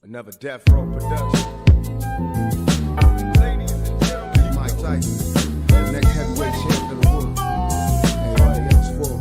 Another Death Row production. Ladies and gentlemen, Mike Tyson, the next heavyweight champion of the world. Everybody else for.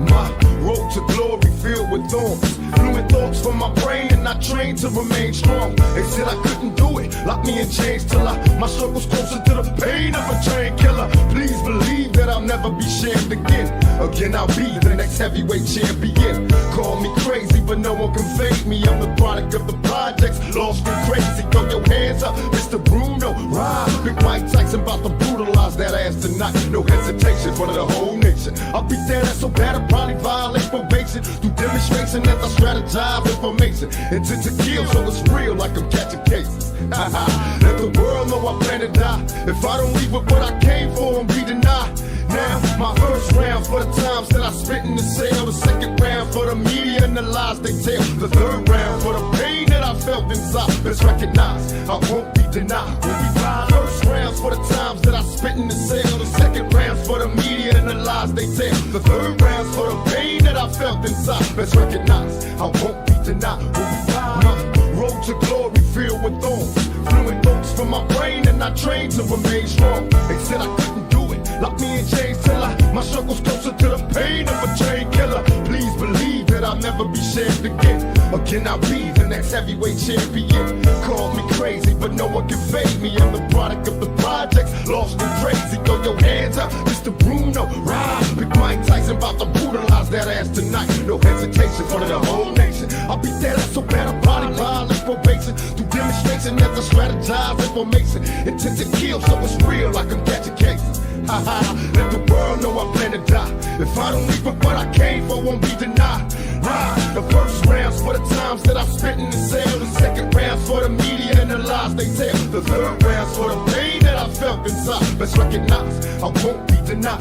My road to glory filled with thorns. Fluid thoughts from my brain and I trained to remain strong. They said I couldn't do it, locked me in chains till my circle's closer to the pain of a train killer. Please believe that I'll never be shamed again. Again, I'll be the next heavyweight champion. Call me crazy, but no one can fade me. I'm the product of the projects, lost and crazy. Throw your hands up, Mr. Bruno. Ride, Big Mike Tyson about to brutalize that ass tonight. No hesitation for the whole nation. I'll beat that ass so bad I'll probably violate probation. Through demonstration as I strategize information. Intent to kill, so it's real like I'm catching cases. Let the world know I plan to die. If I don't leave with what I came for, I'm be denied. Now, my first round for the times that I spit in the cell. The second round for the media and the lies they tell. The third round for the pain that I felt inside. Let's recognize I won't be denied. When we ride, first rounds for the times that I spit in the cell. The second rounds for the media and the lies they tell. The third rounds for the pain that I felt inside. Let's recognize I won't be denied. When we ride, my road to glory filled with thorns. Fluid thoughts from my brain and I trained to remain strong. They said I couldn't do it, lock me in chains till my circle's closer to the pain of a train killer. Please believe that I'll never be shamed again. Again, I'll be the next heavyweight champion. Call me crazy, but no one can fade me. I'm the product of the projects, lost and crazy. Throw your hands up, Mr. Bruno. Ride, Big Mike Tyson about to brutalize that ass tonight. No hesitation for the whole nation. I'll beat that ass so bad I'll probably violate probation. Through demonstration as I strategize information. Intent to kill, so it's real like I'm catching cases. Let the world know I plan to die. If I don't leave with what I came for, won't be denied. Ride, the first rounds for the times that I've spent in the cell. The second rounds for the media and the lies they tell. The third rounds for the pain that I felt inside. Let's recognize I won't be denied.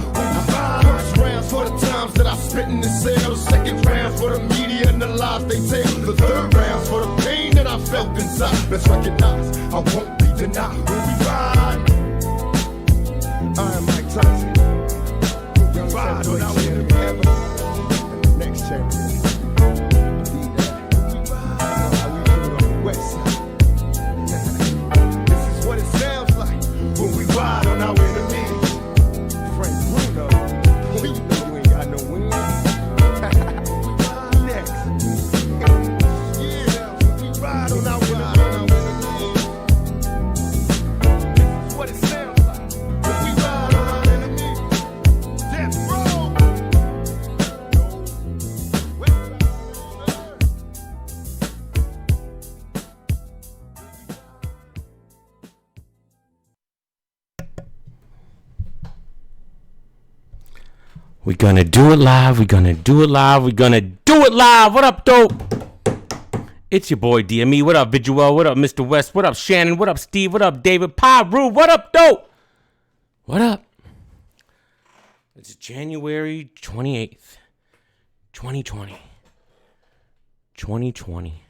First rounds for the times that I spent in the cell. The second rounds for the media and the lies they tell. The third rounds for the pain that I felt inside. Let's recognize I won't be denied. When we ride, I am Mike Tyson, young heavyweight champion ever, and the next champion. How we do it on the west side. This is what it sounds like when we ride on our enemies. Frank Bruno, you know we ain't got no wins. Next, yeah, when we ride on our enemies. This is what it sounds like. We're gonna do it live. We're gonna do it live. We're gonna do it live. What up, dope? It's your boy DME. What up, Visual? What up, Mr. West? What up, Shannon? What up, Steve? What up, David? Pyru? What up, dope? What up? It's January 28th, 2020. 2020.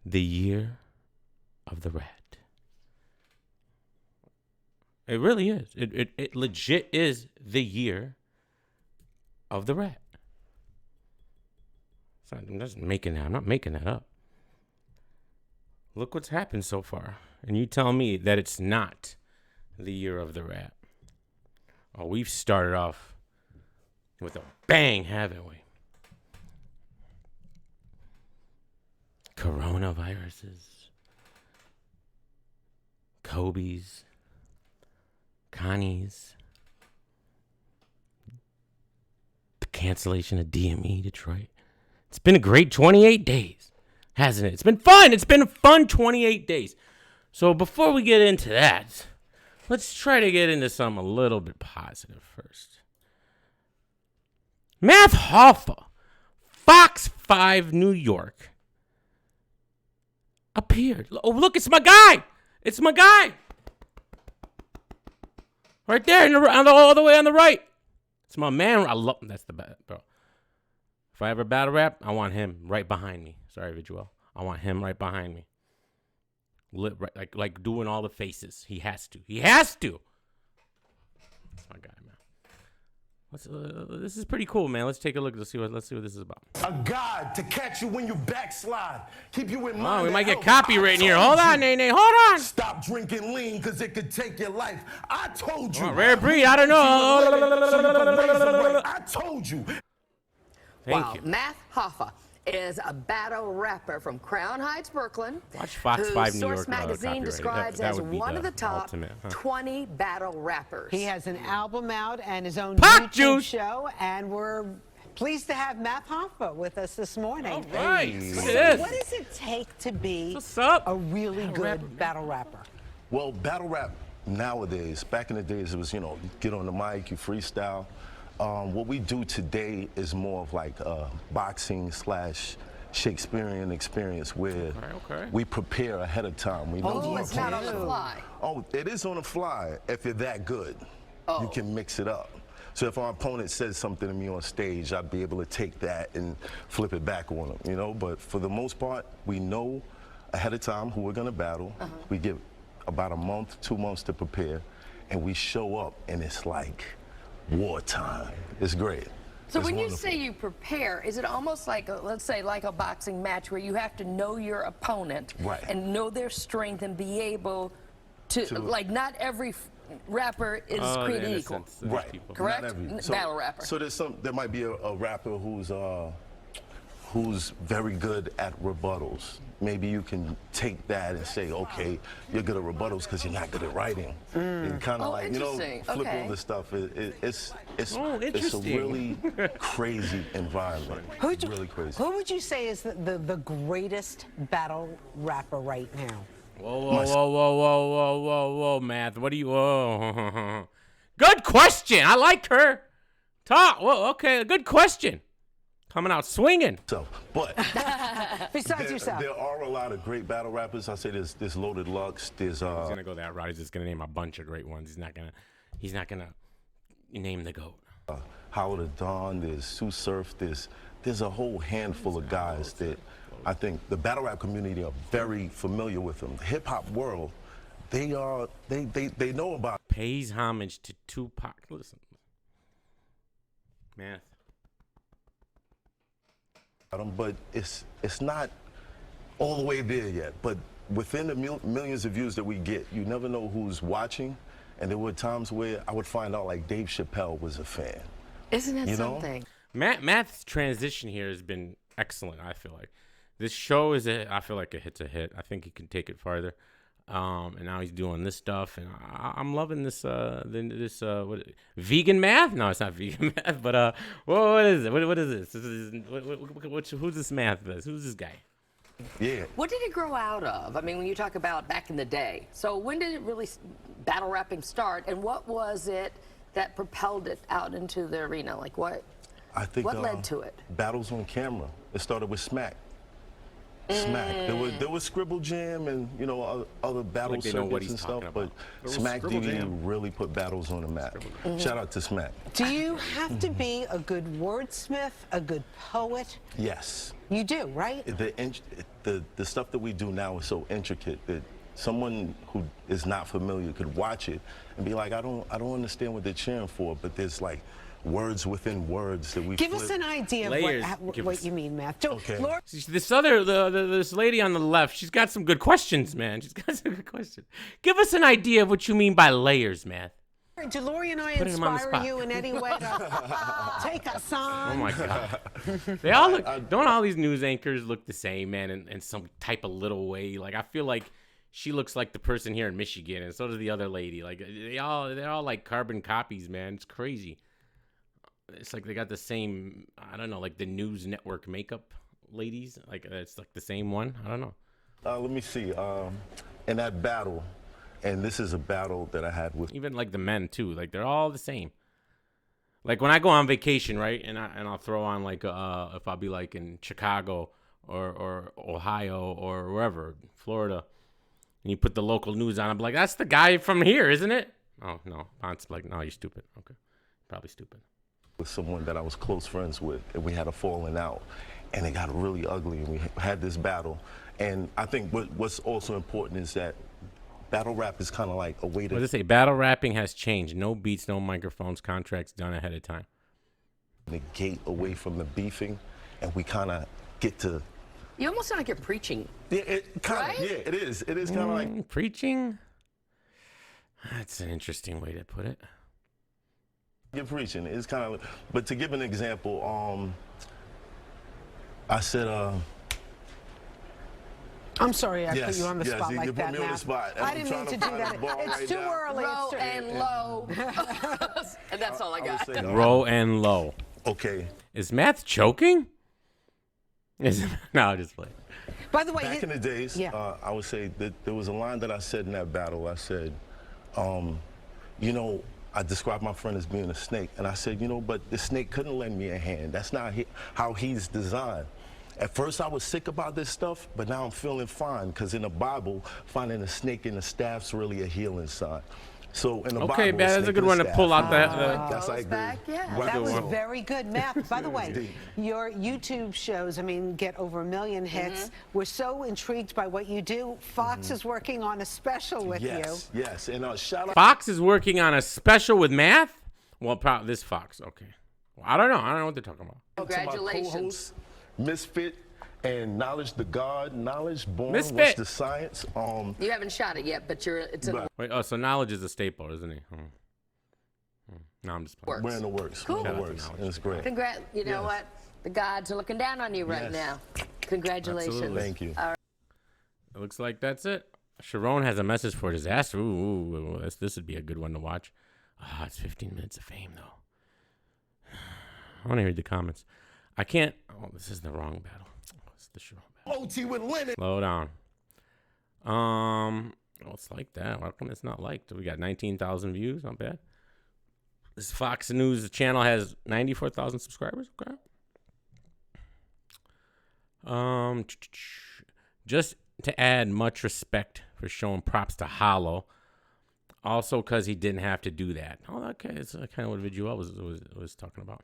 The year of the rat. It really is. It legit is the year of the rat. I'm just making that. I'm not making that up. Look what's happened so far. And you tell me that it's not the year of the rat. Oh, we've started off with a bang, haven't we? Coronaviruses. Kobe's. Connie's, the cancellation of DME Detroit. It's been a great 28 days, hasn't it? It's been fun. It's been a fun 28 days. So before we get into that, let's try to get into something a little bit positive first. Math Hoffa, Fox 5 New York, appeared. Oh, look, it's my guy. It's my guy. Right there, all the way on the right. It's my man. I love him. That's the best, bro. If I ever battle rap, I want him right behind me. Sorry, Visual. I want him right behind me. Like doing all the faces. He has to. He has to. That's my guy, man. This is pretty cool, man. Let's take a look. Let's see what this is about. A guide to catch you when you backslide. Keep you in mind. Oh, we might get that copyright I here. told Hold on, you. Nene. Hold on. Stop drinking lean because it could take your life. I told you. Rare breed. I don't know. I told you. Thank you. Math Hoffa is a battle rapper from Crown Heights, Brooklyn. Watch Fox who 5 New Source York. Magazine Copyright. describes That as would be one of the top ultimate, huh? 20 battle rappers. He has an album out and his own Pot YouTube juice. show, and we're pleased to have Matt Hoffa with us this morning. All right. So Look at this. what does it take to be What's up? a really good rapper, battle rapper? Well, battle rap nowadays, back in the days, it was, you get on the mic, you freestyle. What we do today is more of like boxing / Shakespearean experience where Okay. we prepare ahead of time. We know Oh, the it's not on the opponent. fly. Oh, it is on the fly if you're that good. You can mix it up. So if our opponent says something to me on stage, I'd be able to take that and flip it back on them, But for the most part, we know ahead of time who we're going to battle. We give about a month, 2 months to prepare, and we show up, and it's like wartime. It's great. So It's when you wonderful. say you prepare, is it almost like, let's say, like a boxing match where you have to know your opponent Right. and know their strength and be able to like, not every rapper is Oh, the created equal. innocence of these Right. people. Correct? Not every- Battle rapper. So there might be a rapper who's very good at rebuttals. Maybe you can take that and say, okay, you're good at rebuttals because you're not good at writing. And kind of Oh, like, interesting. flip Okay. all this stuff. It's Oh, a interesting. really crazy environment. Really crazy. Who would you say is the greatest battle rapper right now? Whoa, Math. What do you? Whoa. Good question. I like her. Talk. Whoa, okay. Good question. Coming out swinging. So, but Besides yourself. there are a lot of great battle rappers. I say there's Loaded Lux. There's He's gonna go that route. He's just gonna name a bunch of great ones. He's not gonna name the GOAT. Howard the Dawn, there's Sue Surf, there's a whole handful of guys that I think the battle rap community are very familiar with them. The hip hop world, they know about Pays homage to Tupac. Listen, Math. them, but it's not all the way there yet. But within the millions of views that we get, you never know who's watching. And there were times where I would find out like Dave Chappelle was a fan. Isn't it You know? something? Math's transition here has been excellent. I feel like this show I feel like it's a hit. I think he can take it farther. And now he's doing this stuff, and I'm loving this. Vegan math? No, it's not vegan math. But what is it? What is this? Who's this math? Who's this guy? Yeah. What did it grow out of? I mean, when you talk about back in the day. So when did it really battle rapping start, and what was it that propelled it out into the arena? Like what? I think What led to it? Battles on camera. It started with Smack. Smack. There was Scribble Jam and other battle Like they know what circuits he's and talking stuff, about. but Smack Scribble DD Jam. really put battles on the map. Shout out to Smack. Do you have to be a good wordsmith, a good poet? Yes. You do, right? The stuff that we do now is so intricate that someone who is not familiar could watch it and be like, I don't understand what they're cheering for, but there's like words within words that we Give us flip. an idea Layers. of Give what us- you mean, Matt. Okay. Laura, This lady on the left, she's got some good questions, man. She's got some good questions. Give us an idea of what you mean by layers, man. do Lori and I Put him on the inspire spot. you in any way to take us on? Oh my God. They all look, don't all these news anchors look the same, man, in some type of little way? Like, I feel like she looks like the person here in Michigan, and so does the other lady. Like, they're all like carbon copies, man. It's crazy. It's like they got the same, I don't know, like the news network makeup ladies. Like, it's like the same one. I don't know. Let me see. In that battle, and this is a battle that I had with Even like the men too, like they're all the same. Like when I go on vacation, right, and I'll throw on like if I'll be like in Chicago or Ohio or wherever, Florida, and you put the local news on, I'm like, that's the guy from here, isn't it? Oh no, Ponce like, no, you're stupid. Okay, probably stupid. with someone that I was close friends with, and we had a falling out, and it got really ugly, and we had this battle. And I think what's also important is that battle rap is kind of like a way to. What does it say? Battle rapping has changed. No beats, no microphones, contracts done ahead of time. negate away from the beefing, and we kind of get to. You almost sound like you're preaching. Yeah, it kind of. Right? Yeah, it is. It is kind of like Preaching? That's an interesting way to put it. you're preaching. It's kind of. But to give an example, I said, I'm sorry I put yes, you on the yes, spot you like put that, me on the Matt. spot. I I'm didn't trying mean to to do find that. the ball It's right too now. early. Low It's too- and low. And that's all I would got. say, Low and low. okay. Is Math choking? No, just play. By the way, Back in the days, yeah. I would say that there was a line that I said in that battle. I said, you know, I described my friend as being a snake, and I said, you know, but the snake couldn't lend me a hand. That's not how he's designed. At first, I was sick about this stuff, but now I'm feeling fine, because in the Bible, finding a snake in the staff's really a healing sign. So in the Bible, Okay, that's a snake good in one the to pull staff. out that. That's I Goes agree. back, yeah. Right That was or one. wrong. very good, Matt. By the way, Indeed. your YouTube shows, I mean, get over 1 million hits. We're so intrigued by what you do. Fox is working on a special with Yes, yes. And shout out. Fox is working on a special with Math? Well, this Fox. Okay. Well, I don't know. I don't know what they're talking about. to my Congratulations. co-hosts, Misfit and Knowledge the God, Knowledge Born, Misfit. What's the Science? You haven't shot it yet, but it's in the Right. Wait, oh, so Knowledge is a staple, isn't he? No, I'm just playing. works. We're in the works. Cool. We're in the Shout out to works. Knowledge. And it's great. You know Yes. what? The gods are looking down on you right Yes. now. Congratulations. Absolutely. Thank you. It looks like that's it. Sharon has a message for Disaster. Ooh, this would be a good one to watch. Ah, it's 15 minutes of fame, though. I want to read the comments. I can't. Oh, this is the wrong battle. It's the Sharon battle. OT with Lennon. Slow down. Oh, it's like that. How come it's not liked? We got 19,000 views. Not bad. This Fox News channel has 94,000 subscribers. Okay. Just to add much respect for showing props to Hollow. Also, because he didn't have to do that. Oh, okay. It's kind of what Visual was talking about.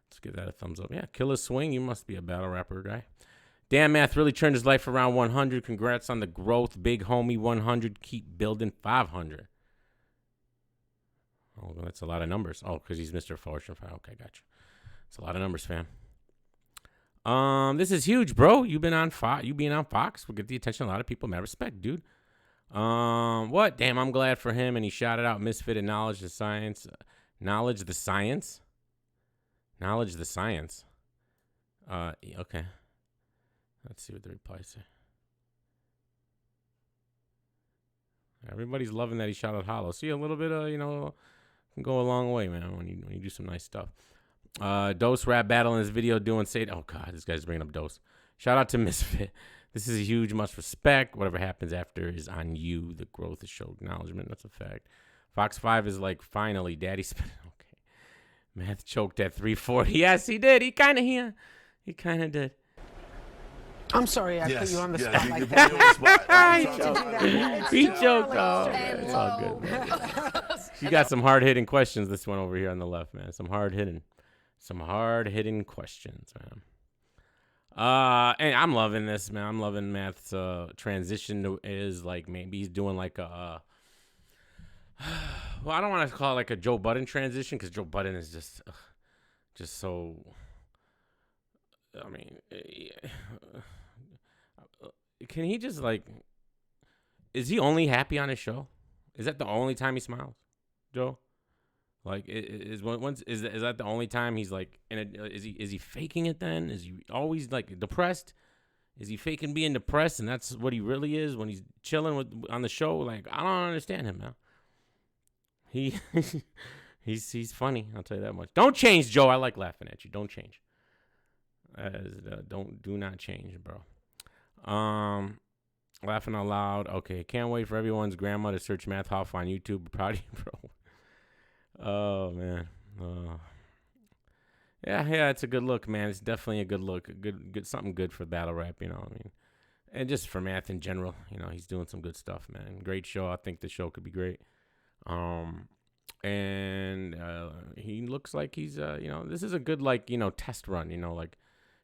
Let's give that a thumbs up. Yeah, Killer Swing. You must be a battle rapper guy. Damn, Math really turned his life around 100. Congrats on the growth. Big homie 100. Keep building 500. Oh, well, that's a lot of numbers. Oh, because he's Mr. Fortune 5. Okay, gotcha. It's a lot of numbers, fam. This is huge, bro. You being on Fox will get the attention of a lot of people. Mad respect, dude. What? Damn, I'm glad for him. And he shouted out Misfit and Knowledge the Science. Knowledge the Science? Knowledge the Science. Okay. Let's see what the replies say. Everybody's loving that he shouted Hollow. See, a little bit of, can go a long way, man, when you do some nice stuff. Dose Rap Battle in his video doing say, oh, God, this guy's bringing up Dose. Shout out to Misfit. This is a huge much respect. Whatever happens after is on you. The growth is show acknowledgement. That's a fact. Fox 5 is like, finally, Daddy spit. Okay. Math choked at 340. Yes, he did. He kind of did. I'm sorry I put Yes, you on the yes, spot you like put that. me on the spot. I'm He trying to choked. find the ball. He too choked. early. Oh, And man, it's all low. good, man. You got some hard-hitting questions, this one over here on the left, man. Some hard-hitting questions, man. And I'm loving this, man. I'm loving Math's transition to is like maybe he's doing like a well, I don't want to call it like a Joe Budden transition because Joe Budden is just so. I mean, can he just like? Is he only happy on his show? Is that the only time he smiles, Joe? Like, is that the only time he's like? Is he faking it? Then is he always like depressed? Is he faking being depressed, and that's what he really is when he's chilling on the show? Like, I don't understand him now. He's funny. I'll tell you that much. Don't change, Joe. I like laughing at you. Don't change. Do not change, bro. Laughing out loud. Okay, can't wait for everyone's grandma to search Math Hoff on YouTube. Proud of you, bro. Oh man. Yeah, it's a good look, man. It's definitely a good look. Good something good for battle rap, I mean. And just for Math in general, he's doing some good stuff, man. Great show. I think the show could be great. And he looks like he's this is a good test run, like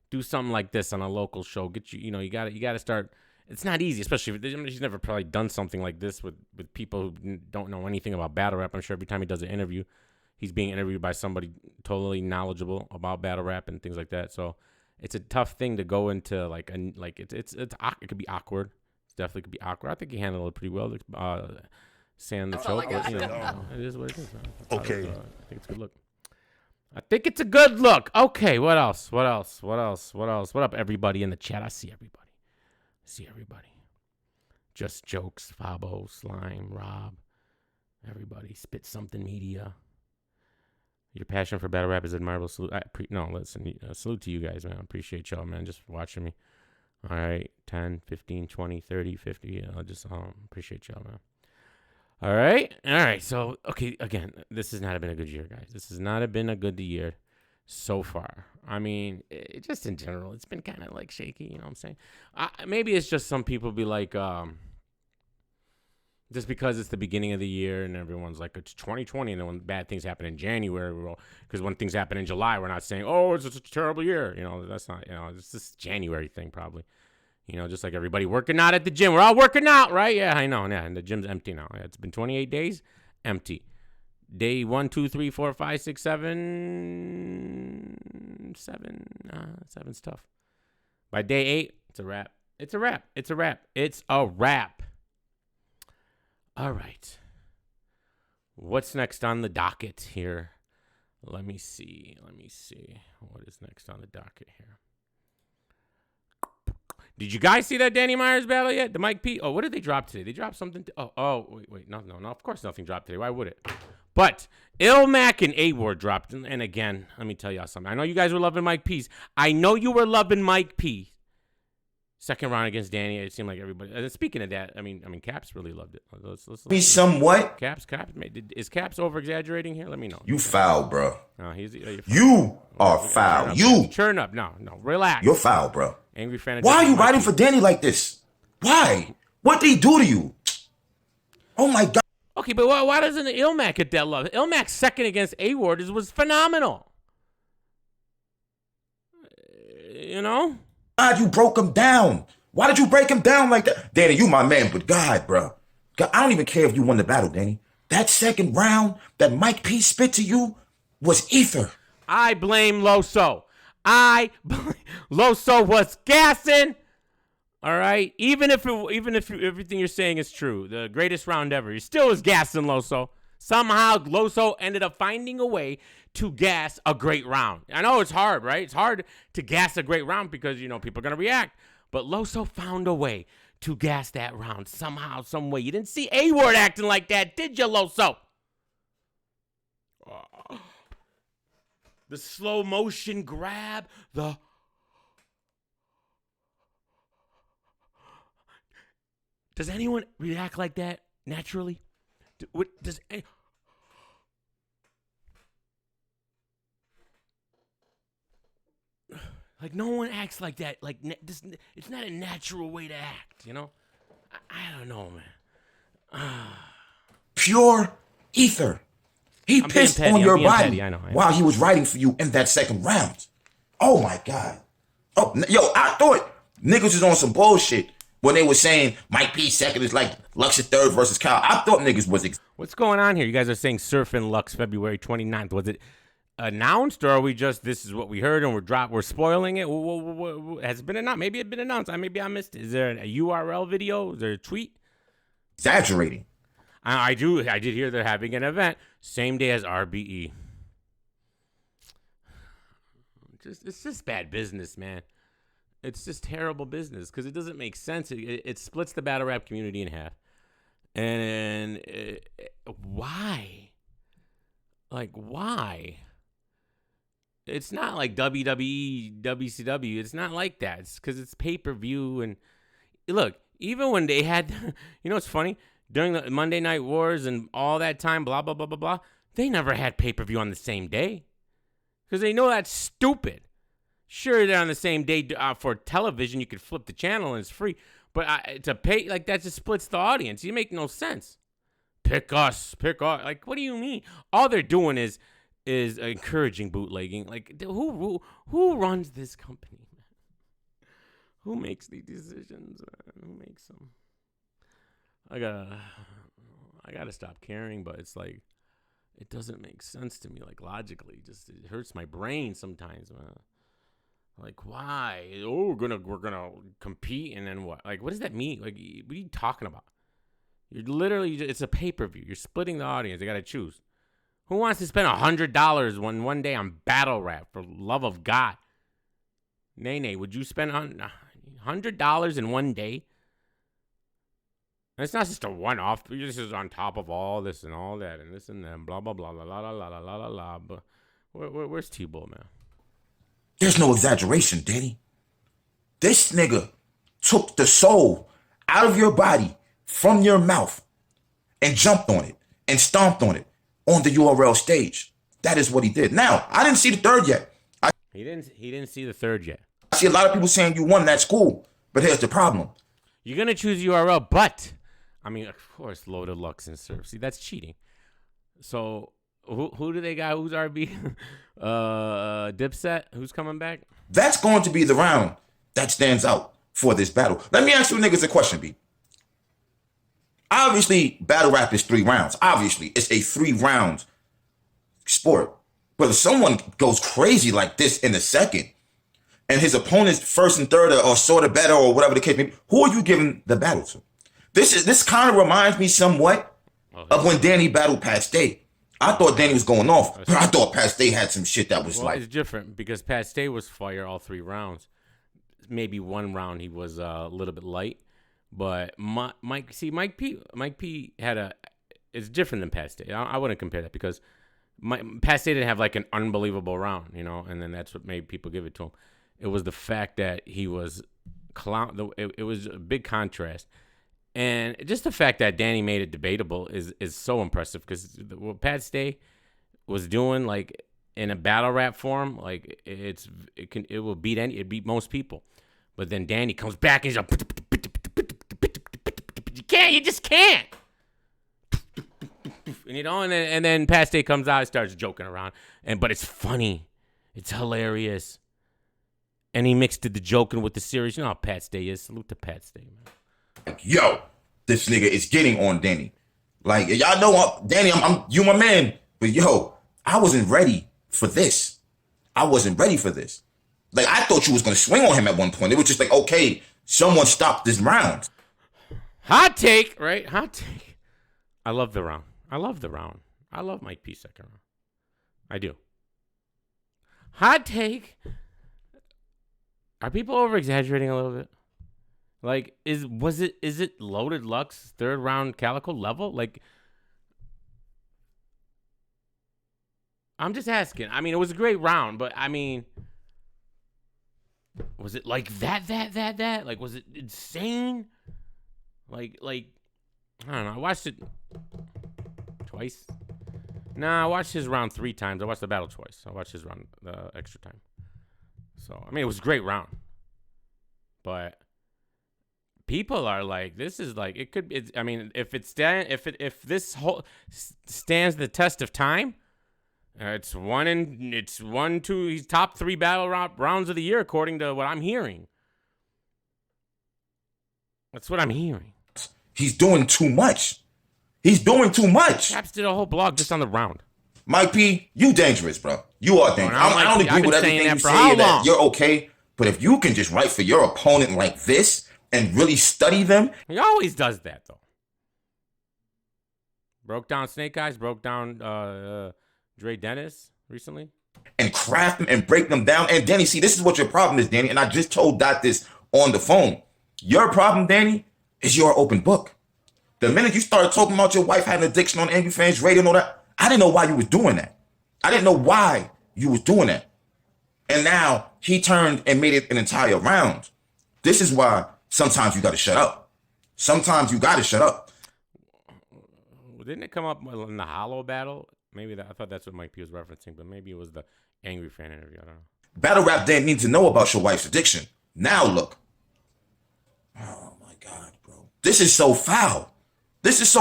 do something like this on a local show. Get you gotta start. It's not easy, especially if he's never probably done something like this with people who don't know anything about battle rap. I'm sure every time he does an interview, he's being interviewed by somebody totally knowledgeable about battle rap and things like that. So it's a tough thing to go into like it could be awkward. It definitely could be awkward. I think he handled it pretty well. Saying the choke, but, you know, it is what it is. Okay. I think it's a good look. I think it's a good look. Okay, what else? What up, everybody in the chat? I see everybody. Just Jokes, Fabo, Slime, Rob, everybody. Spit Something Media. Your passion for battle rap is admirable. Salute. Salute to you guys, man. I appreciate y'all, man, just watching me. All right, 10, 15, 20, 30, 50. I just appreciate y'all, man. All right. So, okay, again, this has not been a good year, guys. This has not been a good year so far. I mean, just in general, it's been kind of like shaky, you know what I'm saying? Maybe it's just some people be like, just because it's the beginning of the year and everyone's like, it's 2020, and then when bad things happen in January, because when things happen in July, we're not saying, oh, it's just a terrible year. You know, that's not, you know, it's this January thing probably. You know, just like everybody working out at the gym. We're all working out, right? Yeah, I know. Yeah, and the gym's empty now. It's been 28 days, empty. Day 1, 2, 3, 4, 5, 6, 7. 7's tough. By day 8, it's a wrap. It's a wrap. All right. What's next on the docket here? Let me see. What is next on the docket here? Did you guys see that Danny Myers battle yet? The Mike P. Oh, what did they drop today? They dropped something. Wait. No. Of course nothing dropped today. Why would it? But Ilmac and A-Ward dropped. And again, let me tell y'all something. I know you guys were loving Mike P's. I know you were loving Mike P. Second round against Danny, it seemed like everybody. And speaking of that, I mean, Caps really loved it. Let's Be somewhat. Caps. Is Caps over exaggerating here? Let me know. You foul, bro. No, you are foul. You churn up. No, relax. You're foul, bro. Angry fan. Why are you riding for Danny like this? Why? What did he do to you? Oh my God. Okay, but why doesn't Ilmac get that love? Ilmac's second against A-Ward was phenomenal. You know? God, you broke him down. Why did you break him down like that? Danny, you my man, but God, bro. God, I don't even care if you won the battle, Danny. That second round that Mike P spit to you was ether. I blame Loso. Loso was gassing. All right, even if everything you're saying is true, the greatest round ever, he still was gassing Loso. Somehow Loso ended up finding a way to gas a great round. I know it's hard, right? It's hard to gas a great round because, you know, people are going to react. But Loso found a way to gas that round somehow, some way. You didn't see A-Ward acting like that, did you, Loso? The slow motion grab, Does anyone react like that naturally? Like, no one acts like that. Like, it's not a natural way to act, you know? I don't know, man. Pure ether. He pissed on your body I know. while he was writing for you in that second round. Oh, my God. Oh, yo, I thought niggas was on some bullshit when they were saying Mike P second is like Lux third versus Kyle. I thought niggas was... What's going on here? You guys are saying Surfing Lux February 29th. Was it announced, or are we just, this is what we heard and we're spoiling it? Has it been announced? Maybe it's been announced. Maybe I missed it. Is there a URL video? Is there a tweet? Exaggerating. I did hear they're having an event same day as RBE. It's just bad business, man. It's just terrible business because it doesn't make sense. It splits the battle rap community in half. And why? Like, why? It's not like WWE, WCW. It's not like that. It's because it's pay-per-view. And look, even when they had, you know what's funny? During the Monday Night Wars and all that time, blah, blah, blah, blah, blah, they never had pay-per-view on the same day. Because they know that's stupid. Sure, they're on the same day for television. You could flip the channel and it's free. But to pay, like, that just splits the audience. You make no sense. Pick us. Like, what do you mean? All they're doing is encouraging bootlegging. Like, who runs this company? Who makes these decisions? Who makes them? I gotta stop caring, but it's like, It doesn't make sense to me, like logically. Just it hurts my brain sometimes, man. Like, why? Oh, we're gonna compete, and then what? Like, what does that mean? Like, what are you talking about? You're literally, it's a pay-per-view. You're splitting the audience. They gotta choose. Who wants to spend $100 one day on battle rap? For love of God, Nene, would you spend $100 in one day? And it's not just a one-off. This is on top of all this and all that and this and that, blah blah blah, la la la la la la la. But where's T-Bull, man? There's no exaggeration, Danny. This nigga took the soul out of your body from your mouth and jumped on it and stomped on it on the URL stage. That is what he did. Now, I didn't see the third yet. He didn't see the third yet. I see a lot of people saying you won. That's cool. But here's the problem. You're gonna choose URL, but I mean, of course, Loaded Lux and Surf. See, that's cheating. So who do they got? Who's RB? Dipset. Who's coming back? That's going to be the round that stands out for this battle. Let me ask you niggas a question, B. Obviously, battle rap is 3 rounds. Obviously, it's a 3-round sport. But if someone goes crazy like this in the second, and his opponent's first and third are sort of better or whatever the case may be, who are you giving the battle to? This kind of reminds me somewhat of when Danny battled Pat Stay. I thought Danny was going off, but I thought Pat Stay had some shit that was like... It's different because Pat Stay was fire all 3 rounds. Maybe one round he was a little bit light, but Mike P had a... It's different than Pat Stay. I wouldn't compare that because Pat Stay didn't have like an unbelievable round, you know, and then that's what made people give it to him. It was the fact that he was clown. It was a big contrast. And just the fact that Danny made it debatable is so impressive because what Pat Stay was doing, like in a battle rap form, like it will beat most people. But then Danny comes back and he's like, you just can't. And, you know, and then Pat Stay comes out and starts joking around, but it's funny, it's hilarious, and he mixed the joking with the serious. You know how Pat Stay is. Salute to Pat Stay, man. Like, yo, this nigga is getting on Danny. Like, y'all know, Danny, I'm you my man. But yo, I wasn't ready for this. I wasn't ready for this. Like, I thought you was going to swing on him at one point. It was just like, okay, someone stop this round. Hot take, right? Hot take. I love the round. I love Mike P's second round. I do. Hot take. Are people over-exaggerating a little bit? Like, is it Loaded Lux 3rd round Calico level? Like, I'm just asking. I mean, it was a great round, but I mean, was it like that? Like, was it insane? Like, I don't know. I watched it twice. Nah, I watched his round 3 times. I watched the battle twice. I watched his round extra time. So, I mean, it was a great round. But people are like, this is like, it could be, I mean, if this whole stands the test of time, it's 1-2, he's top 3 battle rounds of the year, according to what I'm hearing. That's what I'm hearing. He's doing too much. Caps did a whole blog just on the round. Mike P, you dangerous, bro. You are dangerous. I don't agree with everything you say that you're okay, but if you can just write for your opponent like this and really study them. He always does that, though. Broke down Snake Eyes, broke down Dre Dennis recently. And craft them and break them down. And Danny, see, this is what your problem is, Danny. And I just told Dot this on the phone. Your problem, Danny, is you're an open book. The minute you started talking about your wife having an addiction on Angry Fans Radio and all that, I didn't know why you was doing that. And now he turned and made it an entire round. This is why sometimes you got to shut up. Didn't it come up in the Hollow battle? Maybe I thought that's what Mike P was referencing, but maybe it was the Angry Fan interview. I don't know. Battle rap didn't need to know about your wife's addiction. Now look. Oh my God, bro. This is so foul. This is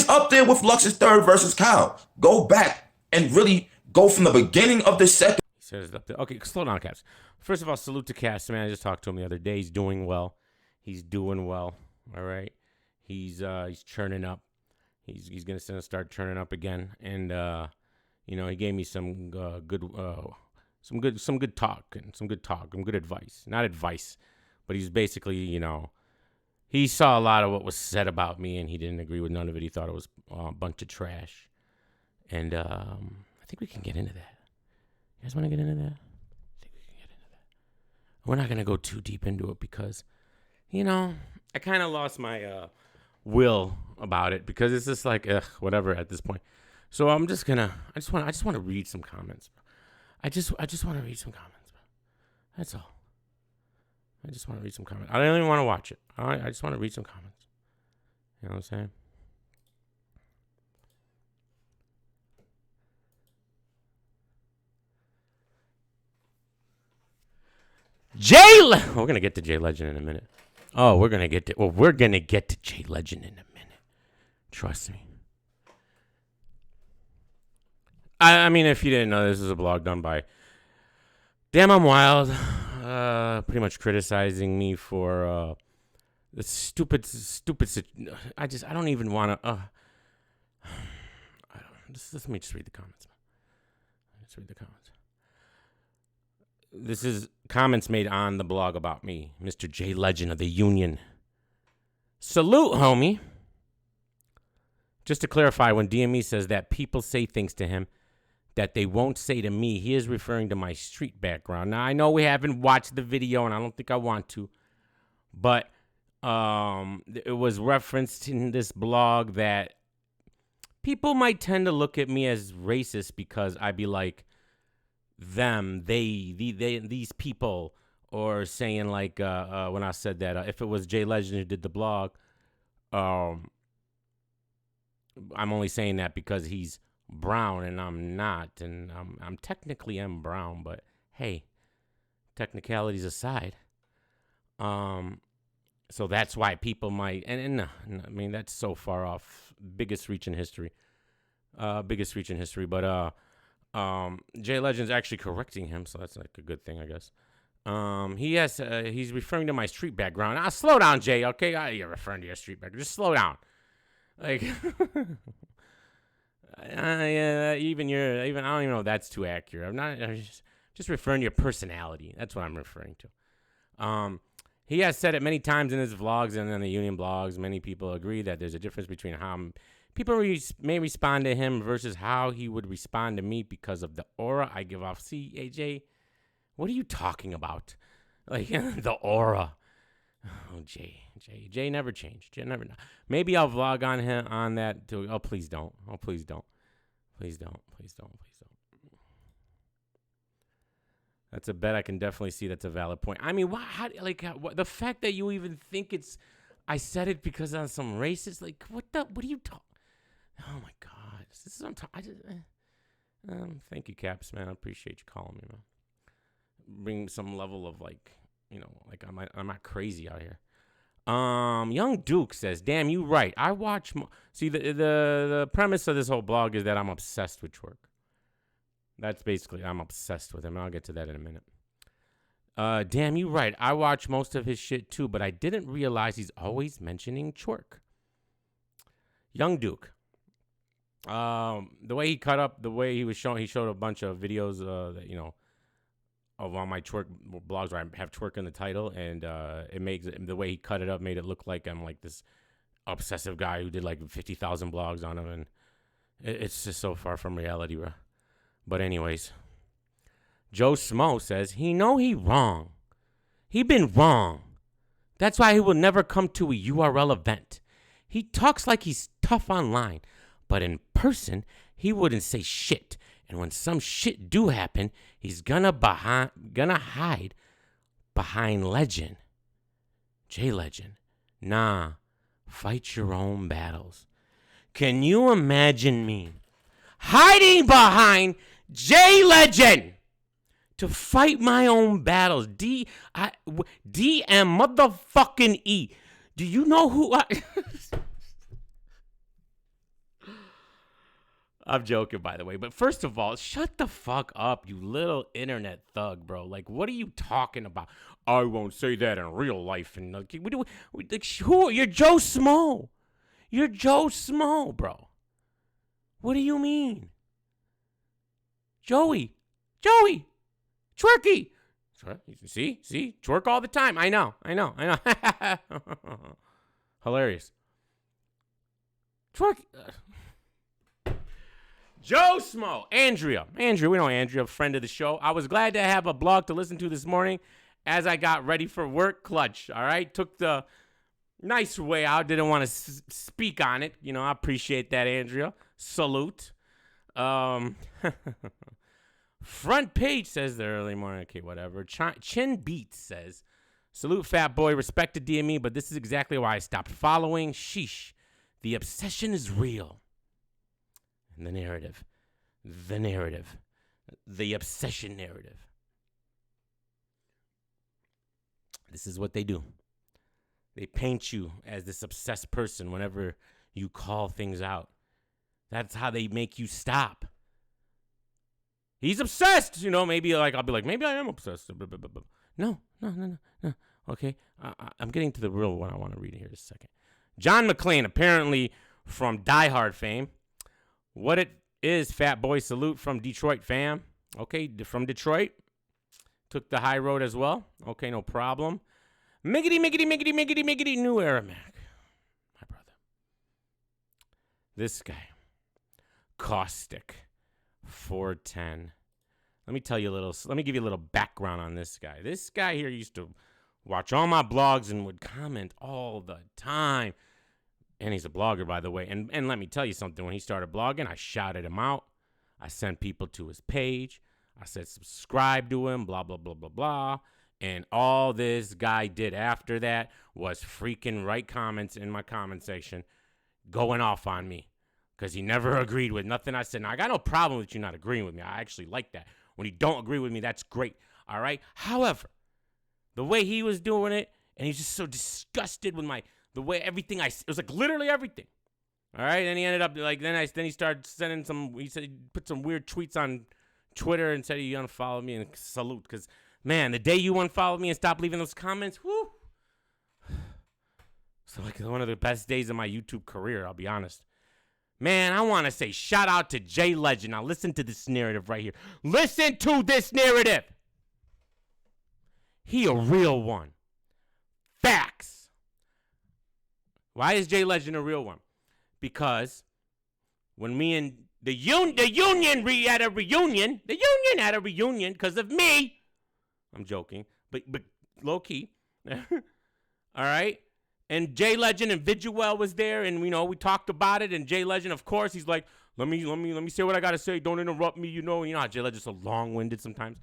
up there with Lux's 3rd versus Kyle. Go back and really go from the beginning of the second. He says it's up there. Okay, slow down, Caps. First of all, salute to Caps, man. I just talked to him the other day. He's doing well. All right. He's churning up. He's gonna start turning up again, and you know, he gave me some good talk and some good advice. Not advice, but he's basically, you know, he saw a lot of what was said about me, and he didn't agree with none of it. He thought it was a bunch of trash, and I think we can get into that. You guys want to get into that? I think we can get into that. We're not gonna go too deep into it because, you know, I kind of lost my will about it because it's just like whatever at this point. So I just want to read some comments. I just want to read some comments. That's all. I just want to read some comments. I don't even want to watch it. I just want to read some comments. You know what I'm saying? We're gonna get to Jay Legend in a minute. Oh, we're gonna get to Jay Legend in a minute. Trust me. I mean, if you didn't know, this is a blog done by Damn I'm Wild, pretty much criticizing me for the stupid. I don't even want to. Let me just read the comments. Let's read the comments. This is comments made on the blog about me, Mr. Jay Legend of the Union. Salute, homie. Just to clarify, when DME says that people say things to him that they won't say to me, he is referring to my street background. Now, I know we haven't watched the video, and I don't think I want to, but it was referenced in this blog that people might tend to look at me as racist because I'd be like, them, these people, or saying like when I said that if it was Jay Legend who did the blog, I'm only saying that because he's brown and I'm not, and I'm technically am brown, but hey, technicalities aside, so that's why people might and I mean that's so far off, biggest reach in history, but Jay Legend's actually correcting him, so that's like a good thing, I guess. He's referring to my street background. Slow down, Jay. Okay, you're referring to your street background. Just slow down. Like, even I don't even know if that's too accurate. I'm just referring to your personality. That's what I'm referring to. He has said it many times in his vlogs and in the Union blogs. Many people agree that there's a difference between how people may respond to him versus how he would respond to me because of the aura I give off. See, AJ, what are you talking about? Like, the aura. Oh, Jay never changed. Jay never. Maybe I'll vlog on him on that too. Oh, please don't. Oh, please don't. Please don't. Please don't. Please don't. That's a bet I can definitely see. That's a valid point. I mean, the fact that you even think I said it because I'm some racist. Like, what are you talking? Oh my God, this is what I'm talking. Thank you, Caps, man. I appreciate you calling me, man. Bring some level of like, you know, like I'm not crazy out here. Young Duke says, "Damn, you right. I watch." See, the premise of this whole blog is that I'm obsessed with Twerk. That's basically I'm obsessed with him. I'll get to that in a minute. Damn, you right. I watch most of his shit too, but I didn't realize he's always mentioning Twerk. Young Duke. The way he cut up, the way he was showing, he showed a bunch of videos, that, you know, of on my Twerk blogs where I have Twerk in the title, and it makes the way he cut it up made it look like I'm like this obsessive guy who did like 50,000 blogs on him, and it's just so far from reality, bro. But anyways, Joe Smo says he wrong. He been wrong. That's why he will never come to a URL event. He talks like he's tough online, but in person, he wouldn't say shit. And when some shit do happen, he's gonna hide behind Legend. Jay Legend. Nah, fight your own battles. Can you imagine me hiding behind Jay Legend to fight my own battles? DM motherfucking E. Do you know who I... I'm joking, by the way. But first of all, shut the fuck up, you little internet thug, bro. Like, what are you talking about? I won't say that in real life. And like, who? You're Joe Smo. You're Joe Smo, bro. What do you mean? Joey, Twerky. See, twerk all the time. I know. Hilarious. Twerk. Joe Smo. Andrea, we know Andrea, friend of the show. I was glad to have a blog to listen to this morning as I got ready for work. Clutch, all right? Took the nice way out. Didn't want to speak on it. You know, I appreciate that, Andrea. Salute. Front page says the early morning. Okay, whatever. Chin Beats says, salute, fat boy. Respect to DME, but this is exactly why I stopped following. Sheesh. The obsession is real. And the narrative. The obsession narrative. This is what they do. They paint you as this obsessed person whenever you call things out. That's how they make you stop. He's obsessed. You know, maybe like I'll be like, maybe I am obsessed. No. Okay, I'm getting to the real one I want to read here in a second. John McClane, apparently from Die Hard fame. What it is, fat boy, salute from Detroit fam. Okay, from Detroit. Took the high road as well. Okay, no problem. Miggity, new era Mac. My brother. This guy. Caustic. 410. Let me give you a little background on this guy. This guy here used to watch all my blogs and would comment all the time. And he's a blogger, by the way. And let me tell you something. When he started blogging, I shouted him out. I sent people to his page. I said, subscribe to him, blah, blah, blah, blah, blah. And all this guy did after that was freaking write comments in my comment section going off on me because he never agreed with nothing I said. Now, I got no problem with you not agreeing with me. I actually like that. When you don't agree with me, that's great. All right? However, the way he was doing it, and he's just so disgusted with the way everything it was like literally everything. All right? And he ended up like, then he started sending he said he put some weird tweets on Twitter and said he unfollowed me and salute. Because, man, the day you unfollowed me and stopped leaving those comments, whoo. It's like one of the best days of my YouTube career, I'll be honest. Man, I want to say shout out to Jay Legend. Now listen to this narrative right here. Listen to this narrative. He a real one. Facts. Why is Jay Legend a real one? Because when me and the union had a reunion because of me. I'm joking, but low key. All right. And Jay Legend and Viduel was there, and we talked about it. And Jay Legend, of course, he's like, let me say what I gotta say. Don't interrupt me, you know how Jay Legend's so long-winded sometimes,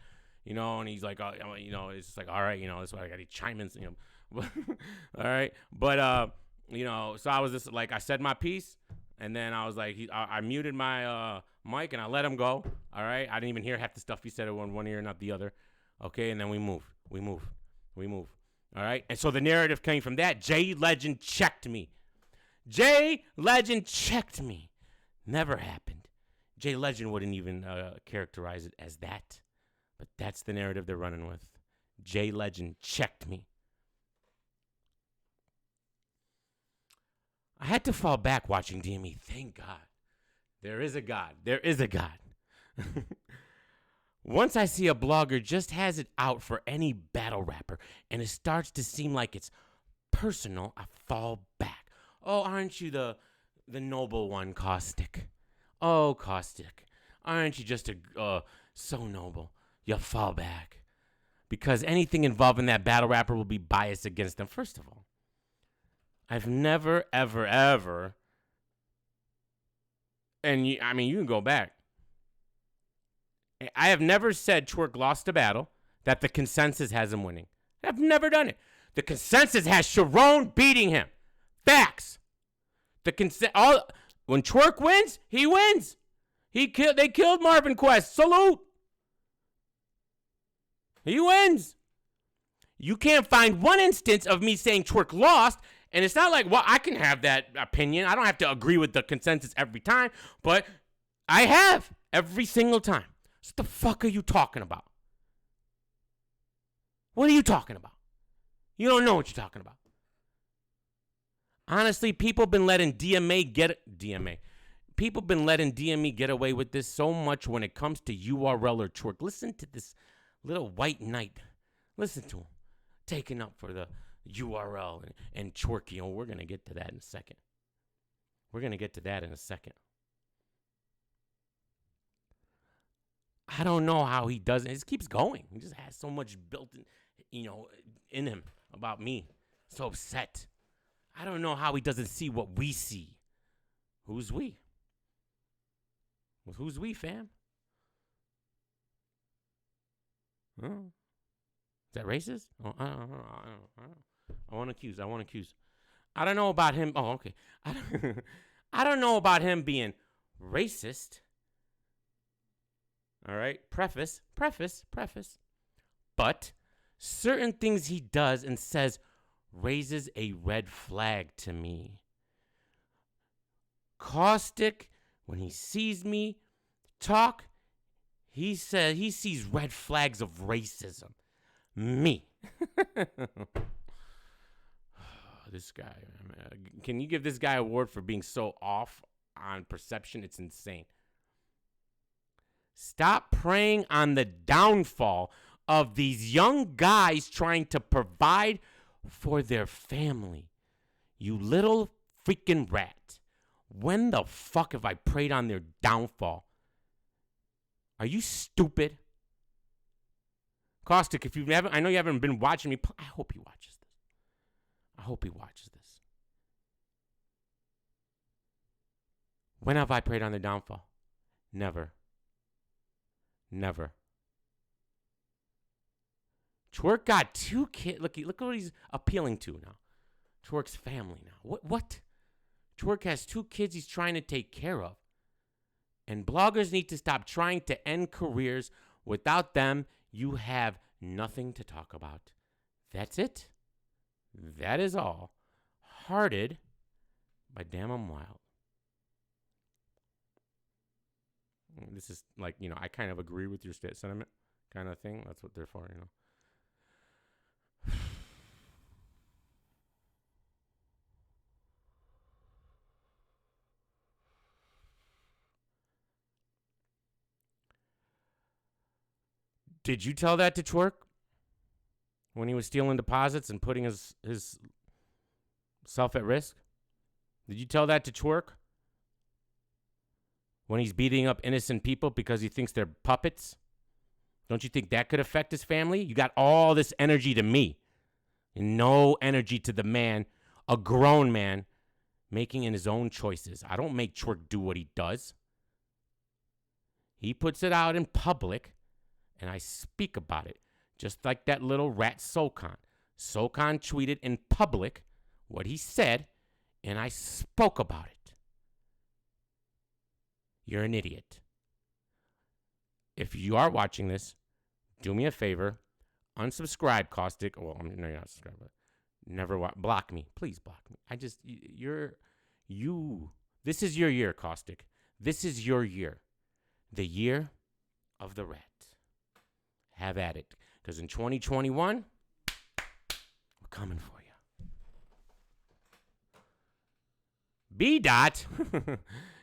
and he's like, it's just like, all right, that's why I gotta chime in, all right, but so I was just like, I said my piece, and then I was like, I muted my mic and I let him go. All right, I didn't even hear half the stuff he said in one ear, not the other. Okay, and then we move. All right, and so the narrative came from that. Jay Legend checked me. Never happened. Jay Legend wouldn't even characterize it as that. But that's the narrative they're running with. Jay Legend checked me. I had to fall back watching DME. Thank God. There is a God. Once I see a blogger just has it out for any battle rapper and it starts to seem like it's personal, I fall back. Oh, aren't you the noble one, Caustic? Oh, Caustic, aren't you just so noble? You fall back. Because anything involving that battle rapper will be biased against them. First of all, I've never, ever, ever, and you can go back. I have never said Twerk lost a battle that the consensus has him winning. I've never done it. The consensus has Sharon beating him. Facts. When Twerk wins, he wins. They killed Marvin Quest. Salute. He wins. You can't find one instance of me saying Twerk lost, and it's not like, well, I can have that opinion. I don't have to agree with the consensus every time, but I have every single time. What the fuck are you talking about? What are you talking about? You don't know what you're talking about. Honestly, people been letting People been letting DME get away with this so much when it comes to URL or twerk. Listen to this little white knight. Listen to him. Taking up for the URL and twerking. Oh, we're going to get to that in a second. I don't know how he does it. It just keeps going. He just has so much built in him about me. So upset. I don't know how he doesn't see what we see. Who's we? Well, who's we, fam? Huh? Is that racist? Oh, I don't know. I want to accuse. I don't know about him. Oh, okay. I don't know about him being racist. All right. Preface. But certain things he does and says raises a red flag to me. Caustic, when he sees me talk, he says he sees red flags of racism. Me. This guy. Can you give this guy an award for being so off on perception? It's insane. Stop preying on the downfall of these young guys trying to provide for their family. You little freaking rat. When the fuck have I preyed on their downfall? Are you stupid? Caustic, if you haven't, I know you haven't been watching me. I hope he watches this. When have I preyed on their downfall? Never. Twerk got 2 kids. Look what he's appealing to now. Twerk's family now. What? Twerk has 2 kids he's trying to take care of. And bloggers need to stop trying to end careers. Without them, you have nothing to talk about. That's it. That is all. Hearted by Damn I'm Wild. This is like, I kind of agree with your sentiment kind of thing. That's what they're for, Did you tell that to Twerk when he was stealing deposits and putting his self at risk? Did you tell that to Twerk when he's beating up innocent people because he thinks they're puppets? Don't you think that could affect his family? You got all this energy to me and no energy to the man, a grown man, making in his own choices. I don't make Twerk do what he does. He puts it out in public, and I speak about it, just like that little rat Sokon. Sokon tweeted in public what he said, and I spoke about it. You're an idiot. If you are watching this, do me a favor, unsubscribe, Caustic. Well, no, you're not subscribed, but block me. Please block me. This is your year, Caustic. This is your year. The year of the rat. Have at it. Because in 2021, we're coming for you. B. Dot.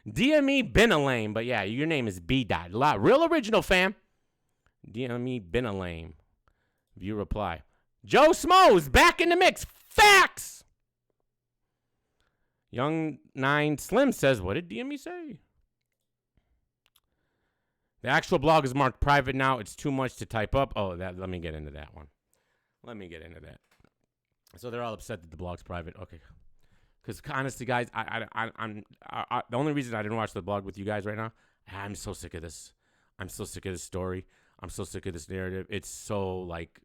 DME been a lame. But yeah, your name is B. Dot. Real original, fam. DME been a lame. View reply. Joe Smoes back in the mix. Facts. Young 9 Slim says, what did DME say? The actual blog is marked private now. It's too much to type up. Oh, let me get into that one. So they're all upset that the blog's private. Okay. Because honestly, guys, I'm the only reason I didn't watch the blog with you guys right now, I'm so sick of this. I'm so sick of this story. I'm so sick of this narrative. It's so like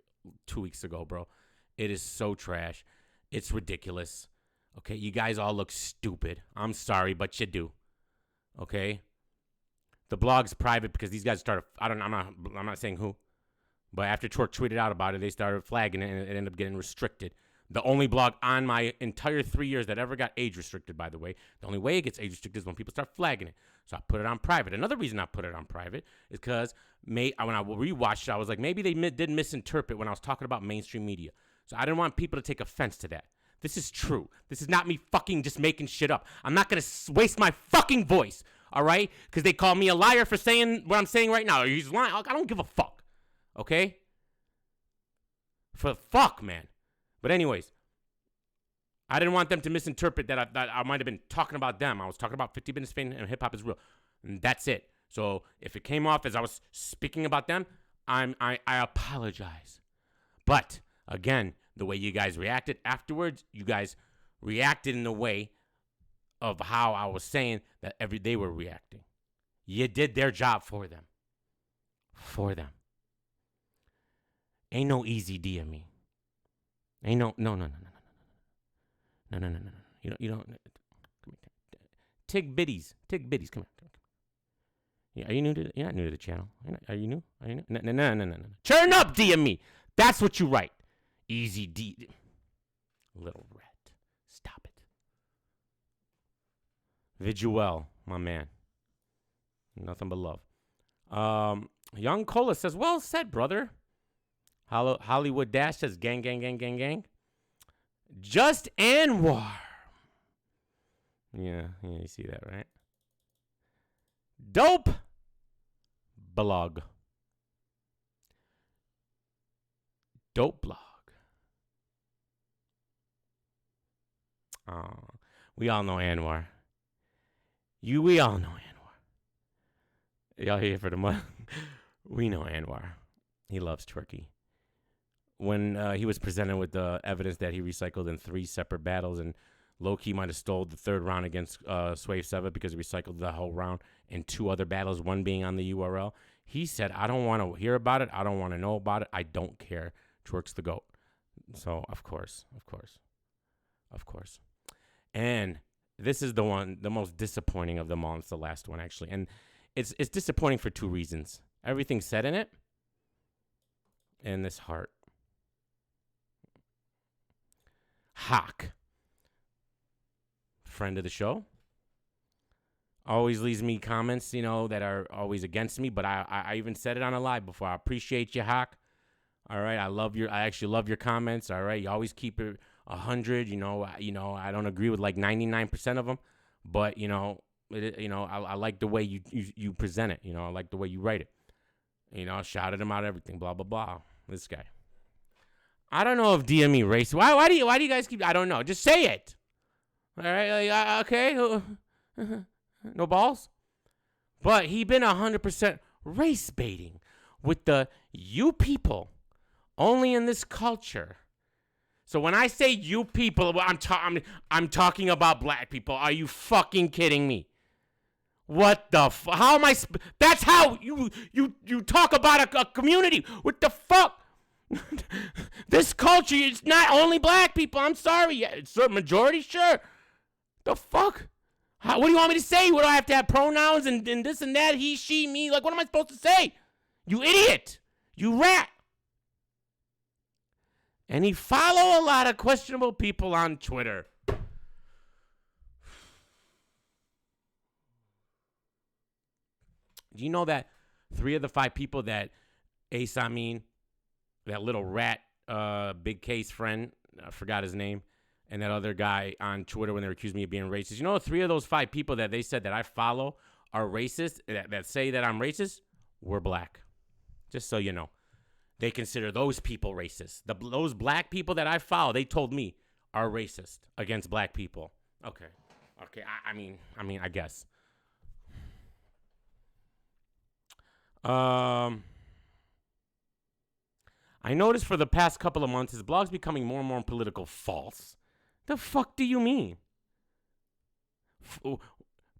2 weeks ago, bro. It is so trash. It's ridiculous. Okay, you guys all look stupid. I'm sorry, but you do. Okay. The blog's private because these guys started. I'm not saying who, but after Twerk tweeted out about it, they started flagging it, and it ended up getting restricted. The only blog on my entire 3 years that ever got age restricted, by the way. The only way it gets age restricted is when people start flagging it. So I put it on private. Another reason I put it on private is because when I rewatched it, I was like, maybe they did misinterpret when I was talking about mainstream media. So I didn't want people to take offense to that. This is true. This is not me fucking just making shit up. I'm not going to waste my fucking voice, all right? Because they call me a liar for saying what I'm saying right now. He's lying. I don't give a fuck, okay? For fuck, man. But anyways, I didn't want them to misinterpret that I might have been talking about them. I was talking about 50 Minutes Fame and Hip Hop is Real. And that's it. So if it came off as I was speaking about them, I apologize. But again, the way you guys reacted afterwards, you guys reacted in the way of how I was saying that they were reacting. You did their job for them. For them. Ain't no easy D of me. Ain't no. You don't. Come here. Tig Biddies. Come here. Yeah, are you new to? You're not new to the channel. Are you new? No. Turn up, DME. That's what you write. Easy D. Little rat. Stop it. Viduel, my man. Nothing but love. Young Cola says, well said, brother. Hollywood Dash says, gang. Just Anwar. Yeah, you see that, right? Dope blog. Dope blog. Oh, we all know Anwar. We all know Anwar. Y'all here for the money? We know Anwar. He loves Turkey. When he was presented with the evidence that he recycled in 3 separate battles and low-key might have stole the 3rd round against Swave Seva because he recycled the whole round in 2 other battles, one being on the URL, he said, I don't want to hear about it. I don't want to know about it. I don't care. Twerk's the GOAT. So, of course. And this is the most disappointing of them all. It's the last one, actually. And it's disappointing for 2 reasons. Everything said in it and this heart. Hawk, friend of the show, always leaves me comments, that are always against me. But I even said it on a live before. I appreciate you, Hawk. All right, I actually love your comments. All right, you always keep it 100. I don't agree with like 99% of them, but I like the way you present it. I like the way you write it. Shouted him out, everything, blah blah blah. This guy. I don't know if DME racist. Why do you guys keep? I don't know. Just say it. All right. Okay. No balls. But he been 100% race baiting with the you people only in this culture. So when I say you people, I'm talking about black people. Are you fucking kidding me? What the how am I? That's how you talk about a community. What the fuck? This culture is not only black people. I'm sorry. Yeah, it's a majority, sure. The fuck? What do you want me to say? What do I have to have pronouns and this and that? He, she, me. Like, what am I supposed to say? You idiot. You rat. And he follow a lot of questionable people on Twitter. Do you know that 3 of the 5 people that Ace Amin, that little rat, Big Case friend, I forgot his name, and that other guy on Twitter when they accused me of being racist. 3 of those 5 people that they said that I follow are racist, that say that I'm racist, were black. Just so you know. They consider those people racist. Those black people that I follow, they told me, are racist against black people. Okay. I mean, I guess. I noticed for the past couple of months his blog's becoming more and more political. False. The fuck do you mean?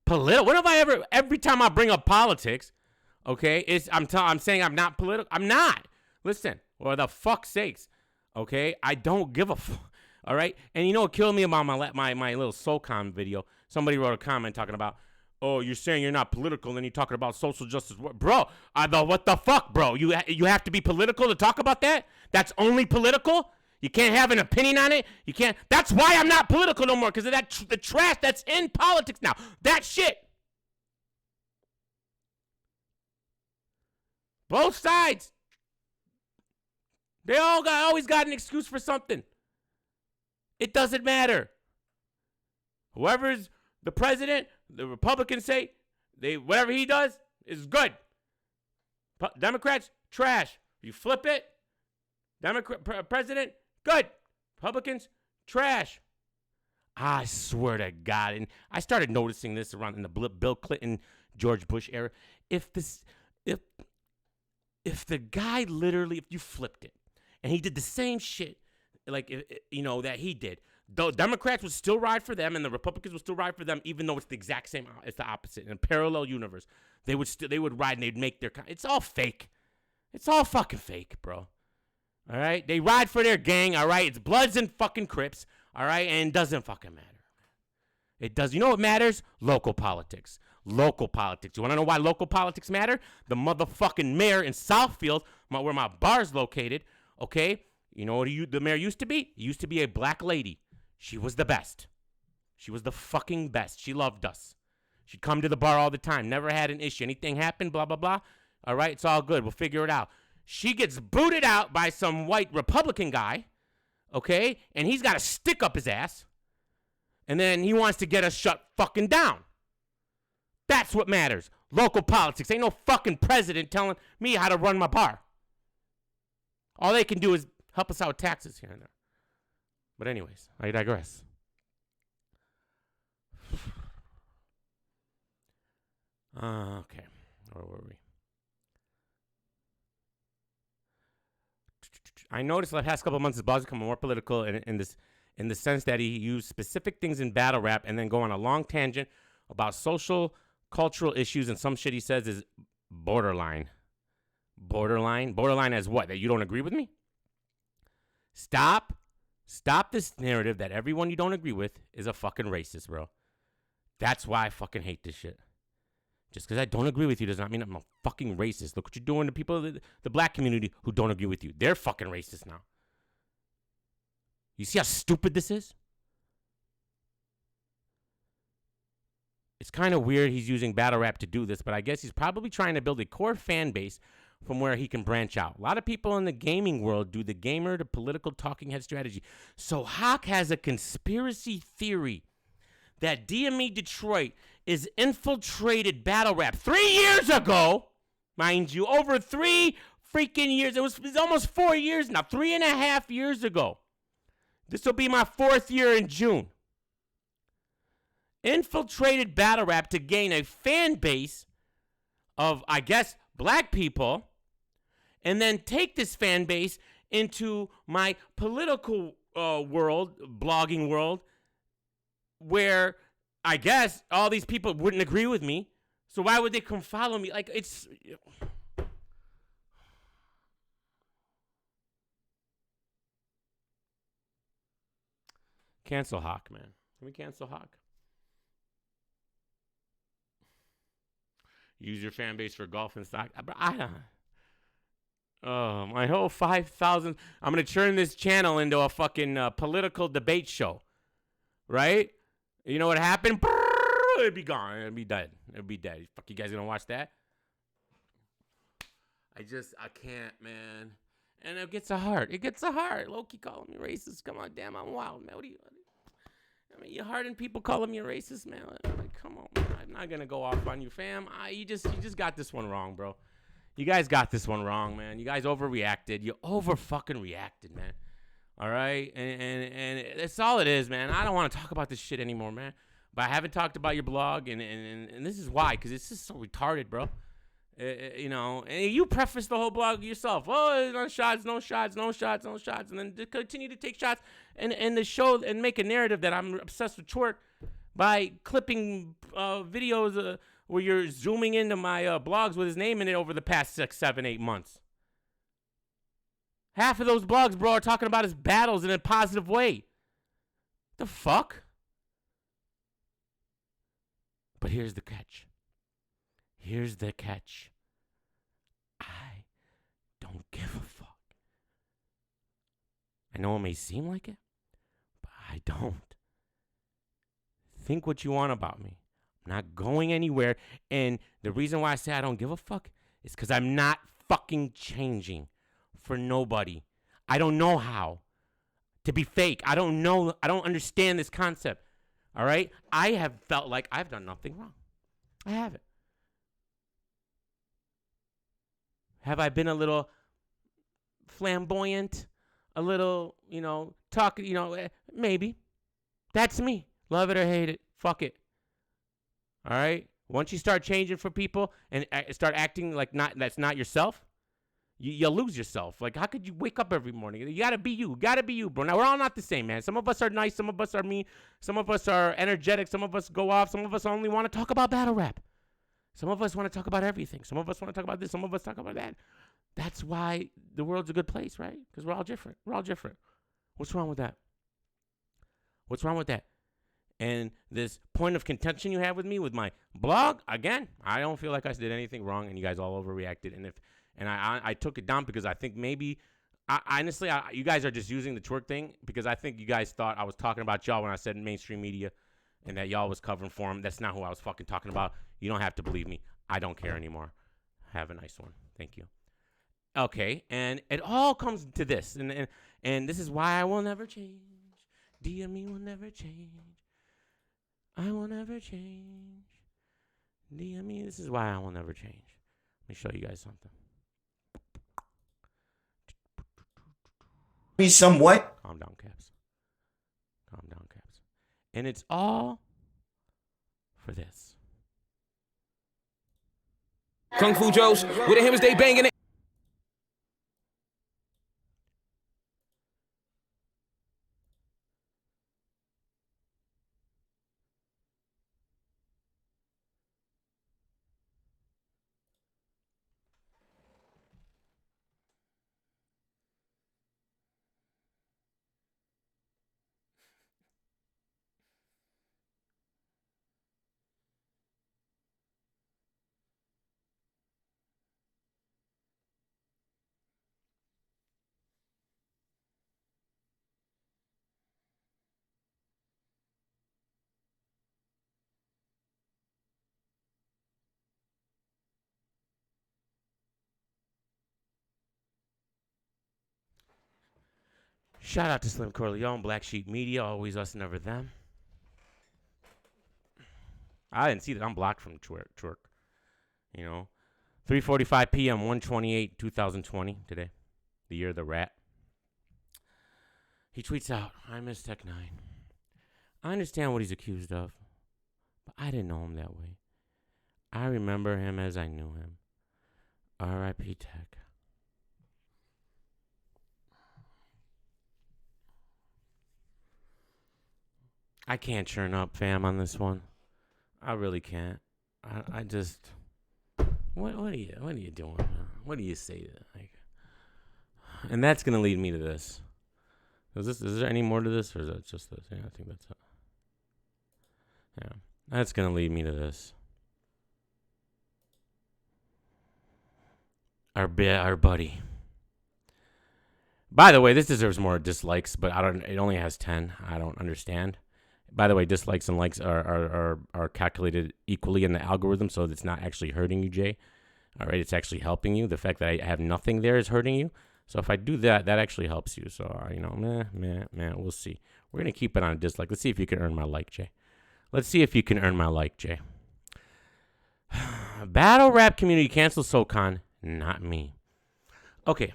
Political? When have I ever? Every time I bring up politics, okay, I'm saying I'm not political. I'm not. Listen, for the fuck's sakes, okay, I don't give a fuck. All right, and what killed me about my little SoCon video? Somebody wrote a comment talking about, oh, you're saying you're not political, and then you're talking about social justice. Bro, what the fuck, bro? You have to be political to talk about that? That's only political? You can't have an opinion on it? You can't. That's why I'm not political no more, because of that the trash that's in politics now. That shit. Both sides. They always got an excuse for something. It doesn't matter. Whoever's the president, the Republicans say, whatever he does is good. Democrats, trash. You flip it, president, good. Republicans, trash. I swear to God, and I started noticing this around in the Bill Clinton, George Bush era. If the guy literally, if you flipped it, and he did the same shit, like that he did, the Democrats would still ride for them, and the Republicans would still ride for them, even though it's the exact same. It's the opposite in a parallel universe. They would ride and they'd make their. It's all fake. It's all fucking fake, bro. All right, they ride for their gang. All right, it's Bloods and fucking Crips. All right, and it doesn't fucking matter. It does. You know what matters? Local politics. Local politics. You want to know why local politics matter? The motherfucking mayor in Southfield, where my bar's located. Okay, you know what the mayor used to be? He used to be a black lady. She was the best. She was the fucking best. She loved us. She'd come to the bar all the time. Never had an issue. Anything happened, blah, blah, blah. All right, it's all good. We'll figure it out. She gets booted out by some white Republican guy, okay? And he's got a stick up his ass. And then he wants to get us shut fucking down. That's what matters. Local politics. Ain't no fucking president telling me how to run my bar. All they can do is help us out with taxes here and there. But anyways, I digress. Okay, where were we? I noticed the past couple of months his blogs become more political in the sense that he used specific things in battle rap and then go on a long tangent about social, cultural issues, and some shit he says is borderline. Borderline as what? That you don't agree with me? Stop this narrative that everyone you don't agree with is a fucking racist, bro. That's why I fucking hate this shit. Just because I don't agree with you does not mean I'm a fucking racist. Look what you're doing to people, the black community who don't agree with you. They're fucking racist now. You see how stupid this is? It's kind of weird he's using battle rap to do this, but I guess he's probably trying to build a core fan base from where he can branch out. A lot of people in the gaming world do the gamer to political talking head strategy. So Hawk has a conspiracy theory that DME Detroit is infiltrated battle rap 3 years ago, mind you, over 3 freaking years. It was almost 4 years now, 3.5 years ago. This will be my 4th year in June. Infiltrated battle rap to gain a fan base of, I guess, black people, and then take this fan base into my political world, blogging world, where I guess all these people wouldn't agree with me. So why would they come follow me? Like, it's... Cancel Hawk, man. Can we cancel Hawk? Use your fan base for golf and stock. My whole 5,000... I'm going to turn this channel into a fucking political debate show. Right? You know what happened? It'd be gone. It'd be dead. It'd be dead. Fuck, you guys gonna watch that? I can't, man. And it gets a heart. It gets a heart. Low-key calling me racist. Come on, damn, I'm wild, man. You hardened people calling me a racist, man. Like, come on, man. I'm not gonna go off on you, fam. You just got this one wrong, bro. You guys got this one wrong, man. You guys overreacted. You over-fucking reacted, man. All right, and that's all it is, man. I don't want to talk about this shit anymore, man. But I haven't talked about your blog, and this is why, because it's just so retarded, bro. And you preface the whole blog yourself. Oh, no shots, and then to continue to take shots and the show and make a narrative that I'm obsessed with twerk by clipping videos where you're zooming into my blogs with his name in it over the past 6, 7, 8 months. Half of those blogs, bro, are talking about his battles in a positive way. The fuck? But here's the catch. I don't give a fuck. I know it may seem like it, but I don't. Think what you want about me. I'm not going anywhere. And the reason why I say I don't give a fuck is because I'm not fucking changing for nobody. I don't know how. to be fake. I don't know. I don't understand this concept. All right? I have felt like I've done nothing wrong. I haven't. Have I been a little flamboyant? A little, talking, maybe. That's me. Love it or hate it. Fuck it. All right? Once you start changing for people and start acting like that's not yourself, you lose yourself. Like, how could you wake up every morning? You gotta be you. Gotta be you, bro. Now, we're all not the same, man. Some of us are nice. Some of us are mean. Some of us are energetic. Some of us go off. Some of us only want to talk about battle rap. Some of us want to talk about everything. Some of us want to talk about this. Some of us talk about that. That's why the world's a good place, right? Because we're all different. We're all different. What's wrong with that? What's wrong with that? And this point of contention you have with me with my blog, again, I don't feel like I did anything wrong, and you guys all overreacted. And I took it down because I think maybe, honestly, you guys are just using the twerk thing because I think you guys thought I was talking about y'all when I said mainstream media and that y'all was covering for them. That's not who I was fucking talking about. You don't have to believe me. I don't care anymore. Have a nice one. Thank you. Okay, and it all comes to this, and this is why I will never change. DME will never change. I will never change. DME, this is why I will never change. Let me show you guys something. Be somewhat. Calm down, Caps. Calm down, Caps. And it's all for this. Kung Fu Joes, with the hammers they banging it. Shout out to Slim Corleone, Black Sheep Media, always us, never them. I didn't see that. I'm blocked from twerk. 3:45 p.m., 1/28/2020 today, the year of the rat. He tweets out, I miss Tech 9. I understand what he's accused of, but I didn't know him that way. I remember him as I knew him. R.I.P. Tech. I can't churn up, fam, on this one. I really can't. I just, what are you doing? Man? What do you say to like? And that's gonna lead me to this. Is there any more to this, or is that just this? Yeah, I think that's it. Yeah, that's gonna lead me to this. Our buddy. By the way, this deserves more dislikes, but it only has 10. I don't understand. By the way, dislikes and likes are calculated equally in the algorithm, so it's not actually hurting you, Jay. All right, it's actually helping you. The fact that I have nothing there is hurting you. So if I do that, that actually helps you. So, we'll see. We're going to keep it on a dislike. Let's see if you can earn my like, Jay. Battle rap community cancels SoCon, not me. Okay,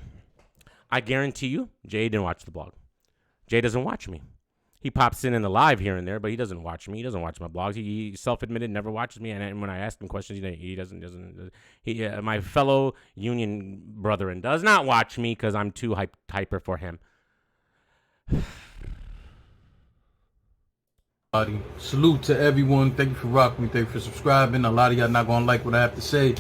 I guarantee you, Jay didn't watch the blog. Jay doesn't watch me. He pops in the live here and there, but he doesn't watch me. He doesn't watch my blogs. He self-admitted never watches me. And when I ask him questions, he doesn't. My fellow union brethren does not watch me because I'm too hyper for him. Salute to everyone. Thank you for rocking me. Thank you for subscribing. A lot of y'all not gonna like what I have to say.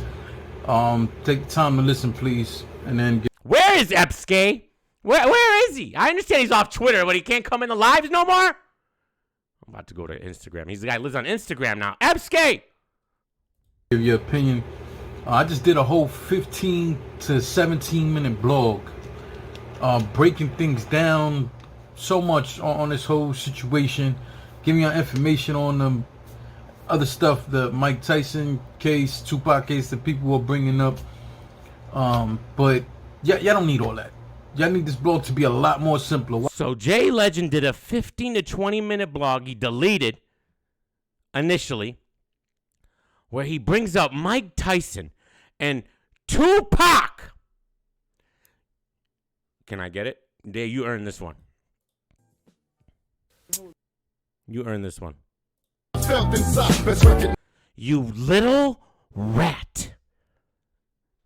Take the time to listen, please, and then. Where is Epskay? Where is he? I understand he's off Twitter, but he can't come in the lives no more. I'm about to go to Instagram. He's the guy who lives on Instagram now. Epskay! Give your opinion. I just did a whole 15 to 17 minute blog, breaking things down so much on this whole situation, giving you information on the other stuff, the Mike Tyson case, Tupac case that people were bringing up. But y'all don't need all that. Y'all need this blog to be a lot more simpler. So Jay Legend did a 15 to 20 minute blog he deleted initially, where he brings up Mike Tyson and Tupac. Can I get it? There, you earned this one. You earned this one. You little rat.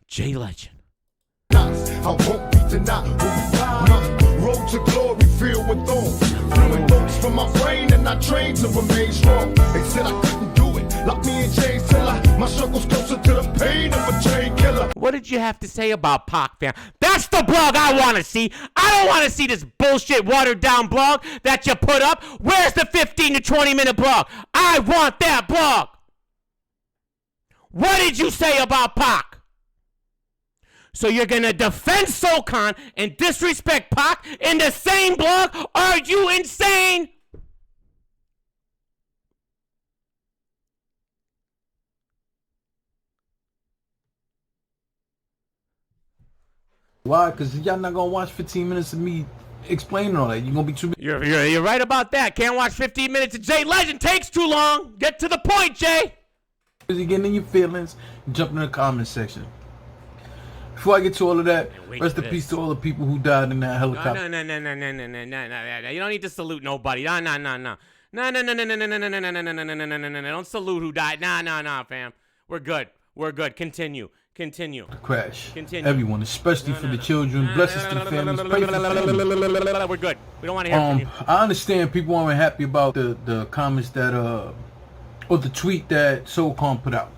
Jay Legend. I won't be denied. My road to glory filled with thorns. Fluid thoughts from my brain and I trained to remain strong. They said I couldn't do it. Locked me in chains till my struggle's closer to the pain of a chain killer. What did you have to say about Pac, fam? That's the blog I want to see. I don't want to see this bullshit watered down blog that you put up. Where's the 15 to 20 minute blog? I want that blog. What did you say about Pac? So you're going to defend SoCon and disrespect Pac in the same blog? Are you insane? Why? Because y'all not going to watch 15 minutes of me explaining all that. You're going to be too busy. You're right about that. Can't watch 15 minutes of Jay Legend. Takes too long. Get to the point, Jay. Getting in your feelings, jumping in the comment section. Before I get to all of that, rest in peace to all the people who died in that helicopter. No. You don't need to salute nobody. No. No. Don't salute who died. No, fam. We're good. Continue. Crash. Continue. Everyone, especially for the children. Blessings to the families. Pray for the families. We're good. We don't want to hear from you. I understand people aren't happy about the comments that or the tweet that SoCon put out.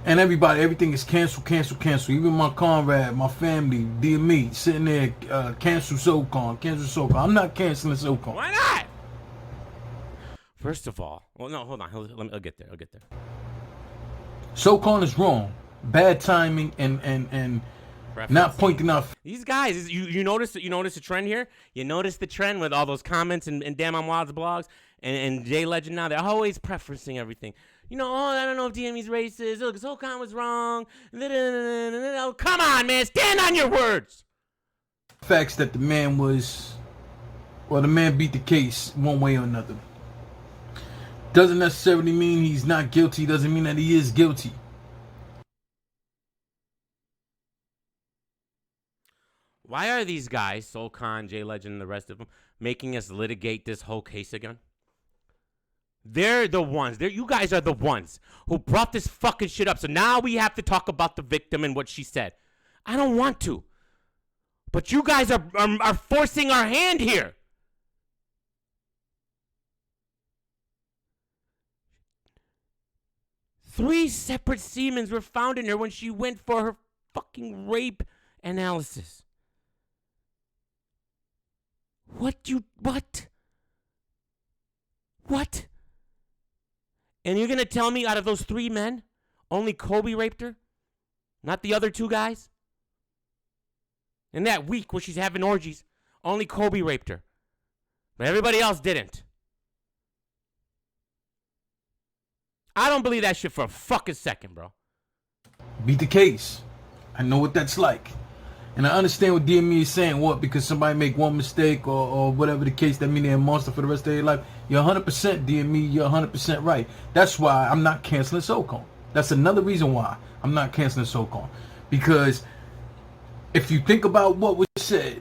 And everything is cancel. Even my comrade, my family, DME, sitting there, cancel SoCon. I'm not canceling SoCon. Why not? First of all, well, no, hold on. I'll get there. SoCon is wrong. Bad timing and not pointing out. These guys, you notice the trend here? You notice the trend with all those comments and Damn I'm Wild's blogs and Jay Legend now? They're always preferencing everything. I don't know if DME's racist. Look, SoCon was wrong. Oh, come on, man. Stand on your words. Facts that the man beat the case one way or another. Doesn't necessarily mean he's not guilty. Doesn't mean that he is guilty. Why are these guys, SoCon, Jay Legend, and the rest of them, making us litigate this whole case again? They're the ones. You guys are the ones who brought this fucking shit up. So now we have to talk about the victim and what she said. I don't want to. But you guys are forcing our hand here. Three separate semens were found in her when she went for her fucking rape analysis. What? And you're going to tell me out of those three men, only Kobe raped her? Not the other two guys? In that week where she's having orgies, only Kobe raped her. But everybody else didn't. I don't believe that shit for a fucking second, bro. Beat the case. I know what that's like. And I understand what DME is saying. What? Because somebody make one mistake or whatever the case, that mean they're a monster for the rest of their life. You're 100% DME. You're 100% right. That's why I'm not canceling SoCon. That's another reason why I'm not canceling SoCon. Because if you think about what was said,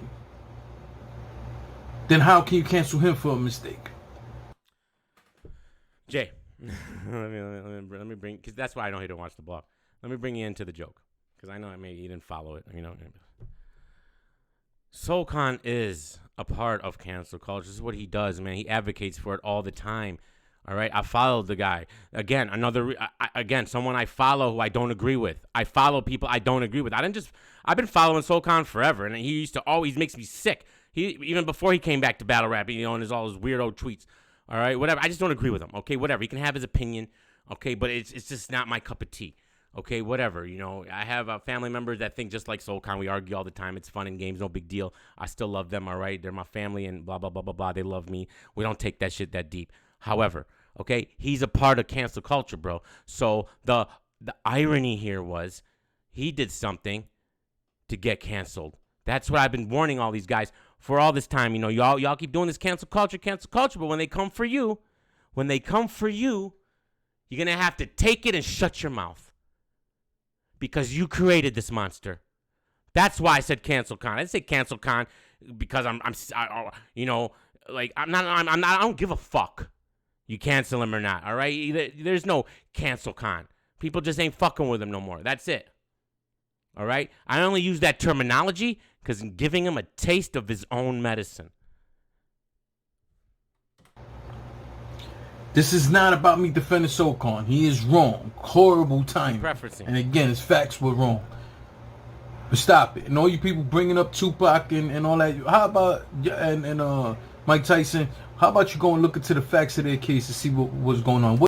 then how can you cancel him for a mistake? Jay, let me bring, because that's why I know he didn't watch the blog. Let me bring you into the joke, because I know maybe you didn't follow it. SoCon is a part of cancel culture. This is what he does, man. He advocates for it all the time. All right, I followed the guy. Again, someone I follow who I don't agree with. I follow people I don't agree with. I've been following SoCon forever, and he used to always makes me sick. Even before he came back to battle rap, and all his weirdo tweets. All right, whatever. I just don't agree with him. Okay, whatever. He can have his opinion. Okay, but it's just not my cup of tea. Okay, whatever. I have family members that think just like SoCon. We argue all the time. It's fun and games, no big deal. I still love them. All right, they're my family, and blah blah blah blah blah. They love me. We don't take that shit that deep. However, okay, he's a part of cancel culture, bro. So the irony here was he did something to get canceled That's what I've been warning all these guys for all this time. You know, y'all keep doing this cancel culture, but when they come for you, you're going to have to take it and shut your mouth. Because you created this monster. That's why I said cancel con. I didn't say cancel con because I don't give a fuck. You cancel him or not, all right? There's no cancel con. People just ain't fucking with him no more. That's it. All right? I only use that terminology because I'm giving him a taste of his own medicine. This is not about me defending SoCon. He is wrong. Horrible timing. Preferencing. And again, his facts were wrong. But stop it. And all you people bringing up Tupac and all that. How about and Mike Tyson? How about you go and look into the facts of their case to see what was going on?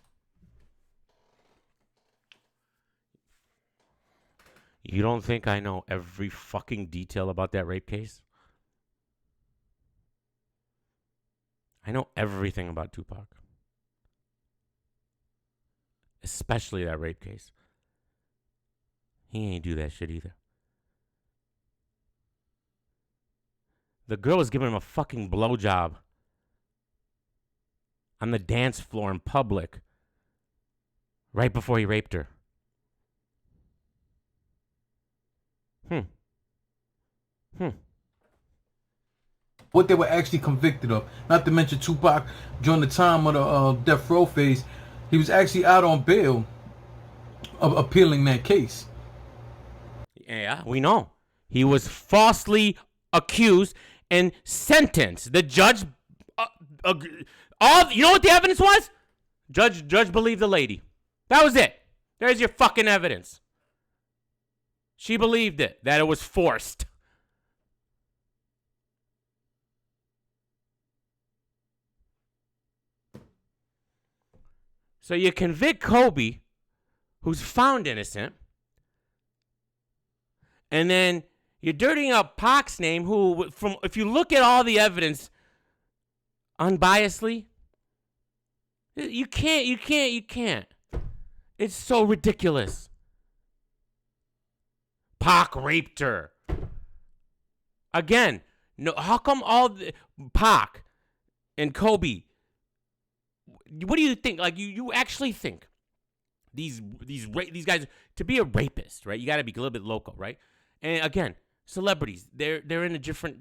You don't think I know every fucking detail about that rape case? I know everything about Tupac. Especially that rape case. He ain't do that shit either. The girl was giving him a fucking blowjob on the dance floor in public right before he raped her. What they were actually convicted of. Not to mention Tupac, during the time of the death row phase, he was actually out on bail of appealing that case. Yeah, we know. He was falsely accused and sentenced. The judge, you know what the evidence was? Judge believed the lady. That was it. There's your fucking evidence. She believed it, that it was forced. So you convict Kobe, who's found innocent, and then you're dirtying up Pac's name, who, if you look at all the evidence unbiasedly, you can't. It's so ridiculous. Pac raped her. Again, no. How come Pac and Kobe? What do you think? Like you actually think these guys, to be a rapist, right? You got to be a little bit local, right? And again, celebrities, they're in a different,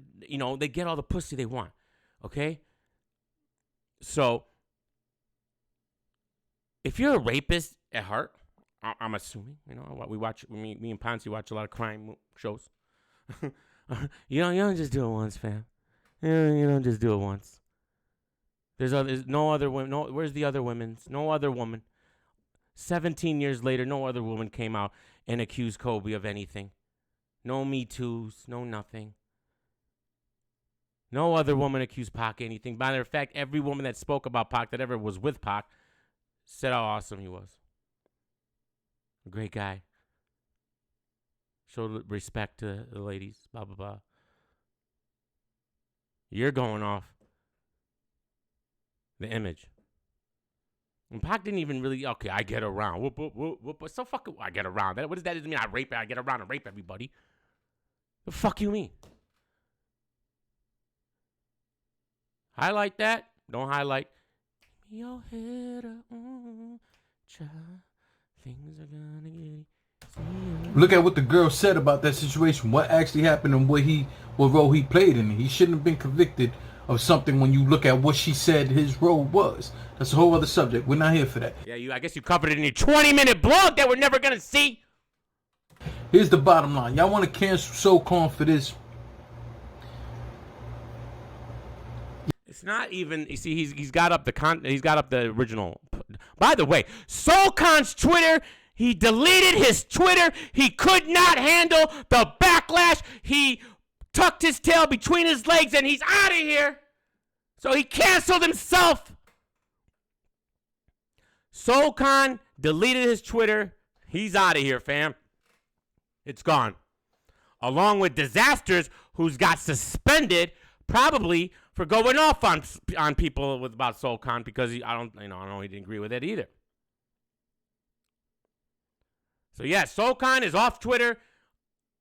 they get all the pussy they want, okay? So if you're a rapist at heart, I'm assuming, what we watch, me and Ponzi watch a lot of crime shows. you don't just do it once, fam. You don't just do it once. There's no other women. No, where's the other women? No other woman. 17 years later, no other woman came out and accused Kobe of anything. No Me Too's, no nothing. No other woman accused Pac anything. Matter of fact, every woman that spoke about Pac that ever was with Pac said how awesome he was. A great guy. Showed respect to the ladies, blah, blah, blah. You're going off the image. And Pac didn't even really, okay, I get around. Whoop, whoop, whoop, whoop. So fucking, I get around. What does that mean? I get around and rape everybody. The fuck you mean? Highlight that. Don't highlight. Give me your head up, child. Things are gonna get. Look at what the girl said about that situation. What actually happened and what role he played in it. He shouldn't have been convicted of something when you look at what she said his role was. That's a whole other subject. We're not here for that. Yeah, I guess you covered it in your 20-minute blog that we're never gonna see. Here's the bottom line. Y'all want to cancel SoCon for this? It's not even. You see, he's got up the original. By the way, SoCon's Twitter. He deleted his Twitter. He could not handle the backlash. He tucked his tail between his legs and he's out of here. So he canceled himself. SoCon deleted his Twitter. He's out of here, fam. It's gone. Along with Disasters, who's got suspended probably for going off on people about SoCon because I don't know he didn't agree with it either. So yeah, SoCon is off Twitter.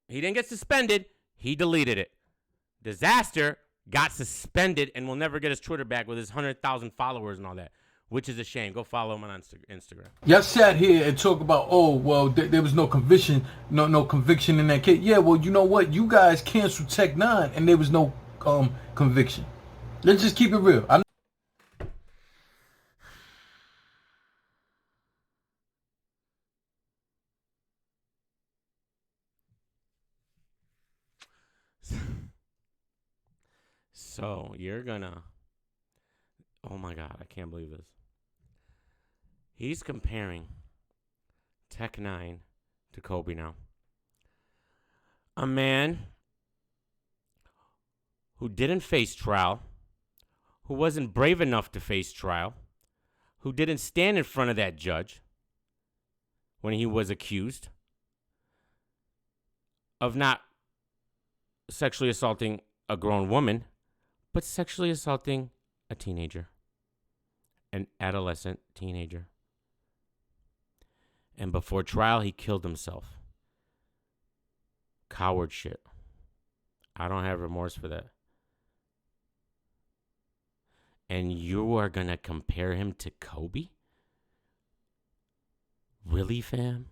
He didn't get suspended. He deleted it. Disaster got suspended and will never get his Twitter back with his 100,000 followers and all that, which is a shame. Go follow him on Instagram. Y'all sat here and talk about, oh, well, there was no conviction, no conviction in that case. Yeah, well, you know what? You guys canceled Tech 9 and there was no conviction. Let's just keep it real. So you're gonna, oh my God, I can't believe this. He's comparing Tech 9 to Kobe now. A man who didn't face trial, who wasn't brave enough to face trial, who didn't stand in front of that judge when he was accused of not sexually assaulting a grown woman, but sexually assaulting a teenager, an adolescent teenager. And before trial, he killed himself. Coward shit. I don't have remorse for that. And you are going to compare him to Kobe? Really, fam?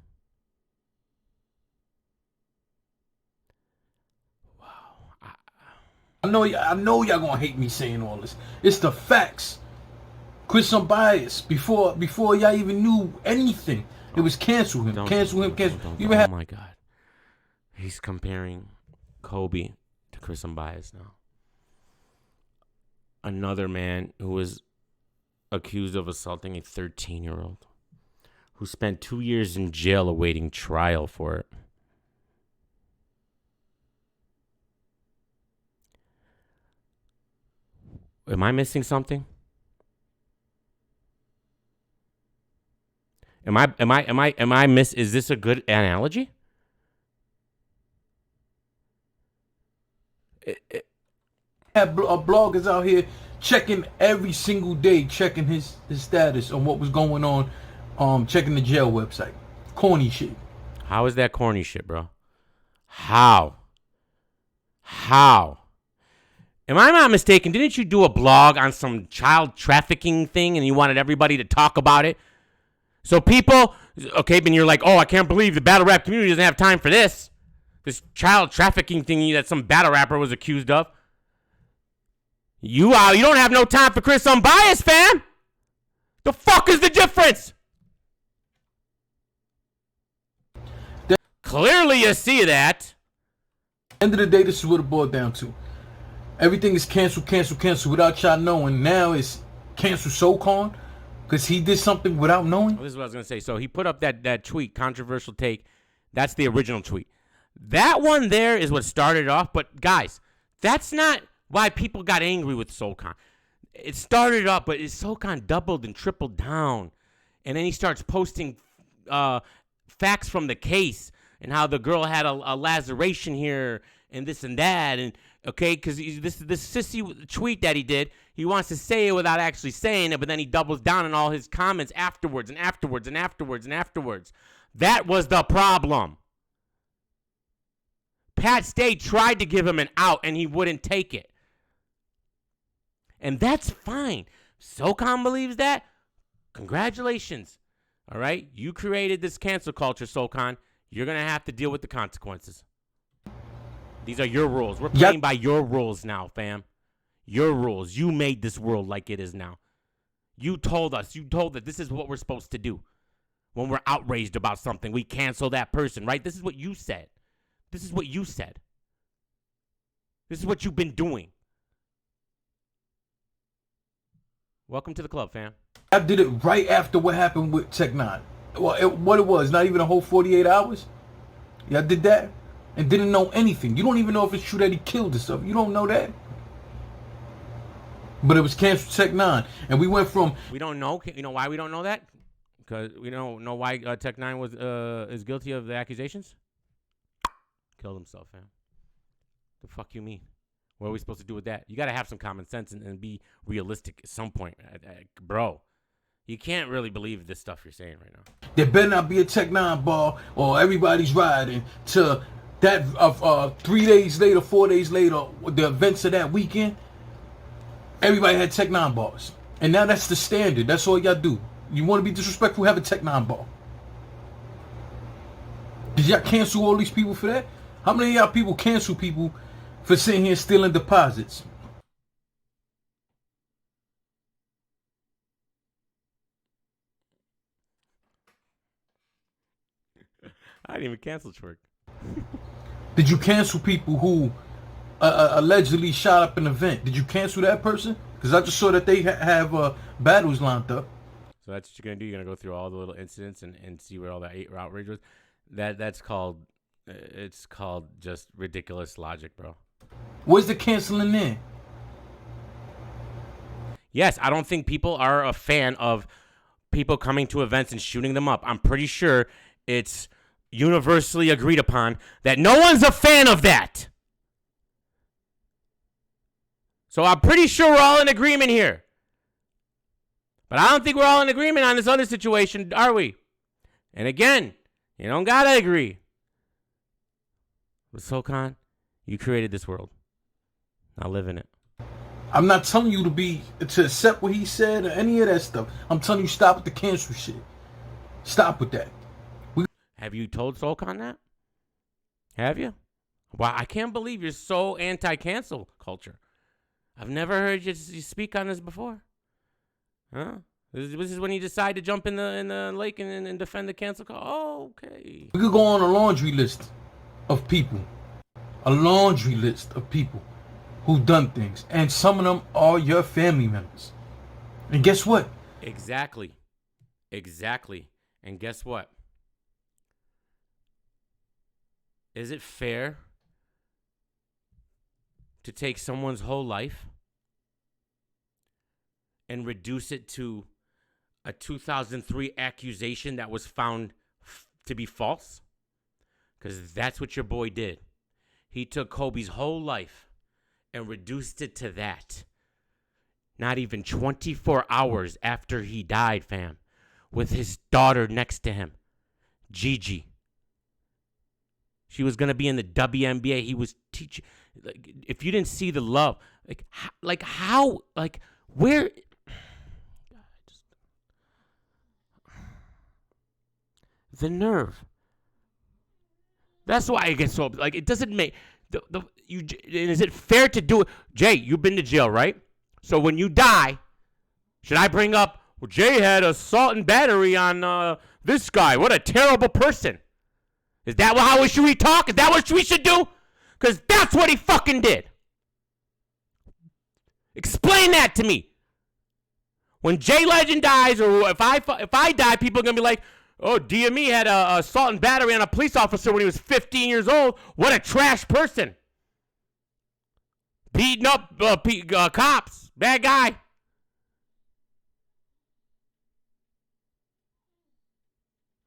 I know y'all gonna hate me saying all this. It's the facts. Chris Unbiased, before y'all even knew anything, it was cancel him. You oh my God. He's comparing Kobe to Chris Unbiased now. Another man who was accused of assaulting a 13-year-old who spent 2 years in jail awaiting trial for it. Am I missing something? Is this a good analogy? Bloggers out here checking every single day, checking his status on what was going on, checking the jail website. Corny shit. How is that corny shit, bro? How? Am I not mistaken? Didn't you do a blog on some child trafficking thing and you wanted everybody to talk about it? So people, okay, but you're like, oh, I can't believe the battle rap community doesn't have time for this. This child trafficking thing that some battle rapper was accused of. You don't have no time for Chris Unbiased, fam. The fuck is the difference? Clearly you see that. End of the day, this is what it boiled down to. Everything is canceled without y'all knowing. Now it's cancel SoCon because he did something without knowing. Well, this is what I was going to say. So he put up that tweet, controversial take. That's the original tweet. That one there is what started off. But guys, that's not why people got angry with SoCon. It started up, but SoCon doubled and tripled down. And then he starts posting facts from the case and how the girl had a laceration here and this and that. And okay, because this sissy tweet that he did, he wants to say it without actually saying it, but then he doubles down on all his comments afterwards. That was the problem. Pat Stay tried to give him an out, and he wouldn't take it. And that's fine. SoCon believes that. Congratulations. All right? You created this cancel culture, SoCon. You're going to have to deal with the consequences. These are your rules. We're playing by your rules now, fam. Your rules. You made this world like it is now. You told us. That this is what we're supposed to do. When we're outraged about something, we cancel that person, right? This is what you said. This is what you've been doing. Welcome to the club, fam. I did it right after what happened with Tech 9. Well, what it was, not even a whole 48 hours. Y'all did that and didn't know anything. You don't even know if it's true that he killed himself. You don't know that. But it was canceled Tech 9. And we went from... We don't know. You know why we don't know that? Because we don't know why Tech 9 is guilty of the accusations? Killed himself, fam. The fuck you mean? What are we supposed to do with that? You got to have some common sense and be realistic at some point. Bro, you can't really believe this stuff you're saying right now. There better not be a Tech 9 ball or everybody's riding to that 3 days later, 4 days later, the events of that weekend, everybody had Tech 9 bars. And now that's the standard. That's all y'all do. You want to be disrespectful, have a Tech 9 bar. Did y'all cancel all these people for that? How many of y'all people cancel people for sitting here stealing deposits? I didn't even cancel Twerk. Did you cancel people who allegedly shot up an event? Did you cancel that person? Because I just saw that they have battles lined up. So that's what you're gonna do. You're gonna go through all the little incidents and see where all that outrage was. That's called it's called just ridiculous logic, bro. Where's the canceling in? Yes, I don't think people are a fan of people coming to events and shooting them up. I'm pretty sure it's universally agreed upon that no one's a fan of that. So I'm pretty sure we're all in agreement here. But I don't think we're all in agreement on this other situation, are we? And again, you don't gotta agree. But Sokan, you created this world. Now live in it. I'm not telling you to accept what he said or any of that stuff. I'm telling you stop with the cancel shit. Stop with that. Have you told Sokan that? Have you? Wow, I can't believe you're so anti-cancel culture. I've never heard you speak on this before. Huh? This is when you decide to jump in the lake and defend the cancel call. Oh, okay. We could go on a laundry list of people. A laundry list of people who've done things. And some of them are your family members. And guess what? Exactly. And guess what? Is it fair to take someone's whole life and reduce it to a 2003 accusation that was found to be false? Because that's what your boy did. He took Kobe's whole life and reduced it to that. Not even 24 hours after he died, fam, with his daughter next to him, Gigi. She was going to be in the WNBA. He was teaching. Like, if you didn't see the love, where? The nerve. That's why I get so, like, it doesn't make, is it fair to do it? Jay, you've been to jail, right? So when you die, should I bring up, well, Jay had assault and battery on this guy. What a terrible person. Is that how we should talk? Is that what we should do? Because that's what he fucking did. Explain that to me. When Jay Legend dies, or if I die, people are going to be like, oh, DME had a assault and battery on a police officer when he was 15 years old. What a trash person. Beating up cops. Bad guy.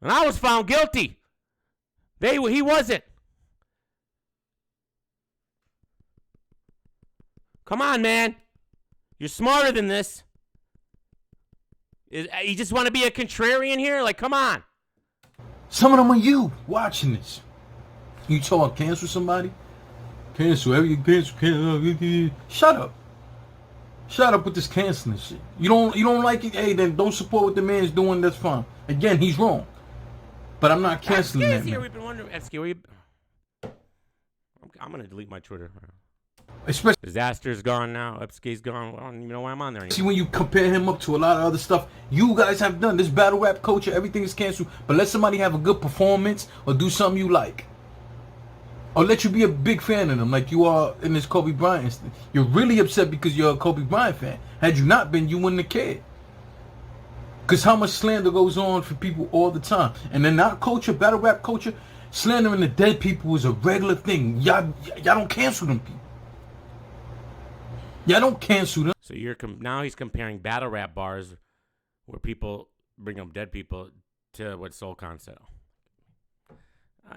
And I was found guilty. He wasn't. Come on, man. You're smarter than this. You just want to be a contrarian here? Like, come on. Some of them are you watching this. You told cancel somebody? Cancel. Shut up. Shut up with this canceling shit. You don't like it? Hey, then don't support what the man's doing. That's fine. Again, he's wrong. But I'm not canceling that, man. We've been wondering, FSK, where you... I'm going to delete my Twitter. Especially Disaster's gone now. FSK's gone. I don't even know why I'm on there anymore. See, when you compare him up to a lot of other stuff you guys have done, this battle rap culture, everything is canceled. But let somebody have a good performance or do something you like. Or let you be a big fan of them like you are in this Kobe Bryant instance. You're really upset because you're a Kobe Bryant fan. Had you not been, you wouldn't have cared. Because how much slander goes on for people all the time. And then our culture, battle rap culture, slandering the dead people is a regular thing. Y'all don't cancel them people. Y'all don't cancel them. So now he's comparing battle rap bars where people bring up dead people to what Soulcon said.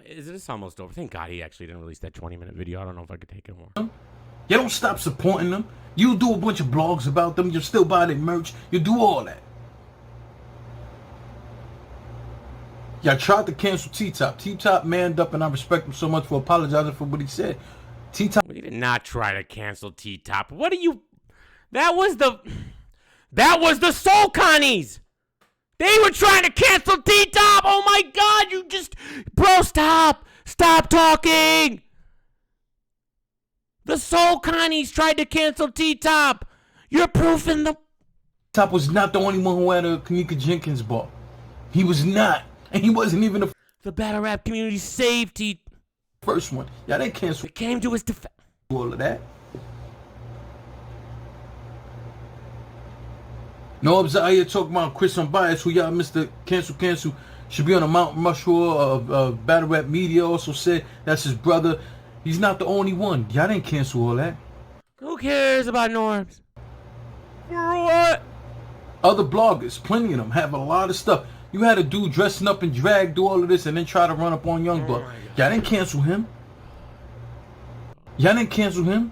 Is this almost over? Thank God he actually didn't release that 20-minute video. I don't know if I could take it more. You don't stop supporting them. You do a bunch of blogs about them. You still buy their merch. You do all that. Y'all tried to cancel T-Top. T-Top manned up, and I respect him so much for apologizing for what he said. T-Top. We did not try to cancel T-Top. What are you? That was the Soul Connies. They were trying to cancel T-Top. Oh my God, you just, bro, stop talking. The Soul Connies tried to cancel T-Top. You're proof in the. T-Top was not the only one who had a Kanika Jenkins bar. He was not, and he wasn't even the battle rap community saved T. First one. Y'all didn't cancel. It came to his defense. All of that. No, I'm out here talking about Chris Unbiased, who y'all Mr. Cancel should be on a Mount Rushmore of battle rap media. Also said that's his brother. He's not the only one. Y'all didn't cancel all that. Who cares about Norms? For what? Other bloggers, plenty of them, have a lot of stuff. You had a dude dressing up in drag, do all of this, and then try to run up on Youngblood. Y'all didn't cancel him. Y'all didn't cancel him.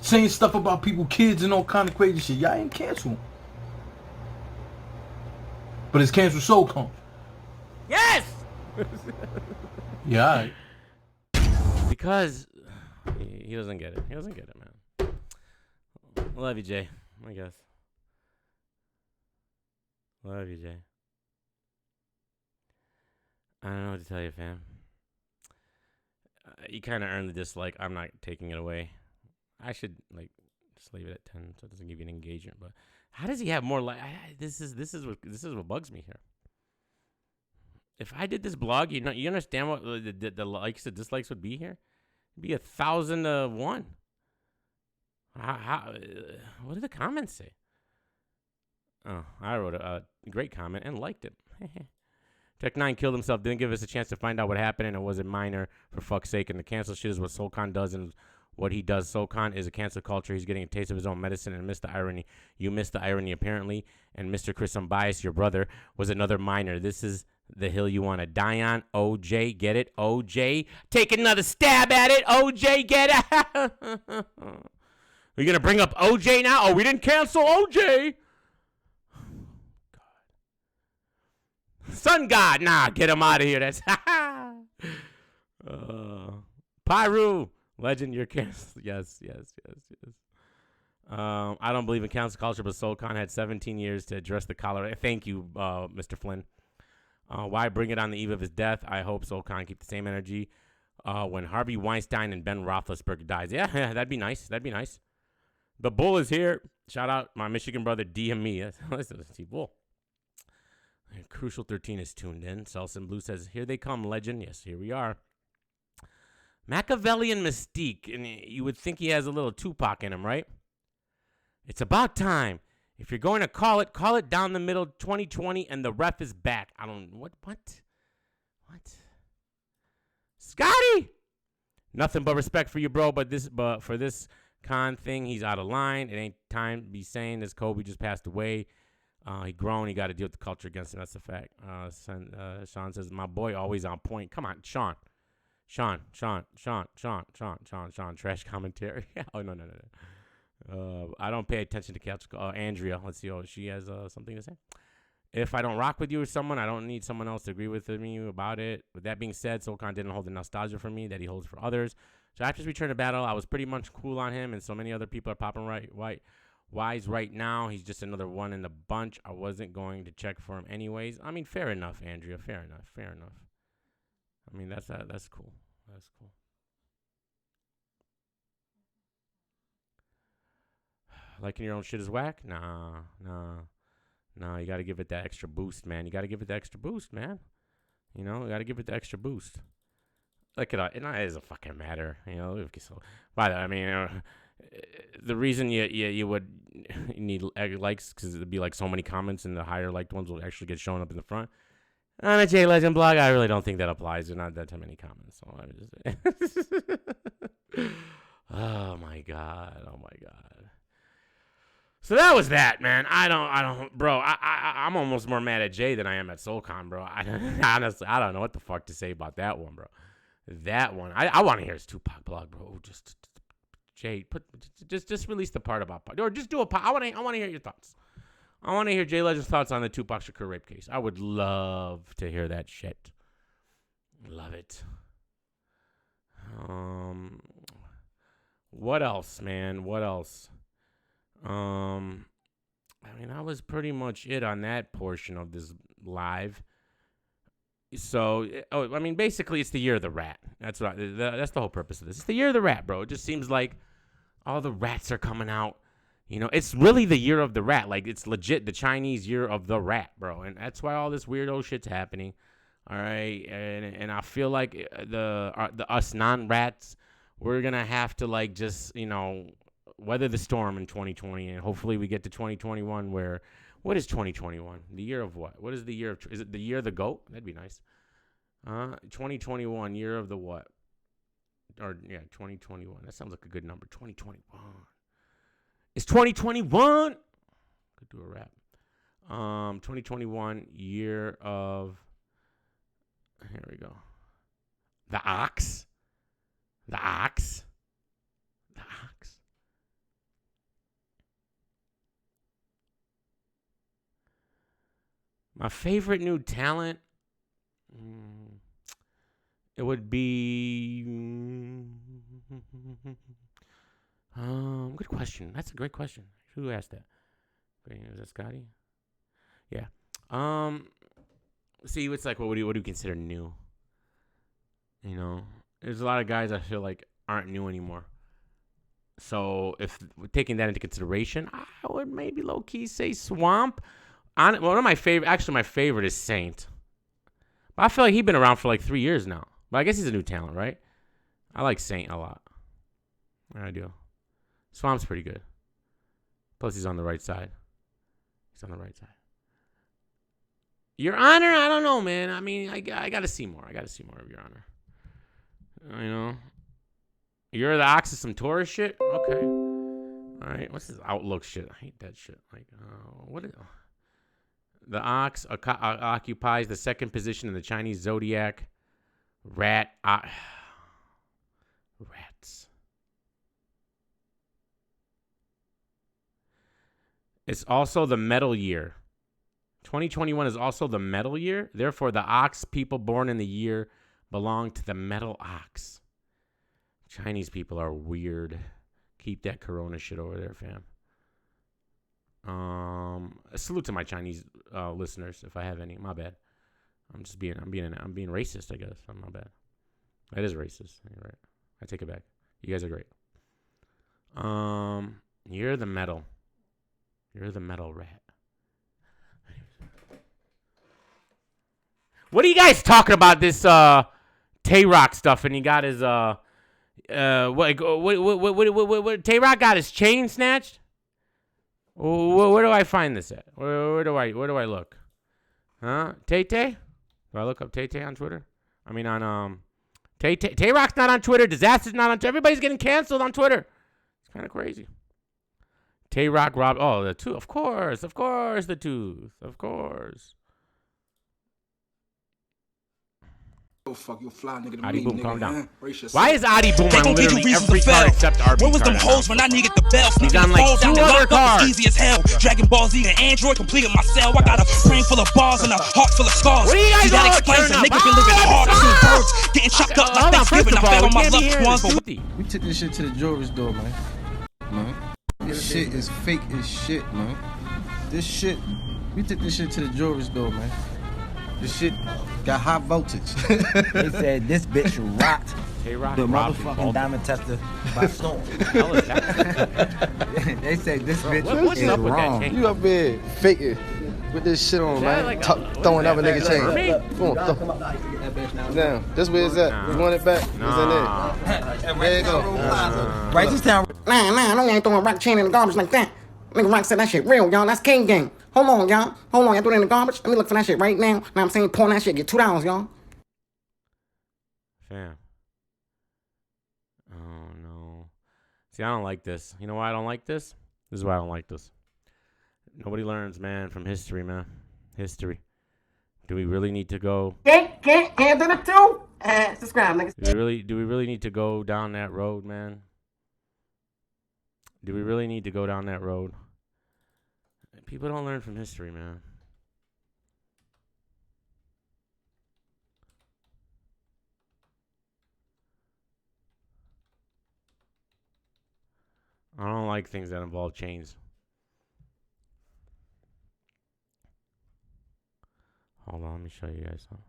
Saying stuff about people, kids, and all kind of crazy shit. Y'all didn't cancel him. But it's canceled Soul Con. Yes! Yeah, all right. Because he doesn't get it. He doesn't get it, man. Love you, Jay. I guess. Love you, Jay. I don't know what to tell you, fam. You kind of earned the dislike. I'm not taking it away. I should just leave it at 10 so it doesn't give you an engagement. But how does he have more this is what bugs me here. If I did this blog, you understand what the likes and dislikes would be here? It'd be 1,000 to 1. What did the comments say? Oh, I wrote a great comment and liked it. Tech9 killed himself, didn't give us a chance to find out what happened, and it wasn't minor, for fuck's sake. And the cancel shit is what Soulcon does, and what he does. Soulcon is a cancel culture. He's getting a taste of his own medicine and missed the irony. You missed the irony, apparently. And Mr. Chris Unbiased, your brother, was another minor. This is the hill you want to die on. OJ, get it? OJ, take another stab at it. OJ, get it? Are you going to bring up OJ now? Oh, we didn't cancel OJ. Sun God, nah, get him out of here. That's Pyru, legend, you're canceled. Yes. I don't believe in cancel culture, but Soulcon had 17 years to address the cholera. Thank you, Mr. Flynn. Why bring it on the eve of his death? I hope Soulcon keep the same energy when Harvey Weinstein and Ben Roethlisberger dies. Yeah, that'd be nice. The Bull is here. Shout out my Michigan brother DME. Listen, Bull. Crucial 13 is tuned in. Selson Blue says, here they come, legend. Yes, here we are. Machiavellian mystique. And you would think he has a little Tupac in him, right? It's about time. If you're going to call it down the middle 2020 and the ref is back. I don't, what? Scotty! Nothing but respect for you, bro, but for this con thing, he's out of line. It ain't time to be saying this. Kobe just passed away. He grown. He got to deal with the culture against him. That's a fact. Sean says, my boy always on point. Come on, Sean. Trash commentary. Oh, no. I don't pay attention to couch. Andrea, let's see. Oh, she has something to say. If I don't rock with you or someone, I don't need someone else to agree with me about it. With that being said, Soulcon didn't hold the nostalgia for me that he holds for others. So after his return to battle, I was pretty much cool on him, and so many other people are popping Wise right now. He's just another one in the bunch. I wasn't going to check for him anyways. I mean, fair enough, Andrea. Fair enough. I mean, that's cool. That's cool. Liking your own shit is whack? Nah. You got to give it that extra boost, man. You know, you got to give it the extra boost. Look at it. It doesn't fucking matter. You know, the reason you would need likes because it'd be like so many comments and the higher liked ones will actually get shown up in the front. On a J Legend blog, I really don't think that applies. There's not that many comments. So I'm just Oh my god. So that was that, man. I'm almost more mad at Jay than I am at Soulcon, bro. Honestly, I don't know what the fuck to say about that one, bro. That one, I want to hear his Tupac blog, bro. Just Jay, just release the part about, or just do a. I want to hear your thoughts. I want to hear Jay Legend's thoughts on the Tupac Shakur rape case. I would love to hear that shit. Love it. What else, man? What else? I mean, that was pretty much it on that portion of this live. So, I mean, basically, it's the year of the rat. That's the whole purpose of this. It's the year of the rat, bro. It just seems like all the rats are coming out. You know, it's really the year of the rat. Like, it's legit the Chinese year of the rat, bro. And that's why all this weirdo shit's happening. All right, and I feel like the us non-rats, we're gonna have to like just weather the storm in 2020, and hopefully we get to 2021 where, what is 2021? The year of what? What is the year of? Is it the year of the goat? That'd be nice. 2021, year of the what? Or yeah, 2021. That sounds like a good number. 2021. It's 2021. Could do a rap. 2021, year of. Here we go. The ox. The ox. The ox. My favorite new talent. It would be. Good question. That's a great question. Who asked that? Is that Scotty? Yeah. See, it's like, what do you consider new? You know, there's a lot of guys I feel like aren't new anymore. So if taking that into consideration, I would maybe low key say Swamp. One of my favorite, actually my favorite is Saint. But I feel like he's been around for like 3 years now. But I guess he's a new talent, right? I like Saint a lot. I do. Swamp's pretty good. Plus he's on the right side. He's on the right side. Your Honor, I don't know, man. I mean, I got to see more. I got to see more of Your Honor. You know? You're the Ox of some tourist shit? Okay. All right. What's this Outlook shit? I hate that shit. Like, what is... The Ox occupies the second position in the Chinese zodiac. Rats. It's also the metal year. 2021 is also the metal year. Therefore, the ox people born in the year belong to the metal ox. Chinese people are weird. Keep that corona shit over there, fam. A salute to my Chinese listeners, if I have any. My bad. I'm being racist, I guess. My bad. That is racist. You're right. I take it back. You guys are great. You're the metal. You're the metal rat. What are you guys talking about this Tay-Rock stuff? And he got his what Tay-Rock got his chain snatched? Where do I find this at? Where do I look? Huh? Tay-Tay? Do I look up Tay-Tay on Twitter? I mean on Tay-Rock's not on Twitter. Disaster's not on Twitter. Everybody's getting canceled on Twitter. It's kind of crazy. Tay-Rock robbed. Oh, the tooth. Of course, the tooth. Of course. Oh, fuck, you fly nigga to Adi me, Boom, nigga. calm down. Brace yourself. Why is Adi Boom They on gon' give you literally reasons every to card fail. except RB Where was them card hoes now? when I needed the bell? He's Sneaking on like fall down 2 and other lock up cards. was easy as hell. Dragon Ball Z and Android completed my cell. I got a brain full of bars and a heart full of scars. What are you guys See, that all explains turning a up? nigga been living hard on two birds. Getting chopped up like Hold on, Thanksgiving. I fell on my loved ones. We took this shit to the jewelry store, man. This shit is fake as shit, man. This shit, we took this shit to the jewelry store, man. This shit got high voltage. They said this bitch rocked Tay-Rock the robbed motherfucking diamond tester by storm. Hell is that? They said this bitch what's is up with that wrong. chain? You up there faking with this shit on, Is man. that like Throwing up a what nigga is chain. that, Come on, Now, this where it's at. You want it back? It's in there. There you go. Right this town. Nah, no, you ain't throwing rock chain in the garbage like that. Nigga Rock said that shit real, y'all. That's King Gang. Hold on, y'all. Y'all throw it in the garbage. Let me look for that shit right now. Now I'm saying, pour that shit, get $2, y'all. Fam. Oh, no. See, I don't like this. You know why I don't like this? This is why I don't like this. Nobody learns, man, from history, man. History. Do we really need to go... Can't do it too? Subscribe, niggas. Do we really need to go down that road, man? Do we really need to go down that road? People don't learn from history, man. I don't like things that involve chains. Hold on, let me show you guys something.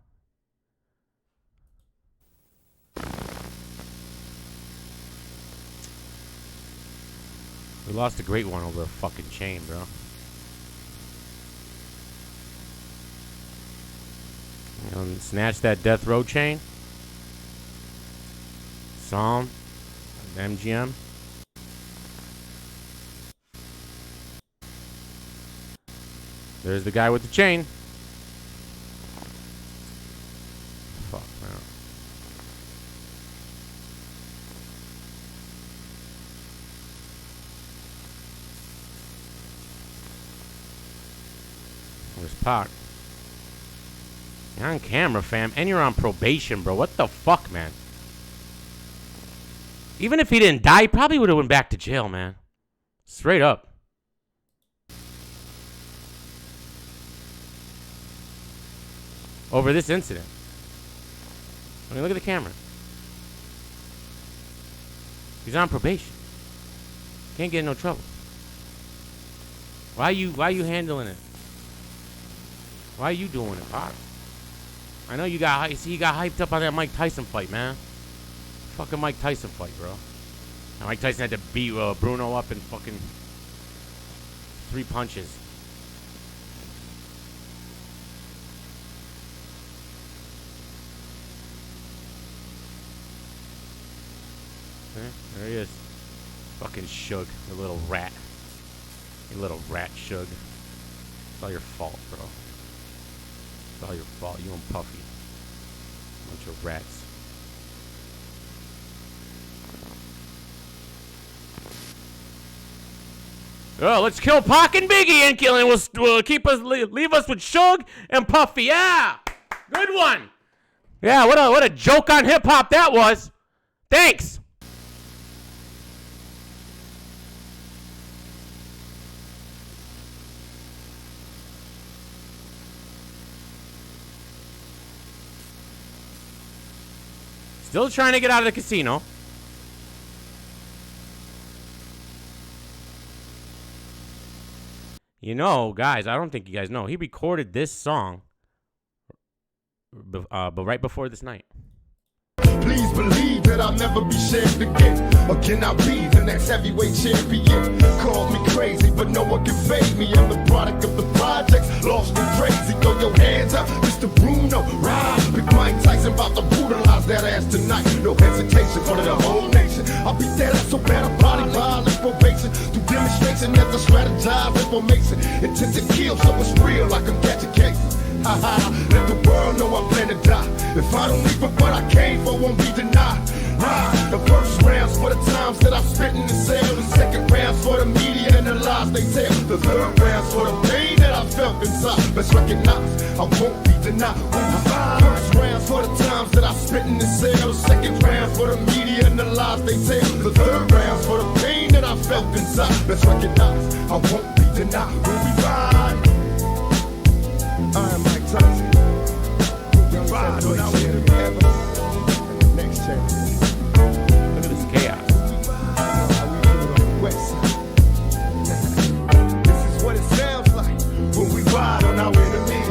We lost a great one over a fucking chain, bro. You know, snatch that death row chain. Psalm. MGM. There's the guy with the chain. Fuck, man. Where's Pac? You're on camera, fam, and you're on probation, bro. What the fuck, man? Even if he didn't die, he probably would have went back to jail, man. Straight up. Over this incident. I mean, look at the camera. He's on probation. Can't get in no trouble. Why you handling it? Why are you doing it, Pop? I know you got hyped up on that Mike Tyson fight, man. Fucking Mike Tyson fight, bro. And Mike Tyson had to beat Bruno up in fucking 3 punches. There he is. Fucking Suge, the little rat. You little rat, Suge. It's all your fault, bro. It's all your fault. You and Puffy. Bunch of rats. Oh, let's kill Pac and Biggie and kill, and we'll keep us leave us with Suge and Puffy. Yeah, good one. Yeah, what a joke on hip hop that was. Thanks. Still trying to get out of the casino. You know, guys, I don't think you guys know. He recorded this song but right before this night. Please believe that I'll never be shamed again. Or can I be the next heavyweight champion? Call me crazy, but no one can fade me. I'm the product of the projects, lost and crazy. Throw your hands up, Mr. Bruno. Ride, Big Mike Tyson about to brutalize that ass tonight. No hesitation for the whole nation. I'll beat that ass so bad, I'll body violence probation. Through demonstration, as I strategize information. Intent to kill, so it's real, I can catch a case. Ha ha, let the world know I plan to die. If I don't leave, but what I came for won't be denied. The first round's for the times that I've spent in the cell. The second round's for the media and the lies they tell. The third round's for the pain that I felt inside. Let's recognize, I won't be denied. First round's for the times that I spent in the cell. The second round's for the media and the lies they tell. The third round's for the pain that I felt inside. Let's recognize, I won't be denied. When we ride, I am Mike Tyson. Ride on our way together. Next champion. Look at this chaos. This is what it sounds like when we ride on our enemies.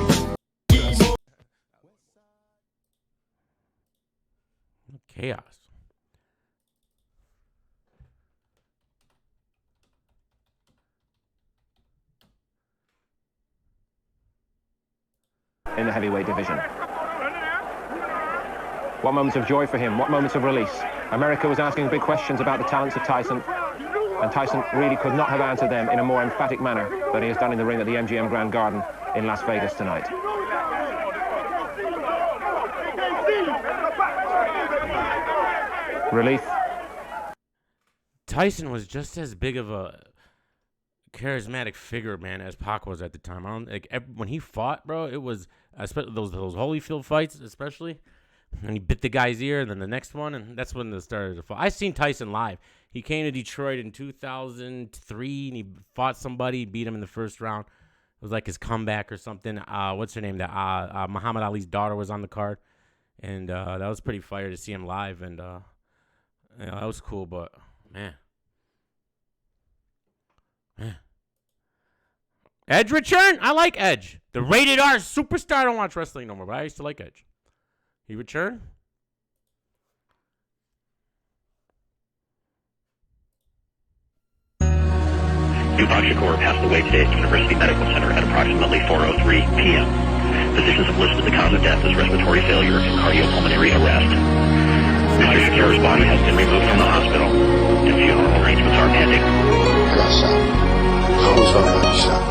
Chaos. In the heavyweight division. What moments of joy for him, what moments of release. America was asking big questions about the talents of Tyson, and Tyson really could not have answered them in a more emphatic manner than he has done in the ring at the MGM Grand Garden in Las Vegas tonight. Relief. Tyson was just as big of a charismatic figure, man, as Pac was at the time. When he fought, bro, it was especially those Holyfield fights, especially. And he bit the guy's ear, and then the next one, and that's when the started to fall. I seen Tyson live. He came to Detroit in 2003, and he fought somebody, beat him in the first round. It was like his comeback or something. What's her name? That Muhammad Ali's daughter was on the card, and that was pretty fire to see him live, and that was cool. But man, Edge return. I like Edge, the rated R superstar. I don't watch wrestling no more, but I used to like Edge. He returned. Tupac Shakur passed away today at University Medical Center at approximately 4:03 p.m. Physicians have listed the cause of death as respiratory failure and cardiopulmonary arrest. Mr. Shakur's body has been removed from the hospital, and funeral arrangements are pending. I got shot. I was sorry I got shot.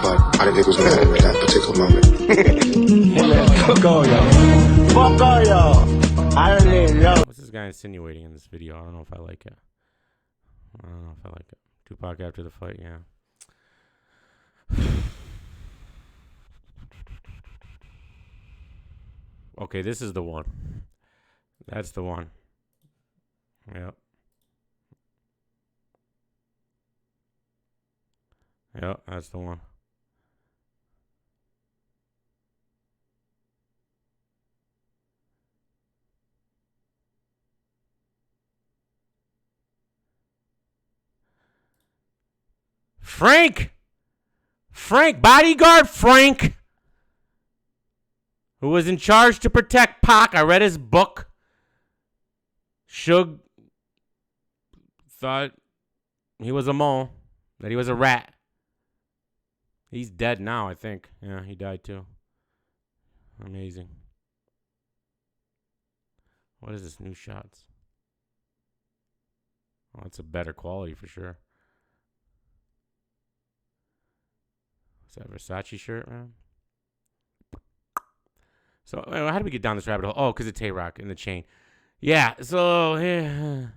But I didn't think it was going to happen at that particular moment. Fuck all y'all. Fuck all y'all. I don't even know. What's this guy insinuating in this video? I don't know if I like it. I don't know if I like it. Tupac after the fight, yeah. Okay, this is the one. That's the one. Yep. Yep, that's the one. Frank, bodyguard Frank, who was in charge to protect Pac. I read his book. Suge thought he was a mole, that he was a rat. He's dead now, I think. Yeah, he died too. Amazing. What is this, new shots? Oh, it's a better quality for sure. Is that a Versace shirt, man? So, how do we get down this rabbit hole? Oh, because of Tay-Rock and the chain. Yeah, so,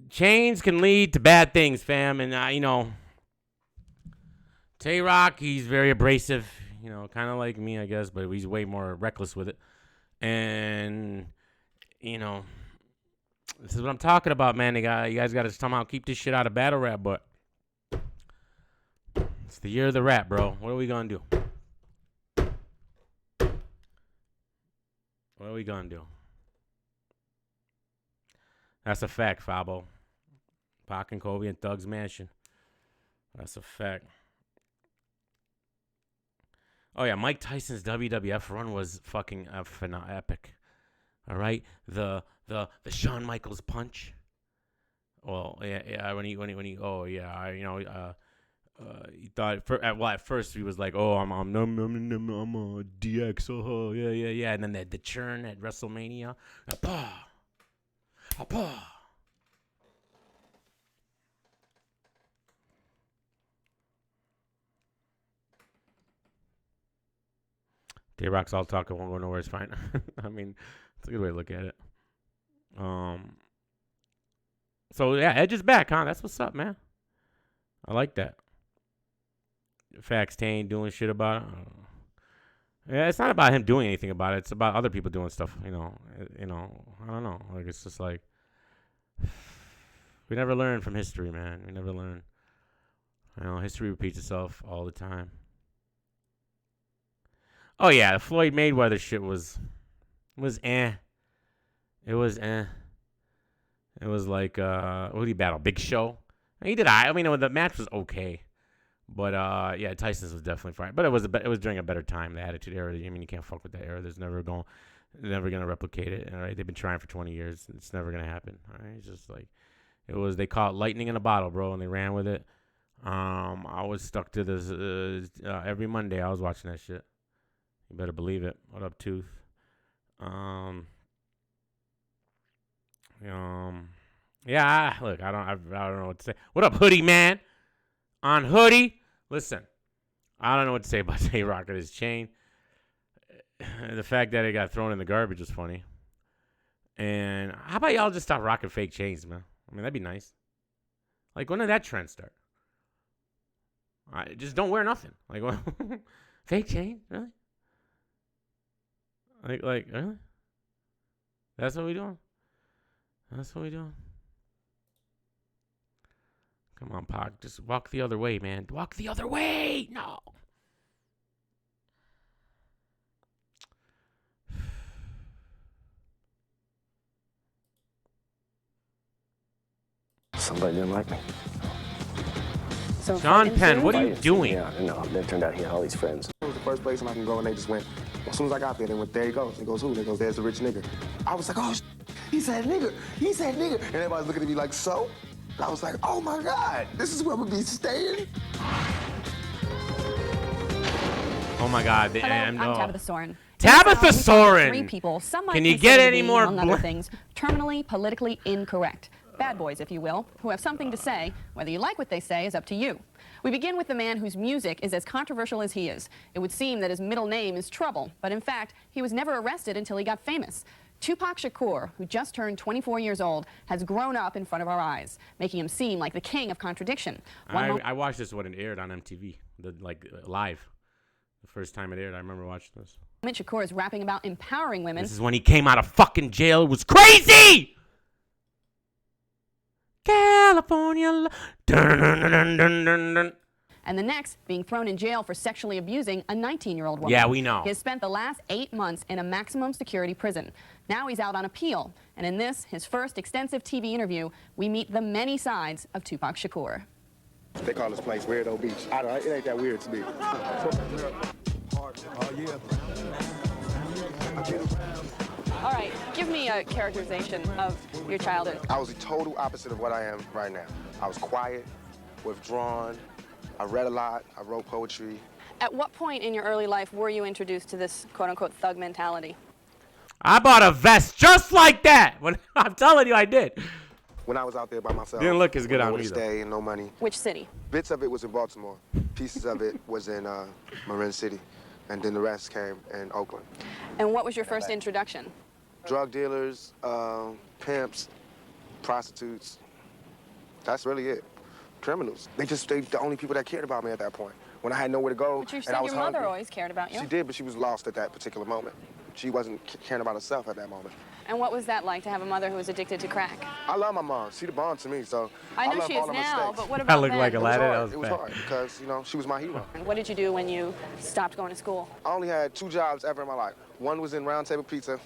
chains can lead to bad things, fam. And, you know, Tay-Rock, he's very abrasive, you know, kind of like me, I guess, but he's way more reckless with it. And, you know, this is what I'm talking about, man. You guys got to somehow keep this shit out of battle rap, but it's the year of the rap, bro. What are we going to do? What are we going to do? That's a fact, Fabo. Pac and Kobe and Thug's Mansion. That's a fact. Oh, yeah, Mike Tyson's WWF run was fucking epic. All right? The Shawn Michaels punch. Well, yeah, when he oh, yeah, he thought at first he was like, "Oh, I'm a DX." Oh, yeah. And then the churn at WrestleMania. Apah. Tay-Rock's all talk and won't go nowhere is fine. I mean, it's a good way to look at it. So yeah, Edge is back, huh? That's what's up, man. I like that. Fax Tane doing shit about it. Yeah, it's not about him doing anything about it. It's about other people doing stuff. You know. I don't know. Like it's just like we never learn from history, man. We never learn. You know, history repeats itself all the time. Oh yeah, the Floyd Mayweather shit was eh. It was eh. It was like who did he battle? Big Show. He did. I mean, the match was okay. But yeah, Tyson's was definitely fine. But it was during a better time, the Attitude Era. I mean, you can't fuck with that era. There's never gonna replicate it. All right, they've been trying for 20 years. It's never gonna happen. All right, it's just like it was. They caught lightning in a bottle, bro, and they ran with it. I was stuck to this every Monday. I was watching that shit. You better believe it. What up, Tooth? Yeah. Look, I don't know what to say. What up, Hoodie Man? On Hoodie. Listen, I don't know what to say about Tay-Rock and his chain. The fact that it got thrown in the garbage was funny. And how about y'all just stop rocking fake chains, man? I mean, that'd be nice. Like, when did that trend start? Just don't wear nothing. Like, fake chain? Really? Like, really? That's what we doing? That's what we doing? Come on, Pac. Just walk the other way, man. Walk the other way. No. Somebody didn't like me. So Sean Penn, what are you doing? Yeah, I know. Then it turned out he had all these friends. It was the first place and I can go, and they just went. As soon as I got there, they went, there he goes. He goes, who? They goes, there's the rich nigga. I was like, oh, he said nigga. He said nigga. And everybody's looking at me like, so? And I was like, oh my God, this is where we'll be staying. Oh my God. Hello, I'm Tabitha Soren. Tabitha Soren. Three people. Some might Can you consider get to any be, more? among other things, terminally politically incorrect. Bad boys, if you will, who have something to say. Whether you like what they say is up to you. We begin with the man whose music is as controversial as he is. It would seem that his middle name is Trouble, but in fact, he was never arrested until he got famous. Tupac Shakur, who just turned 24 years old, has grown up in front of our eyes, making him seem like the king of contradiction. I watched this when it aired on MTV, live. The first time it aired, I remember watching this. Shakur is rapping about empowering women. This is when he came out of fucking jail. It was crazy! California. Dun, dun, dun, dun, dun, dun. And the next being thrown in jail for sexually abusing a 19-year-old woman. Yeah, we know. He has spent the last 8 months in a maximum security prison. Now he's out on appeal. And in this, his first extensive TV interview, we meet the many sides of Tupac Shakur. They call this place Weirdo Beach. It ain't that weird to me. All right, give me a characterization of your childhood. I was the total opposite of what I am right now. I was quiet, withdrawn. I read a lot. I wrote poetry. At what point in your early life were you introduced to this quote-unquote thug mentality? I bought a vest just like that. I'm telling you, I did. When I was out there by myself. Didn't look as good on me, me, though. Stay and no money. Which city? Bits of it was in Baltimore. Pieces of it was in Marin City. And then the rest came in Oakland. And what was your first introduction? Drug dealers, pimps, prostitutes. That's really it. Criminals. They the only people that cared about me at that point. When I had nowhere to go, But you and said I was your mother hungry. always cared about you. She did, but she was lost at that particular moment. She wasn't caring about herself at that moment. And what was that like to have a mother who was addicted to crack? I love my mom. She the bomb to me, so I know love she all is her now, mistakes. but what about I look then? like a lad. It was hard because, you know, she was my hero. What did you do when you stopped going to school? I only had 2 jobs ever in my life. One was in Round Table Pizza.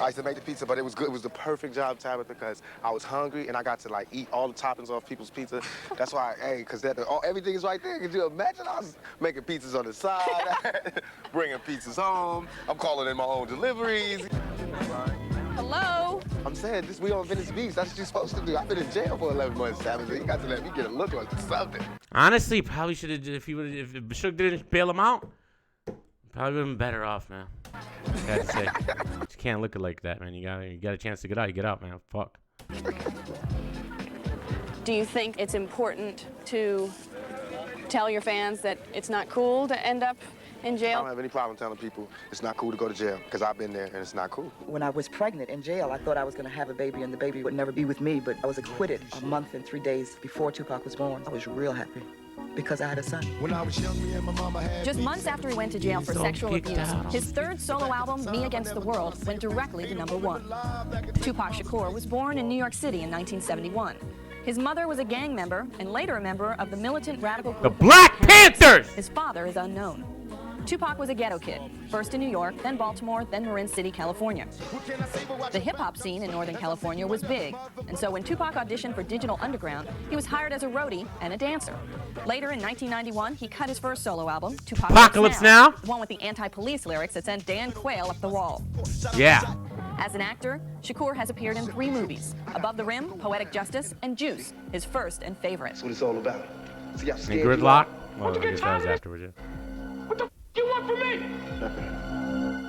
I used to make the pizza, but it was good. It was the perfect job, Tabitha, because I was hungry and I got to like eat all the toppings off people's pizza. That's why, because everything is right there. Could you imagine? I was making pizzas on the side, bringing pizzas home. I'm calling in my own deliveries. Hello? I'm saying, we on Venice Beach. That's what you're supposed to do. I've been in jail for 11 months, Tabitha. You got to let me get a look like something. Honestly, probably should have. If Suge didn't bail him out, probably would have been better off, man. I had to say, you can't look like that, man. You got a chance to get out. You get out, man. Fuck. Do you think it's important to tell your fans that it's not cool to end up in I jail? don't have any problem telling people it's not cool to go to jail, because I've been there and it's not cool. When I was pregnant in jail, I thought I was going to have a baby and the baby would never be with me, but I was acquitted a month and 3 days before Tupac was born. I was real happy because I had a son. When I was young, me and my mama had Just months after he went to jail for sexual abuse, his third solo album, Me Against the World, went directly to #1. Tupac Shakur was born in New York City in 1971. His mother was a gang member and later a member of the militant radical group The Black Panthers! His father is unknown. Tupac was a ghetto kid, first in New York, then Baltimore, then Marin City, California. The hip-hop scene in Northern California was big, and so when Tupac auditioned for Digital Underground, he was hired as a roadie and a dancer. Later in 1991, he cut his first solo album, Tupac Apocalypse Now? The one with the anti-police lyrics that sent Dan Quayle up the wall. Yeah. As an actor, Shakur has appeared in 3 movies, Above the Rim, Poetic Justice, and Juice, his first and favorite. That's what it's all about. See, I'm And scared Gridlock? Well, I guess that was afterwards, yeah. you want from me?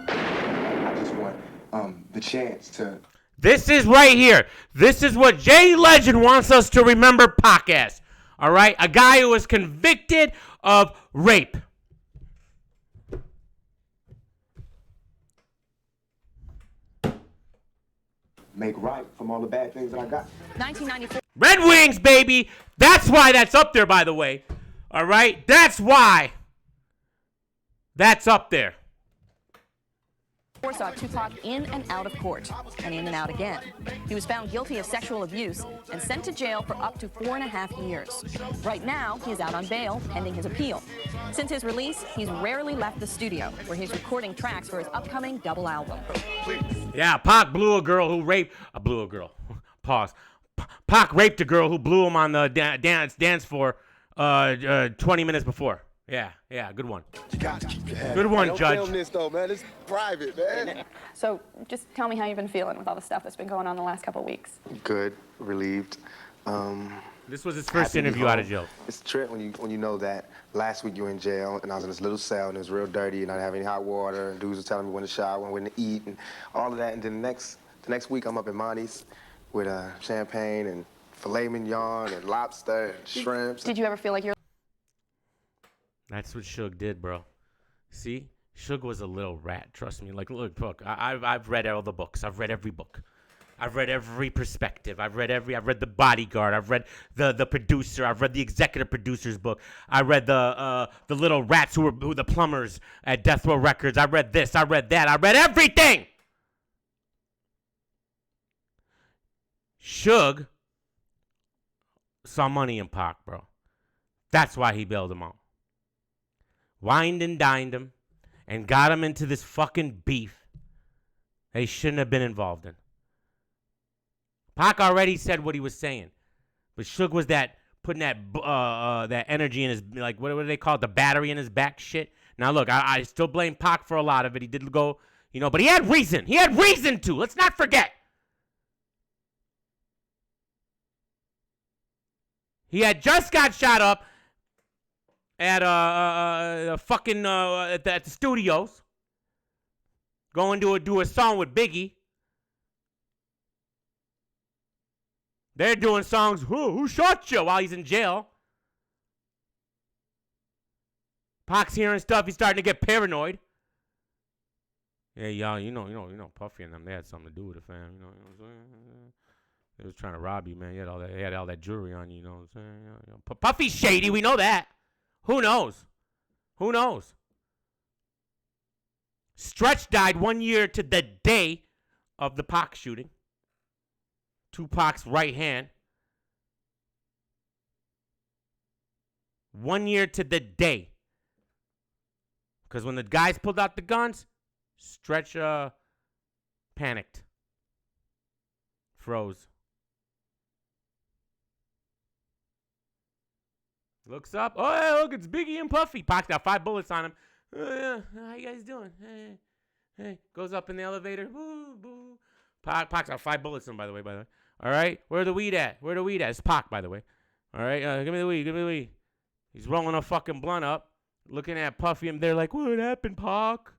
I just want the chance to. This is right here. This is what Jay Legend wants us to remember Pac as. All right? A guy who was convicted of rape. Make right from all the bad things that I got. 1994. Red Wings, baby. That's why that's up there, by the way. All right? That's why that's up there. Saw Tupac in and out of court, and in and out again. He was found guilty of sexual abuse and sent to jail for up to 4.5 years. Right now, he is out on bail pending his appeal. Since his release, he's rarely left the studio, where he's recording tracks for his upcoming double album. Yeah, Pac blew a girl who raped. Blew a girl. Pause. Pac raped a girl who blew him on the dance floor 20 minutes before. Yeah, good one. You got to keep your head. Good one, Don't Judge. film this though, man. It's private, man. So just tell me how you've been feeling with all the stuff that's been going on the last couple of weeks. Good, relieved. This was his first happy to be interview out of home. jail. It's a trip when you know that last week you were in jail and I was in this little cell and it was real dirty and I didn't have any hot water and dudes were telling me when to shower and when to eat and all of that. And then the next week I'm up in Monty's with champagne and filet mignon and lobster and shrimps. Did you ever feel like you're... That's what Suge did, bro. See? Suge was a little rat. Trust me. Like, look, I've read all the books. I've read every book. I've read every perspective. I've read The Bodyguard. I've read the producer. I've read the executive producer's book. I read the little rats who were the plumbers at Death Row Records. I read this. I read that. I read everything. Suge saw money in Pac, bro. That's why he bailed him out. Wined and dined him and got him into this fucking beef that he shouldn't have been involved in. Pac already said what he was saying, but Suge was putting that energy in his, like, what do they call it, the battery in his back shit. Now look, I still blame Pac for a lot of it. He did go, but he had reason. He had reason to. Let's not forget. He had just got shot up at at the studios, going to do a song with Biggie. They're doing songs, who shot you, while he's in jail. Pac's hearing stuff, he's starting to get paranoid. Yeah, y'all, you know, Puffy and them, they had something to do with it, fam. You know what I'm saying? They was trying to rob you, man. He had all that jewelry on you, you know what I'm saying? Puffy's shady, we know that. Who knows? Who knows? Stretch died 1 year to the day of the Pac shooting. Tupac's right hand. 1 year to the day. Because when the guys pulled out the guns, Stretch panicked. Froze. Looks up. Oh, hey, look, it's Biggie and Puffy. Pac's got 5 bullets on him. Yeah, how you guys doing? Hey. Goes up in the elevator. Boo, boo. Pac's got 5 bullets in him, by the way. All right? Where the weed at? It's Pac, by the way. All right? Give me the weed. He's rolling a fucking blunt up, looking at Puffy, and they're like, what happened, Pac?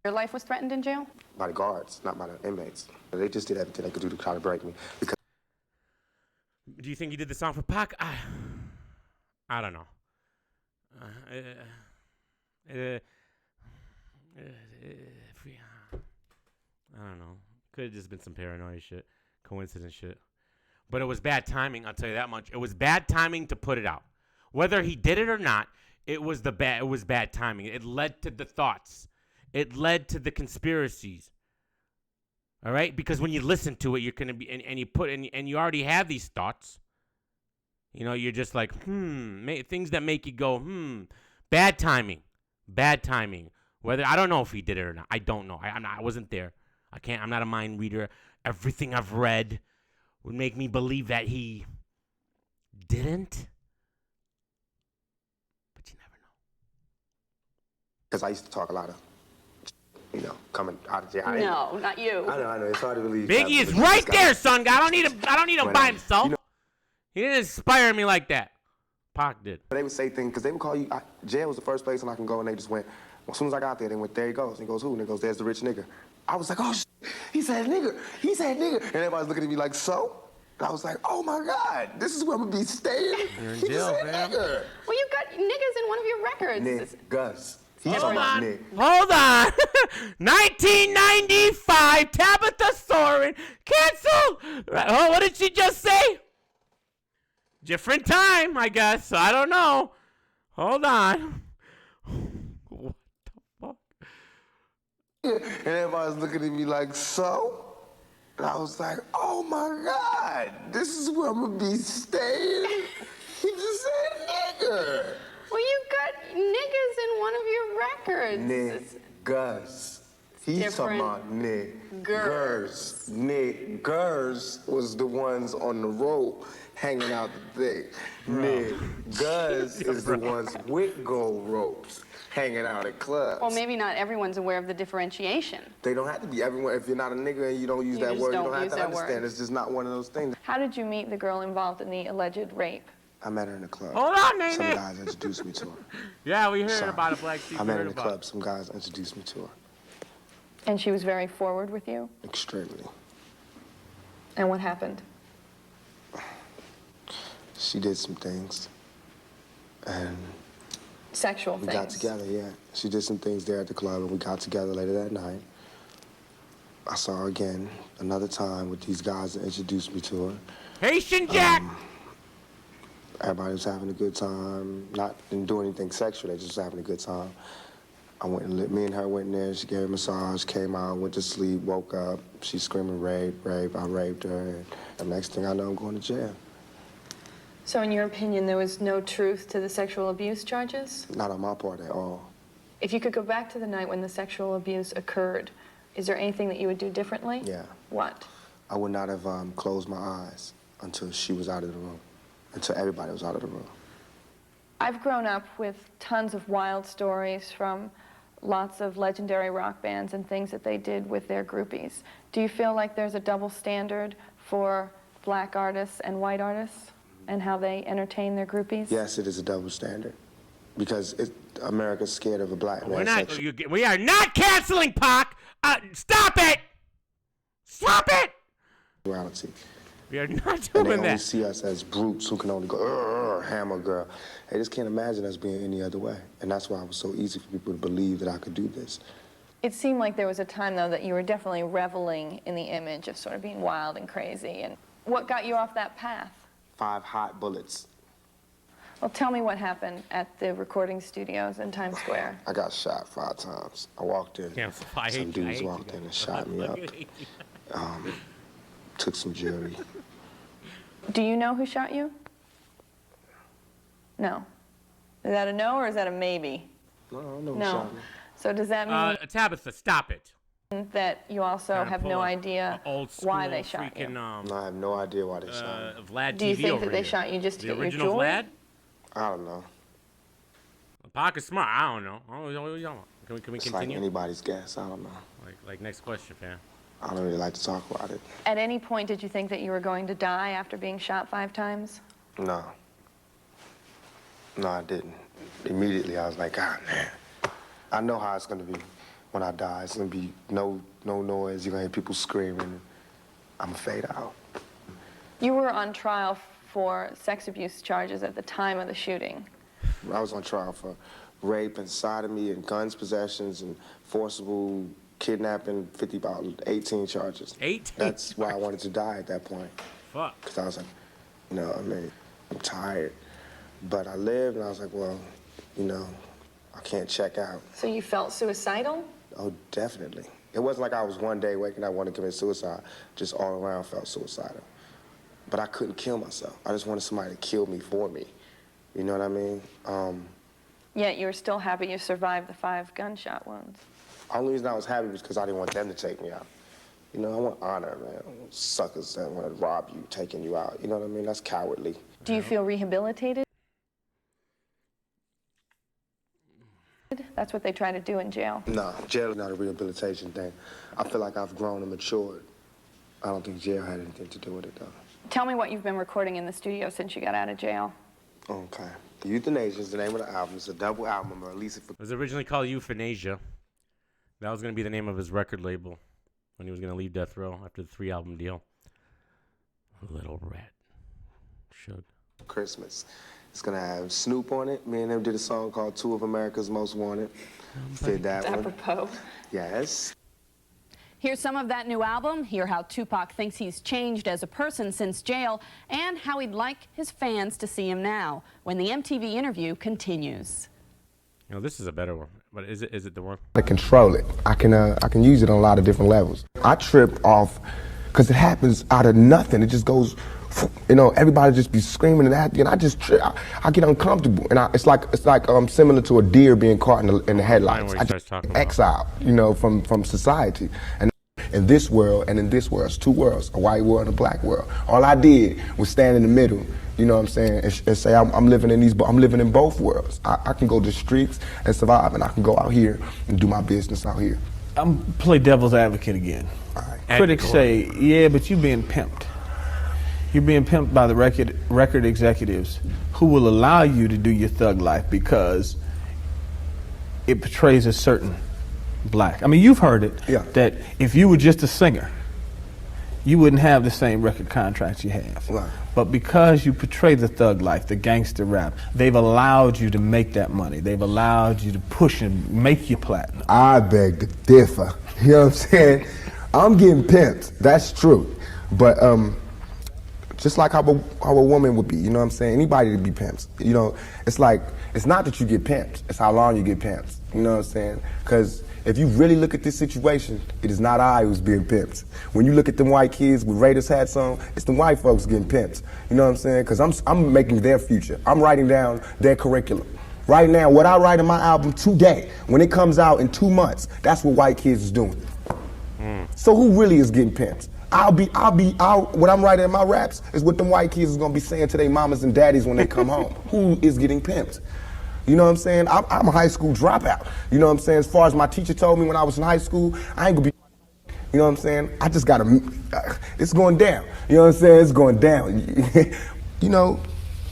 Your life was threatened in jail? By the guards, not by the inmates. They just did everything they could do to try to break me. Because do you think you did the song for Pac? I don't know. I don't know. Could have just been some paranoia shit, coincidence shit. But it was bad timing, I'll tell you that much. It was bad timing to put it out. Whether he did it or not, it was bad timing. It led to the thoughts. It led to the conspiracies. All right? Because when you listen to it, you're going to be, and you already have these thoughts. You're just like, things that make you go, bad timing. Bad timing. I don't know if he did it or not. I don't know. I wasn't there. I'm not a mind reader. Everything I've read would make me believe that he didn't. But you never know. Because I used to talk a lot of, coming out of jail. No, not you. I know. It's hard to believe. Biggie is right there, son. I don't need him by himself. He didn't inspire me like that. Pac did. They would say things, because they would call you, jail was the first place and I can go, and they just went, as soon as I got there, they went, there he goes. And he goes, who? And he goes, there's the rich nigga. I was like, oh, he said nigga. And everybody's looking at me like, so? And I was like, oh my God, this is where I'm gonna be staying. You're in jail, fam. Well, you got niggas in one of your records. Niggas. Hold on. 1995, Tabitha Soren, canceled. Oh, what did she just say? Different time, I guess. I don't know. Hold on. And everybody's looking at me like, so? And I was like, oh my God, this is where I'm gonna be staying? He just said nigger. Well, you got niggers in one of your records. Niggas. He's Different talking about niggers. Niggers was the ones on the rope hanging out the thing. Niggas is the ones with gold ropes hanging out at clubs. Well, maybe not everyone's aware of the differentiation. They don't have to be. Everyone, if you're not a nigga and you don't use You that just word, you don't don't have use to that understand. word. It's just not one of those things. How did you meet the girl involved in the alleged rape? I met her in the club. Hold on, Nene. Some guys introduced me to her. Yeah, we heard Sorry. about it, Black Sheep. I met her in heard the about club. Some guys introduced me to her. And she was very forward with you? Extremely. And what happened? She did some things. And Sexual we things? got together, yeah. She did some things there at the club, and we got together later that night. I saw her again another time with these guys that introduced me to her. Haitian Jack! Everybody was having a good time. Didn't do anything sexual, they just was having a good time. Me and her went in there, she gave her a massage, came out, went to sleep, woke up. She's screaming rape, rape, I raped her. And the next thing I know, I'm going to jail. So in your opinion, there was no truth to the sexual abuse charges? Not on my part at all. If you could go back to the night when the sexual abuse occurred, is there anything that you would do differently? Yeah. What? I would not have closed my eyes until she was out of the room, until everybody was out of the room. I've grown up with tons of wild stories from lots of legendary rock bands and things that they did with their groupies. Do you feel like there's a double standard for black artists and white artists and how they entertain their groupies? Yes, it is a double standard because America's scared of a black man. We are not canceling Pac. Stop it! Stop it! Reality. We are not And doing they only that. see us as brutes who can only go, hammer girl. They just can't imagine us being any other way. And that's why it was so easy for people to believe that I could do this. It seemed like there was a time, though, that you were definitely reveling in the image of sort of being wild and crazy. And what got you off that path? 5 hot bullets. Well, tell me what happened at the recording studios in Times Square. I got shot 5 times. I walked in. Damn, I Some hate dudes you walked in and guys. shot me up. Took some jewelry. Do you know who shot you? No. Is that a no or is that a maybe? No, I don't know who No. shot me. So does that mean Tabitha, stop it. that you also Trying to have pull no a idea old why they school shot you? No, I have no idea why they shot me. Vlad Do you TV think over that they here. shot you just to The get your original jewelry? Vlad? I don't know. Pac is smart. I don't know. Can we It's like continue? anybody's guess. I don't know. Like next question, fam. I don't really like to talk about it. At any point, did you think that you were going to die after being shot 5 times? No. No, I didn't. Immediately, I was like, God, man. I know how it's going to be when I die. It's going to be no noise. You're going to hear people screaming. I'm going to fade out. You were on trial for sex abuse charges at the time of the shooting. I was on trial for rape and sodomy and guns possessions and forcible kidnapping, about 18 charges. 18? That's why I wanted to die at that point. Fuck. Because I was like, I'm tired. But I lived, and I was like, well, I can't check out. So you felt suicidal? Oh, definitely. It wasn't like I was one day waking up wanting to commit suicide. Just all around felt suicidal. But I couldn't kill myself. I just wanted somebody to kill me for me. You know what I mean? Yet you were still happy you survived the 5 gunshot wounds. Only reason I was happy was because I didn't want them to take me out. I want honor, man. I want suckers that want to rob you, taking you out. You know what I mean? That's cowardly. Do you feel rehabilitated? That's what they try to do in jail. No, jail is not a rehabilitation thing. I feel like I've grown and matured. I don't think jail had anything to do with it, though. Tell me what you've been recording in the studio since you got out of jail. Okay. Euthanasia is the name of the album. It's a double album. I'm gonna release it for... It was originally called Euthanasia. That was going to be the name of his record label when he was going to leave Death Row after the 3-album deal. Little Red. Suge. Christmas. It's gonna have Snoop on it. Me and him did a song called 2 of America's Most Wanted. Did that one. Apropos. Yes. Here's some of that new album. Hear how Tupac thinks he's changed as a person since jail and how he'd like his fans to see him now when the MTV interview continues. No, this is a better one. But is it the one? To control it. I can use it on a lot of different levels. I trip off because it happens out of nothing. It just goes, everybody just be screaming and acting, and I just trip. I get uncomfortable, and it's like similar to a deer being caught in the headlights. I just exiled, from society. And in this world and in this world, it's two worlds, a white world and a black world. All I did was stand in the middle, you know what I'm saying, and say I'm living in both worlds. I can go to the streets and survive, and I can go out here and do my business out here. I'm play devil's advocate again. Critics say, yeah, but you're being pimped. You're being pimped by the record executives who will allow you to do your thug life because it portrays a certain black. I mean, you've heard it, that if you were just a singer, you wouldn't have the same record contracts you have. Right. But because you portray the thug life, the gangster rap, they've allowed you to make that money. They've allowed you to push and make you platinum. I beg to differ. You know what I'm saying? I'm getting pimped. That's true. But just like how a woman would be, you know what I'm saying? Anybody to be pimped. It's like, it's not that you get pimped, it's how long you get pimped. You know what I'm saying? Because if you really look at this situation, it is not I who's being pimped. When you look at them white kids with Raiders hats on, it's the white folks getting pimped. You know what I'm saying? Because I'm making their future. I'm writing down their curriculum. Right now, what I write in my album today, when it comes out in 2 months, that's what white kids is doing. So who really is getting pimped? What I'm writing in my raps is what them white kids is gonna be saying to their mamas and daddies when they come home. Who is getting pimped? You know what I'm saying? I'm a high school dropout. You know what I'm saying? As far as my teacher told me when I was in high school, I ain't gonna be, you know what I'm saying? I just gotta, it's going down. You know what I'm saying? It's going down.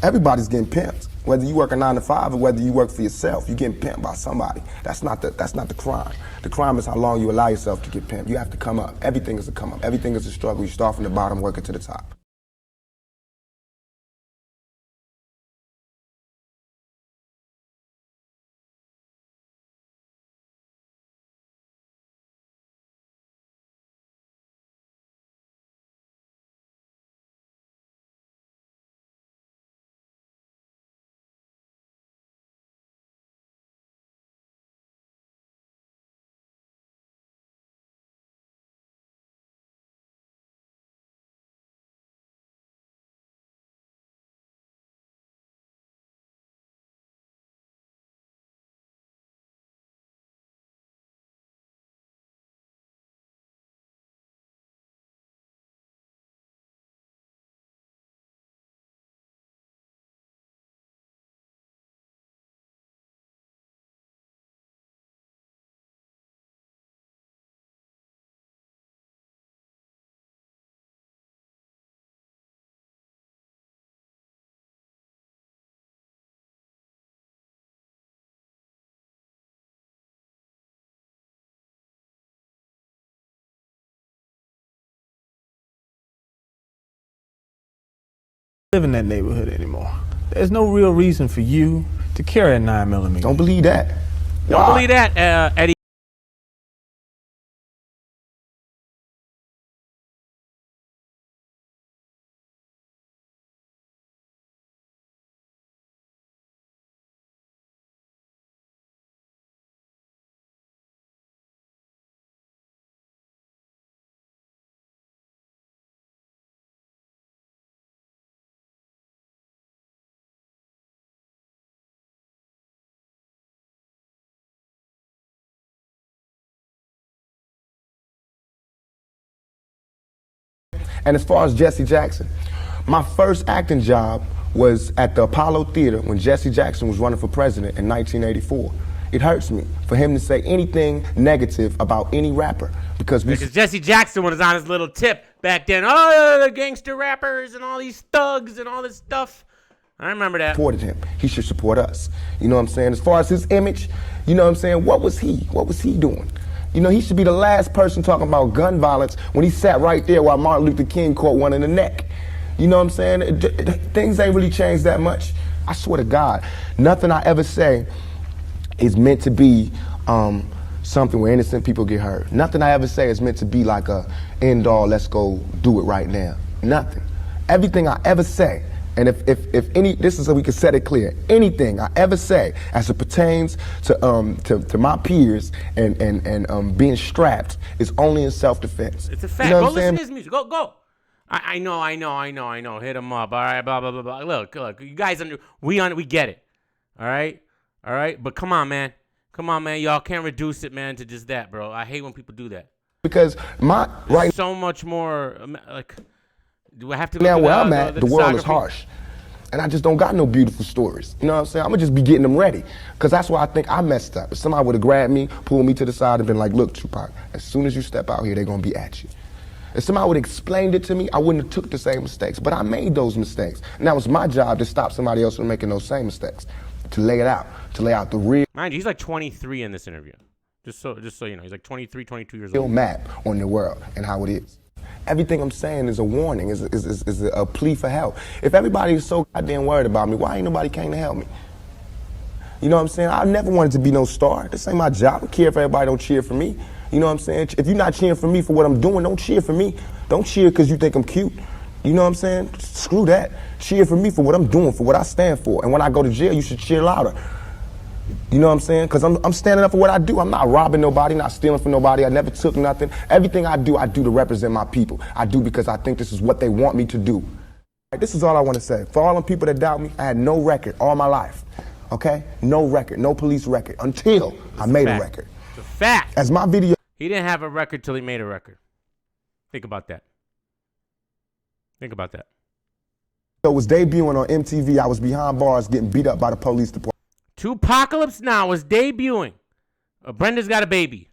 Everybody's getting pimped. Whether you work a 9 to 5 or whether you work for yourself, you're getting pimped by somebody. That's not the crime. The crime is how long you allow yourself to get pimped. You have to come up. Everything is a come up. Everything is a struggle. You start from the bottom, working to the top. Live in that neighborhood anymore. There's no real reason for you to carry a 9mm. Don't believe that. Don't believe that, Eddie. And as far as Jesse Jackson, my first acting job was at the Apollo Theater when Jesse Jackson was running for president in 1984. It hurts me for him to say anything negative about any rapper because Jesse Jackson was on his little tip back then. Oh, the gangster rappers and all these thugs and all this stuff. I remember that. Supported him. He should support us. You know what I'm saying? As far as his image, you know what I'm saying? What was he doing? You know, he should be the last person talking about gun violence when he sat right there while Martin Luther King caught one in the neck. You know what I'm saying? Things ain't really changed that much. I swear to God, nothing I ever say is meant to be something where innocent people get hurt. Nothing I ever say is meant to be like a end all, let's go do it right now. Nothing. Everything I ever say And if any, this is so we can set it clear. Anything I ever say as it pertains to my peers and being strapped is only in self-defense. It's a fact. You know Go what I'm listen saying? to his music. Go. I know. Hit him up. All right, blah, blah, blah, blah. Look. You guys, we get it. All right. But come on, man. Y'all can't reduce it, man, to just that, bro. I hate when people do that. Because There's so much more, like, do I have to now look where at I'm at, the world is discography? harsh. And I just don't got no beautiful stories. You know what I'm saying? I'm gonna just be getting them ready. Because that's why I think I messed up. If somebody would have grabbed me, pulled me to the side and been like, look, Tupac, as soon as you step out here, they're gonna be at you. If somebody would have explained it to me, I wouldn't have took the same mistakes. But I made those mistakes. And that was my job to stop somebody else from making those same mistakes. To lay it out. To lay out the real. Mind you, he's like 23 in this interview. Just so you know, he's like 23, 22 years real old. map on the world and how it is. Everything I'm saying is a warning, is a plea for help. If everybody is so goddamn worried about me, why ain't nobody came to help me? You know what I'm saying? I never wanted to be no star. This ain't my job. I don't care if everybody don't cheer for me. You know what I'm saying? If you're not cheering for me for what I'm doing, don't cheer for me. Don't cheer because you think I'm cute. You know what I'm saying? Screw that. Cheer for me for what I'm doing, for what I stand for. And when I go to jail, you should cheer louder. You know what I'm saying? Because I'm standing up for what I do. I'm not robbing nobody, not stealing from nobody. I never took nothing. Everything I do to represent my people. I do because I think this is what they want me to do. This is all I want to say. For all the people that doubt me, I had no record all my life. Okay? No record, no police record until I made a record. It's a fact. As my video. He didn't have a record till he made a record. Think about that. So it was debuting on MTV. I was behind bars getting beat up by the police department. Tupacalypse Now was debuting. Brenda's Got a Baby.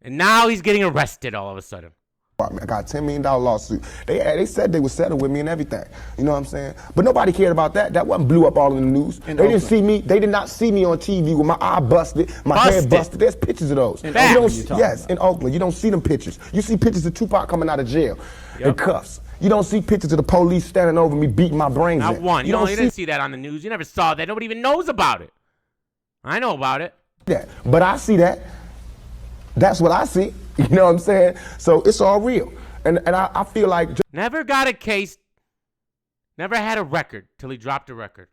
And now he's getting arrested all of a sudden. I got a $10 million lawsuit. They said they would settle with me and everything. You know what I'm saying? But nobody cared about that. That wasn't blew up all in the news. They didn't see me. They did not see me on TV with my eye busted, my head busted. There's pictures of those. Yes, in Oakland. You don't see them pictures. You see pictures of Tupac coming out of jail in cuffs. You don't see pictures of the police standing over me beating my brains Not in. one. You didn't see that on the news. You never saw that. Nobody even knows about it. I know about it. Yeah, but I see that. That's what I see. You know what I'm saying? So it's all real. And I feel like... Never got a case. Never had a record till he dropped a record.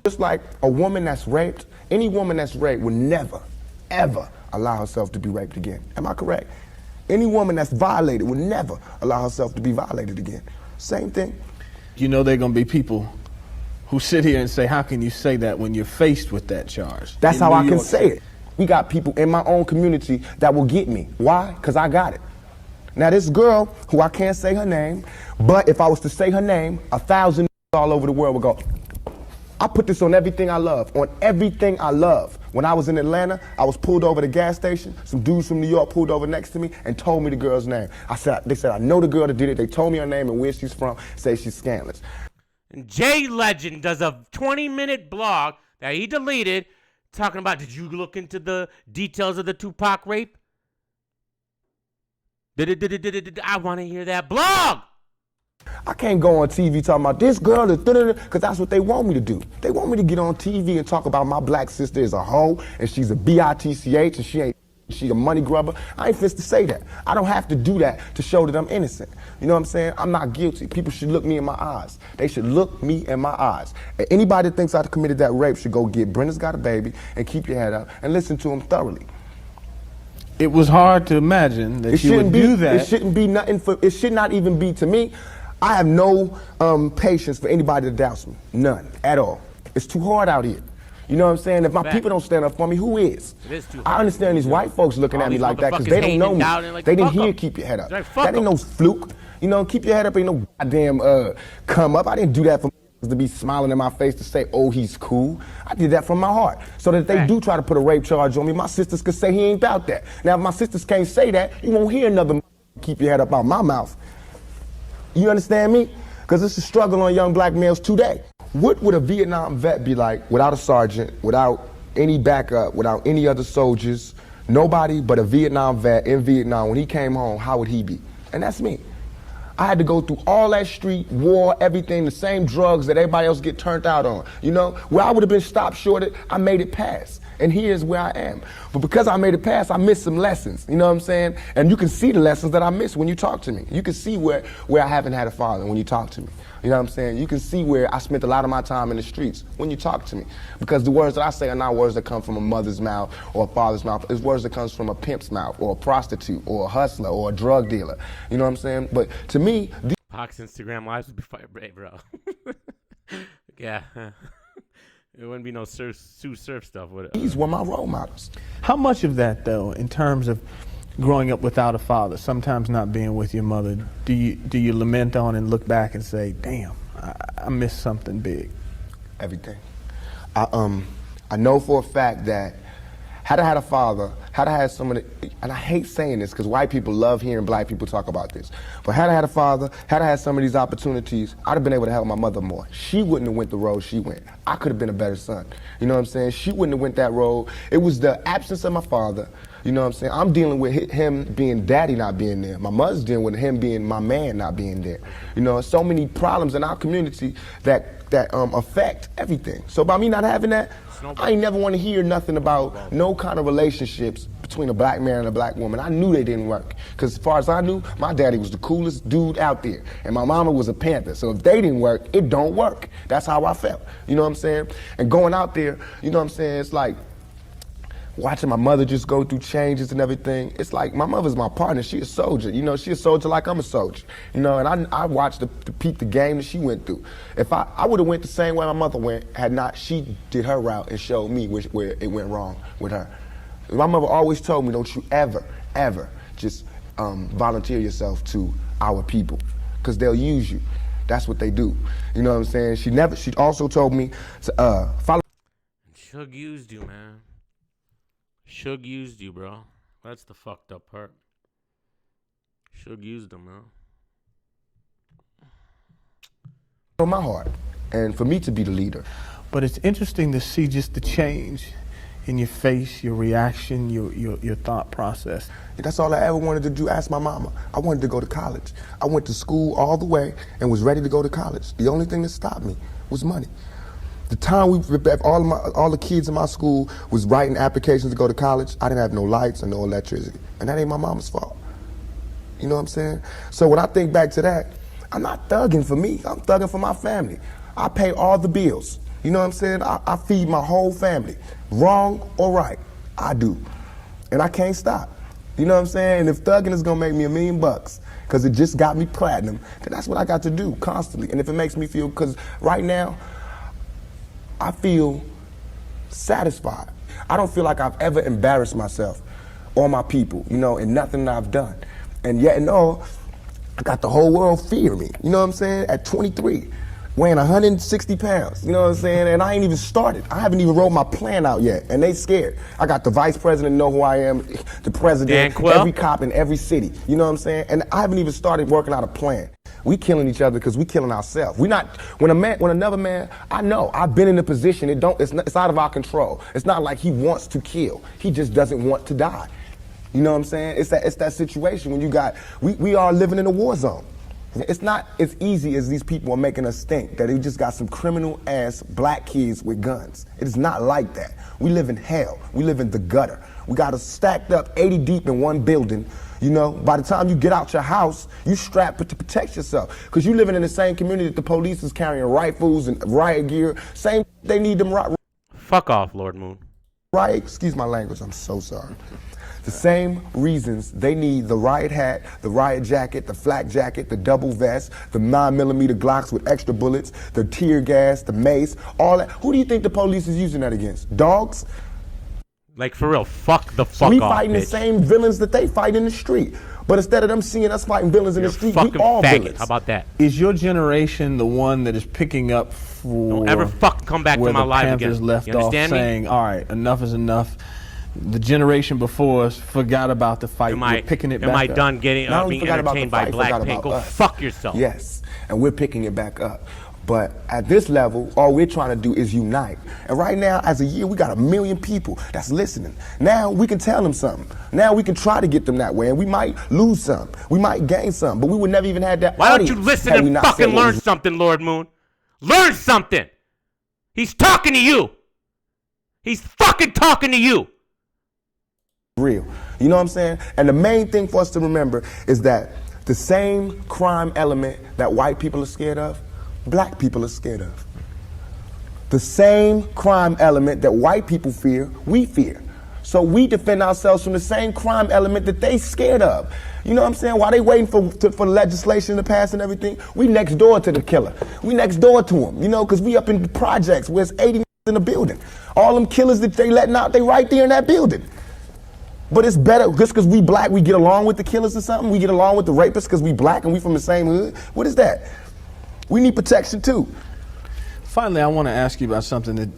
Just like a woman that's raped, any woman that's raped would never, ever allow herself to be raped again. Am I correct? Any woman that's violated would never allow herself to be violated again. Same thing. You know there are going to be people who sit here and say, how can you say that when you're faced with that charge? That's how I can say it. We got people in my own community that will get me. Why? Because I got it. Now this girl, who I can't say her name, but if I was to say her name, 1,000 all over the world would go, I put this on everything I love, on everything I love. When I was in Atlanta, I was pulled over at a gas station. Some dudes from New York pulled over next to me and told me the girl's name. They said, I know the girl that did it. They told me her name and where she's from, say she's scandalous. And Jay Legend does a 20-minute blog that he deleted talking about, did you look into the details of the Tupac rape? I want to hear that blog. I can't go on TV talking about this girl, because that's what they want me to do. They want me to get on TV and talk about my black sister as a hoe, and she's a bitch, and she's a money grubber. I ain't fit to say that. I don't have to do that to show that I'm innocent. You know what I'm saying? I'm not guilty. People should look me in my eyes. They should look me in my eyes. And anybody that thinks I committed that rape should go get Brenda's Got a Baby and keep your head up and listen to him thoroughly. It was hard to imagine that you would do that. It shouldn't be nothing it should not even be to me. I have no patience for anybody that doubts me. None at all. It's too hard out here. You know what I'm saying? If my people don't stand up for me, who is? It is too hard. I understand these white folks looking at me like that because they don't know me. They didn't hear keep your head up. That ain't no fluke. You know, keep your head up ain't no goddamn come up. I didn't do that for to be smiling in my face to say, oh, he's cool. I did that from my heart. So that if they do try to put a rape charge on me, my sisters could say he ain't about that. Now, if my sisters can't say that, you won't hear another keep your head up out my mouth. You understand me? Because it's a struggle on young black males today. What would a Vietnam vet be like without a sergeant, without any backup, without any other soldiers, nobody but a Vietnam vet in Vietnam? When he came home, how would he be? And that's me. I had to go through all that street, war, everything, the same drugs that everybody else get turned out on. You know, where I would have been stopped shorted, I made it past. And here's where I am. But because I made it past, I missed some lessons. You know what I'm saying? And you can see the lessons that I missed when you talk to me. You can see where I haven't had a father when you talk to me. You know what I'm saying? You can see where I spent a lot of my time in the streets when you talk to me. Because the words that I say are not words that come from a mother's mouth or a father's mouth. It's words that comes from a pimp's mouth or a prostitute or a hustler or a drug dealer. You know what I'm saying? But to me, Pac's Instagram lives would be fire, bro. Yeah. It wouldn't be no Sue Surf stuff, would it? these were my role models. How much of that, though, in terms of growing up without a father, sometimes not being with your mother, do you lament on and look back and say, damn, I missed something big? Everything. I know for a fact that had I had a father, had I had someone, and I hate saying this because white people love hearing black people talk about this, but had I had a father, had I had some of these opportunities, I'd have been able to help my mother more. She wouldn't have went the road she went. I could have been a better son. You know what I'm saying? She wouldn't have went that road. It was the absence of my father. You know what I'm saying? I'm dealing with him being daddy not being there. My mother's dealing with him being my man not being there. You know, so many problems in our community that affect everything. So by me not having that, I ain't never want to hear nothing about no kind of relationships between a black man and a black woman. I knew they didn't work. Because as far as I knew, my daddy was the coolest dude out there. And my mama was a Panther. So if they didn't work, it don't work. That's how I felt. You know what I'm saying? And going out there, you know what I'm saying, it's like watching my mother just go through changes and everything. It's like my mother's my partner. She a soldier. You know, she a soldier like I'm a soldier. You know, and I watched the peep the game that she went through. If I would have went the same way my mother went, had not she did her route and showed me where it went wrong with her. My mother always told me, don't you ever, ever just volunteer yourself to our people, because they'll use you. That's what they do. You know what I'm saying? She also told me to follow. Suge used you, man. Suge used you, bro. That's the fucked up part. Suge used him, man. My heart, and for me to be the leader. But it's interesting to see just the change in your face, your reaction, your thought process. That's all I ever wanted to do. Ask my mama. I wanted to go to college. I went to school all the way and was ready to go to college. The only thing that stopped me was money. The time all the kids in my school was writing applications to go to college, I didn't have no lights and no electricity. And that ain't my mama's fault. You know what I'm saying? So when I think back to that, I'm not thugging for me, I'm thugging for my family. I pay all the bills. You know what I'm saying? I feed my whole family. Wrong or right, I do. And I can't stop. You know what I'm saying? And if thugging is gonna make me $1 million, because it just got me platinum, then that's what I got to do constantly. And if it makes me feel, because right now, I feel satisfied. I don't feel like I've ever embarrassed myself or my people, you know, in nothing that I've done. And yet and all, I got the whole world fearing me, you know what I'm saying? At 23, weighing 160 pounds, you know what I'm saying? And I ain't even started. I haven't even wrote my plan out yet, and they scared. I got the vice president know who I am, the president, every cop in every city, you know what I'm saying? And I haven't even started working out a plan. We killing each other because we killing ourselves. We not, when another man, I know, I've been in a position, it's out of our control. It's not like he wants to kill. He just doesn't want to die. You know what I'm saying? It's that situation when we are living in a war zone. It's not as easy as these people are making us think, that they just got some criminal ass black kids with guns. It is not like that. We live in hell. We live in the gutter. We got us stacked up 80 deep in one building. You know, by the time you get out your house, you strapped to protect yourself. Because you living in the same community that the police is carrying rifles and riot gear. Same, they need them Fuck off, Lord Moon. Riot, excuse my language, I'm so sorry. The same reasons they need the riot hat, the riot jacket, the flak jacket, the double vest, the 9mm Glocks with extra bullets, the tear gas, the mace, all that. Who do you think the police is using that against? Dogs? Like, for real, fuck the fuck we off, fighting bitch. the same villains that they fight in the street. But instead of them seeing us fighting villains in the street, we all faggot. villains. How about that? Is your generation the one that is picking up for Don't ever fuck come back where to my the life Panthers again. left You off, understand me? saying, all right, enough is enough. The generation before us forgot about the fight. We're picking it back up. Am I done getting Not only being forgot about the entertained by fight, black forgot paint? about Go us. fuck yourself. Yes, and we're picking it back up. But at this level, all we're trying to do is unite. And right now, as a year, we got 1 million people that's listening. Now we can tell them something. Now we can try to get them that way, and we might lose some. We might gain some, but we would never even have that Why don't audience you listen had we and not fucking said what learn was something, Lord Moon? Learn something. He's talking to you. He's fucking talking to you. real. You know what I'm saying? And the main thing for us to remember is that the same crime element that white people are scared of, black people are scared of. The same crime element that white people fear, we fear. So we defend ourselves from the same crime element that they scared of. You know what I'm saying? While they waiting for legislation to pass and everything, we next door to the killer. We next door to him, you know, because we up in the projects where it's 80 in the building. All them killers that they letting out, they right there in that building. But it's better, just because we black, we get along with the killers or something? We get along with the rapists because we black and we from the same hood? What is that? We need protection too. Finally, I want to ask you about something that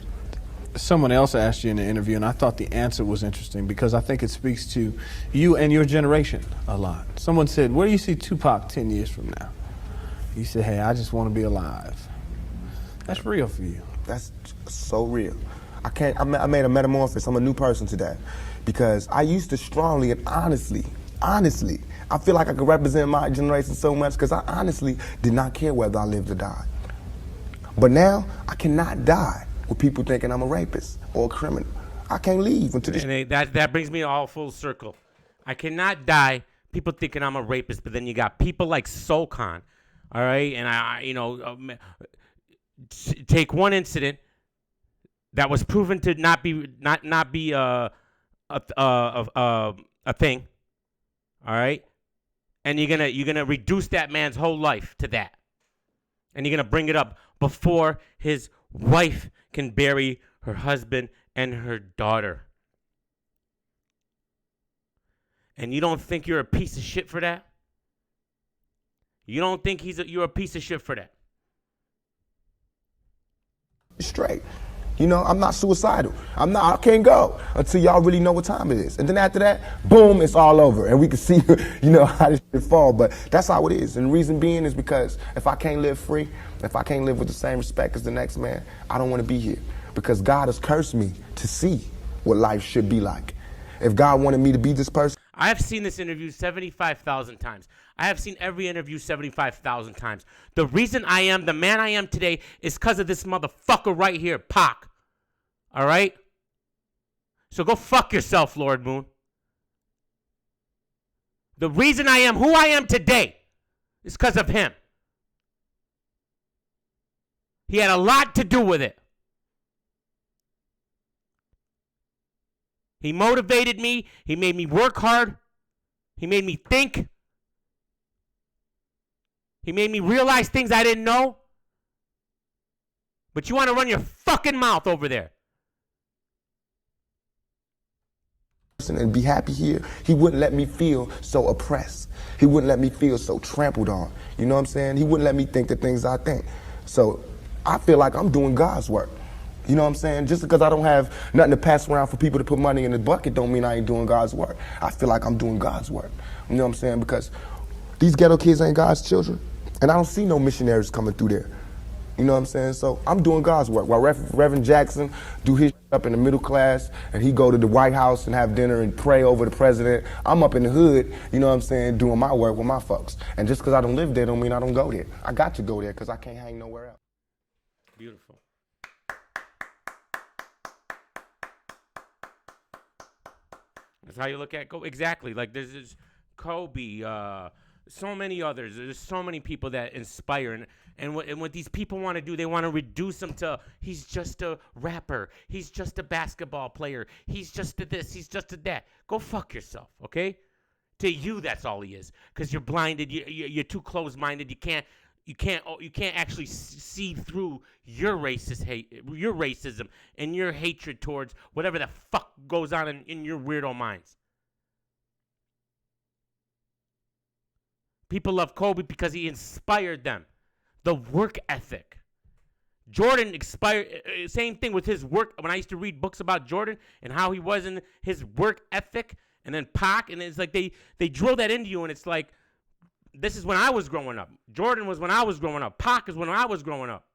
someone else asked you in the interview, and I thought the answer was interesting because I think it speaks to you and your generation a lot. Someone said, where do you see Tupac 10 years from now? You said, hey, I just want to be alive. That's real for you. That's so real. I made a metamorphosis. I'm a new person today because I used to strongly and honestly, I feel like I could represent my generation so much because I honestly did not care whether I lived or died. But now, I cannot die with people thinking I'm a rapist or a criminal. I can't leave until this. And that brings me all full circle. I cannot die, people thinking I'm a rapist, but then you got people like Solcon, all right? And take one incident that was proven to not be a thing, all right? And you're gonna reduce that man's whole life to that, and you're gonna bring it up before his wife can bury her husband and her daughter. And you don't think you're a piece of shit for that? You don't think you're a piece of shit for that? Straight. You know, I'm not suicidal. I can't go until y'all really know what time it is. And then after that, boom, it's all over. And we can see, you know, how this shit fall. But that's how it is. And the reason being is because if I can't live free, if I can't live with the same respect as the next man, I don't want to be here. Because God has cursed me to see what life should be like. If God wanted me to be this person. I have seen this interview 75,000 times. I have seen every interview 75,000 times. The reason I am the man I am today is because of this motherfucker right here, Pac. All right? So go fuck yourself, Lord Moon. The reason I am who I am today is because of him. He had a lot to do with it. He motivated me. He made me work hard. He made me think. He made me realize things I didn't know. But you want to run your fucking mouth over there. And be happy here, he wouldn't let me feel so oppressed. He wouldn't let me feel so trampled on. You know what I'm saying? He wouldn't let me think the things I think. So I feel like I'm doing God's work. You know what I'm saying? Just because I don't have nothing to pass around for people to put money in the bucket don't mean I ain't doing God's work. I feel like I'm doing God's work. You know what I'm saying? Because these ghetto kids ain't God's children. And I don't see no missionaries coming through there. You know what I'm saying? So I'm doing God's work. While Reverend Jackson do his up in the middle class and he go to the White House and have dinner and pray over the president, I'm up in the hood, you know what I'm saying, doing my work with my folks. And just because I don't live there don't mean I don't go there. I got to go there because I can't hang nowhere else. Beautiful. That's how you look at exactly. Like there's Kobe, so many others. There's so many people that inspire, and what these people want to do, they want to reduce him to he's just a rapper, he's just a basketball player, he's just a this, he's just a that. Go fuck yourself, okay? To you, that's all he is, because you're blinded. You're too close-minded. You can't actually see through your your racism and your hatred towards whatever the fuck goes on in your weirdo minds. People love Kobe because he inspired them. The work ethic. Jordan inspired, same thing with his work. When I used to read books about Jordan and how he was in his work ethic, and then Pac, and it's like they drill that into you, and it's like, this is when I was growing up. Jordan was when I was growing up. Pac is when I was growing up.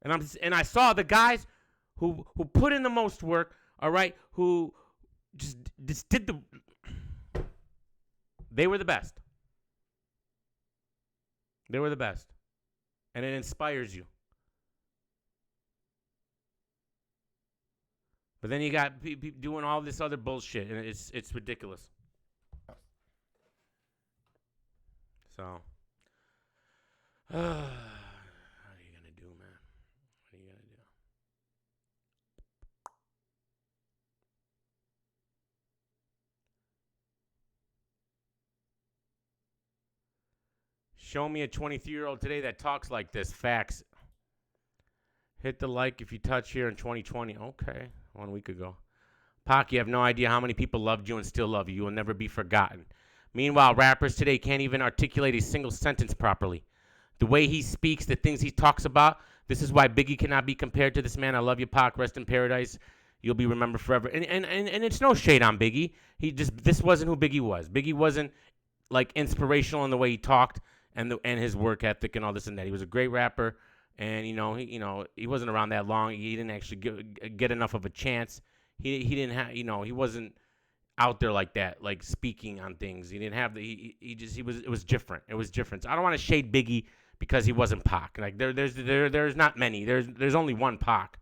And I saw the guys who put in the most work, all right, who just did the... They were the best. They were the best. And it inspires you. But then you got people doing all this other bullshit, and it's ridiculous. So, What are you gonna do, man? What are you gonna do? Show me a 23-year-old today that talks like this. Facts. Hit the like if you touch here in 2020. Okay, 1 week ago. Pac, you have no idea how many people loved you and still love you. You will never be forgotten. Meanwhile, rappers today can't even articulate a single sentence properly. The way he speaks, the things he talks about, this is why Biggie cannot be compared to this man. I love you, Pac. Rest in paradise. You'll be remembered forever. And it's no shade on Biggie. This wasn't who Biggie was. Biggie wasn't like inspirational in the way he talked and his work ethic and all this and that. He was a great rapper, and he wasn't around that long. He didn't actually get enough of a chance. He didn't have he wasn't out there like that, like speaking on things. He didn't have it was different. It was different. So I don't want to shade Biggie because he wasn't Pac. Like there's not many. There's only one Pac.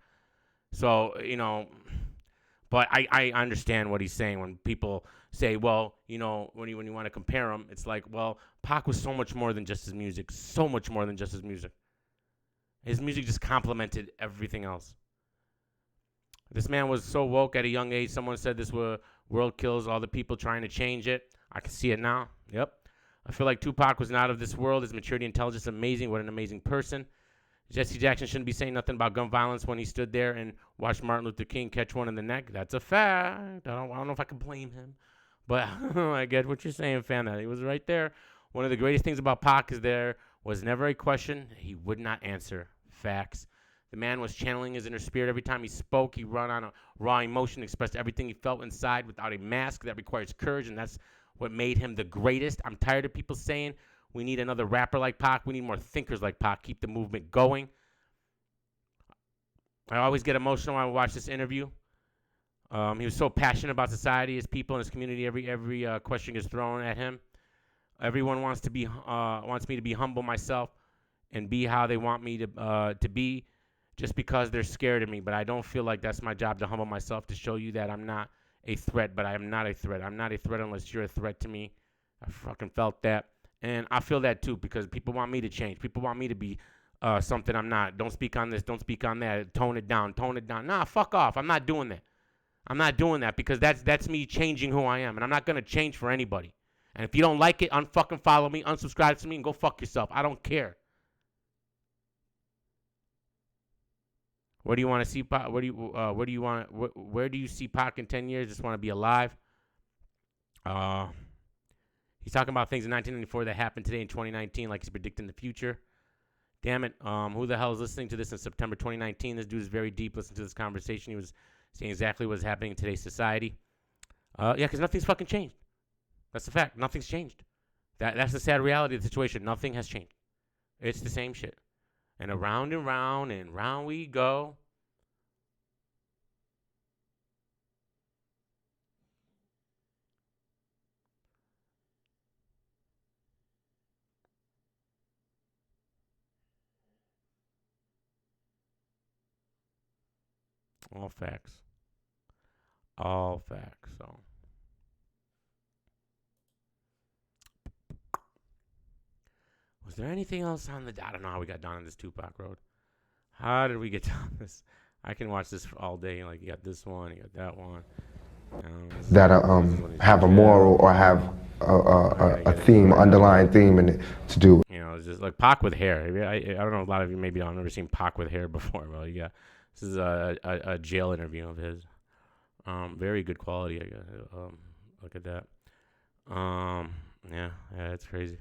So, but I understand what he's saying when people say, well, when you want to compare him, it's like, well, Pac was so much more than just his music. So much more than just his music. His music just complemented everything else. This man was so woke at a young age. Someone said this world kills all the people trying to change it. I can see it now. Yep. I feel like Tupac was not of this world. His maturity and intelligence, amazing. What an amazing person. Jesse Jackson shouldn't be saying nothing about gun violence when he stood there and watched Martin Luther King catch one in the neck. That's a fact. I don't know if I can blame him. But I get what you're saying, fam. That he was right there. One of the greatest things about Pac is there was never a question he would not answer. Facts. The man was channeling his inner spirit every time he spoke. He ran on a raw emotion, expressed everything he felt inside without a mask. That requires courage, and that's what made him the greatest. I'm tired of people saying we need another rapper like Pac. We need more thinkers like Pac. Keep the movement going. I always get emotional when I watch this interview. He was so passionate about society, his people, and his community. Every question is thrown at him. Everyone wants me to be humble myself and be how they want me to be, just because they're scared of me. But I don't feel like that's my job to humble myself, to show you that I'm not a threat. But I am not a threat. I'm not a threat unless you're a threat to me. I fucking felt that. And I feel that too, because people want me to change. People want me to be something I'm not. Don't speak on this. Don't speak on that. Tone it down. Tone it down. Nah, fuck off. I'm not doing that. I'm not doing that, because that's me changing who I am. And I'm not going to change for anybody. And if you don't like it, unfucking follow me, unsubscribe to me, and go fuck yourself. I don't care. Where do you want to see Pac? Where do you see Pac in 10 years? Just want to be alive. He's talking about things in 1994 that happened today in 2019, like he's predicting the future. Damn it. Who the hell is listening to this in September 2019? This dude is very deep. Listen to this conversation. He was saying exactly what's happening in today's society. Yeah, because nothing's fucking changed. That's the fact. Nothing's changed. That's the sad reality of the situation. Nothing has changed. It's the same shit. And around and round we go. All facts. All facts. So. Was there anything else on I don't know how we got down on this Tupac road. How did we get down this? I can watch this all day. Like, you got this one, you got that one. That have a moral or have a theme, underlying theme in it to do. It's just like Pac with hair. I don't know, a lot of you maybe don't never seen Pac with hair before. Well, you got this is a jail interview of his. Very good quality, I guess. Look at that. Yeah, it's crazy.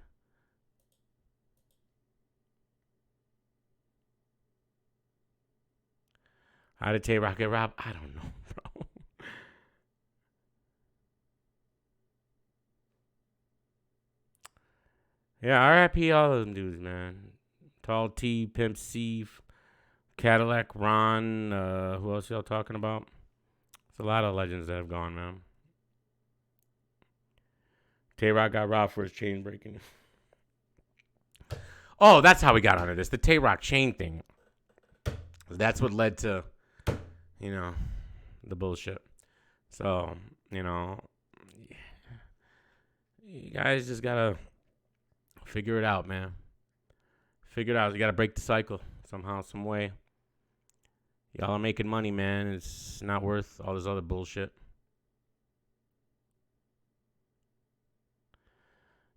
How did Tay-Rock get robbed? I don't know, bro. Yeah, R.I.P. all of them dudes, man. Tall T, Pimp C, Cadillac, Ron. Who else y'all talking about? There's a lot of legends that have gone, man. Tay-Rock got robbed for his chain breaking. Oh, that's how we got onto this. The Tay-Rock chain thing. That's what led to, the bullshit. So, you guys just gotta figure it out, man. Figure it out. You got to break the cycle somehow, some way. Y'all are making money, man. It's not worth all this other bullshit.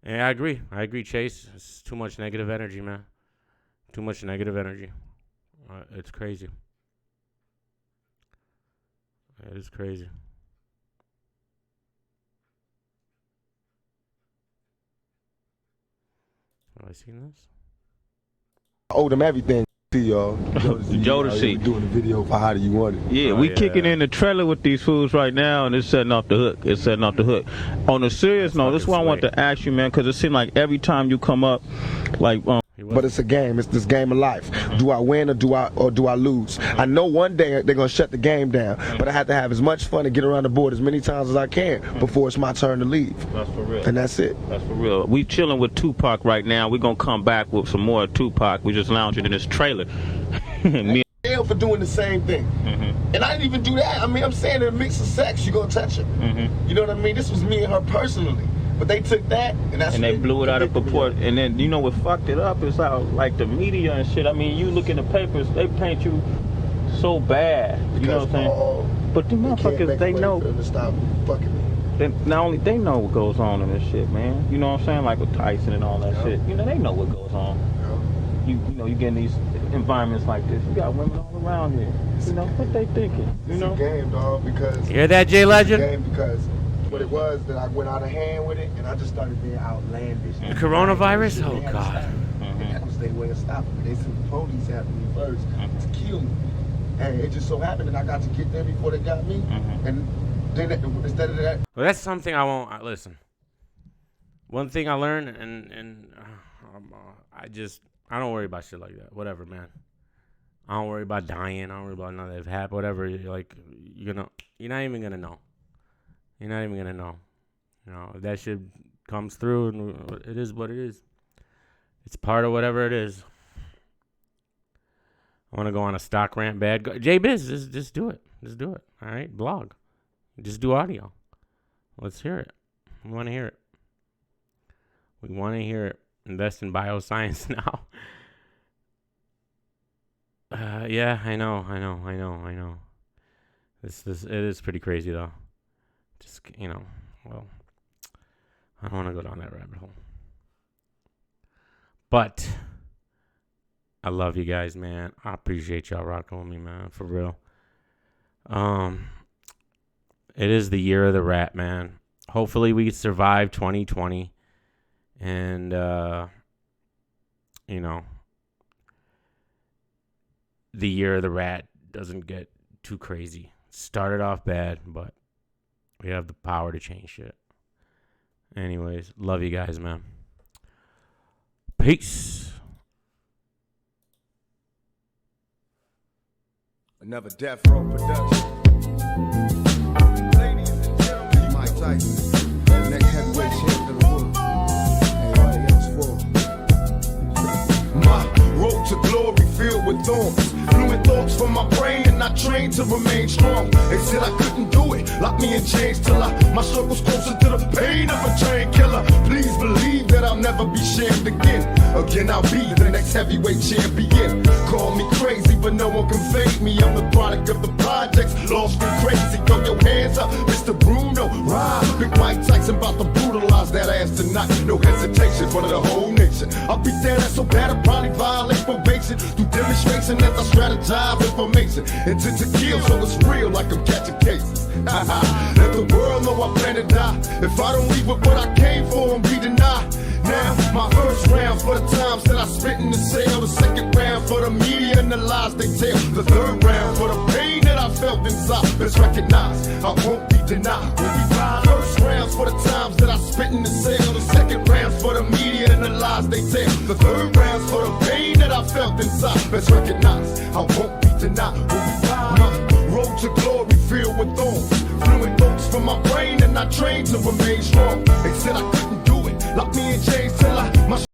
Yeah, I agree. Chase. It's too much negative energy, man. Too much negative energy. It's crazy. It is crazy. Have I seen this? I owed him everything. Y'all. Jodeci. Doing the video for How Do You Want It? Yeah, we kicking in the trailer with these fools right now, and it's setting off the hook. On a serious note, this is why I want to ask you, man, because it seems like every time you come up, like. But it's a game. It's this game of life. Do I win or do I lose? I know one day they're gonna shut the game down, but I have to have as much fun and get around the board as many times as I can before it's my turn to leave. That's for real. And that's it. That's for real. We chilling with Tupac right now. We're gonna come back with some more Tupac. We just lounging in this trailer. Me Jail for doing the same thing. And I didn't even do that. I mean, I'm saying in a mix of sex, you gonna touch her. You know what I mean? This was me and her personally. But they took that, and that's and they blew it out of proportion. And then, you know what fucked it up is how, like, the media and shit. I mean, you look in the papers, they paint you so bad. You know what I'm saying? But the motherfuckers, they know. To stop fucking me. Not only they know what goes on in this shit, man. You know what I'm saying? Like with Tyson and all that shit. You know, they know what goes on. You know, you get in these environments like this. You got women all around here. You know, what they thinking? You know? It's a game, dog, because... You hear that, Jay Legend? It's a game because... What it was that I went out of hand with it, and I just started being outlandish. The coronavirus? Oh, God. And that was their way of stopping me. They sent the police after me first to kill me. And it just so happened that I got to get them before they got me. And then instead of that... Well, that's something I won't... Listen. One thing I learned, and I don't worry about shit like that. Whatever, man. I don't worry about dying. I don't worry about none of that happen. Whatever, like, you're not even going to know. You're not even going to know. You know, if that shit comes through, and it is what it is. It's part of whatever it is. I want to go on a stock rant bad. J-Biz, just do it. Just do it. All right? Blog. Just do audio. Let's hear it. We want to hear it. We want to hear it. Invest in bioscience now. Yeah, I know. It is pretty crazy, though. Just, you know, well, I don't want to go down that rabbit hole. But I love you guys, man. I appreciate y'all rocking with me, man, for real. It is the year of the rat, man. Hopefully we survive 2020 and, you know, the year of the rat doesn't get too crazy. Started off bad, but we have the power to change shit. Anyways, love you guys, man. Peace. Another Death Row production. Ladies and gentlemen, Mike Tyson, the next heavyweight champion of the world. Everybody else for. My road to glory filled with thorns. Fluent thoughts from my brain and I trained to remain strong. They said I couldn't do it, locked me in chains till my circle's closer to the pain of a train killer. Please believe that I'll never be shamed again. Again, I'll be the next heavyweight champion. Call me crazy, but no one can fade me. I'm the product of the projects, lost and crazy. Throw your hands up, Mr. Bruno. Ride, Big Mike Tyson about to brutalize that ass tonight. No hesitation for the whole nation. I'll beat that ass so bad I'll probably violate probation. Through demonstration as I strategize information. Intent to kill, so it's real like I'm catching cases. Let the world know I plan to die. If I don't leave with what I came for and be denied. Now, my first round for the times that I spent in the cell. The second round for the media and the lies they tell. The third round for the pain that I felt inside. Let's recognize I won't be denied. When we ride, first rounds for the times that I spent in the cell. The second rounds for the media and the lies they tell. The third rounds for the pain that I felt inside. Let's recognize I won't be denied. When we ride, my road to glory filled with thorns. Fluent thoughts from my brain and I trained to remain strong. They said I couldn't do it. Lock me in chains till my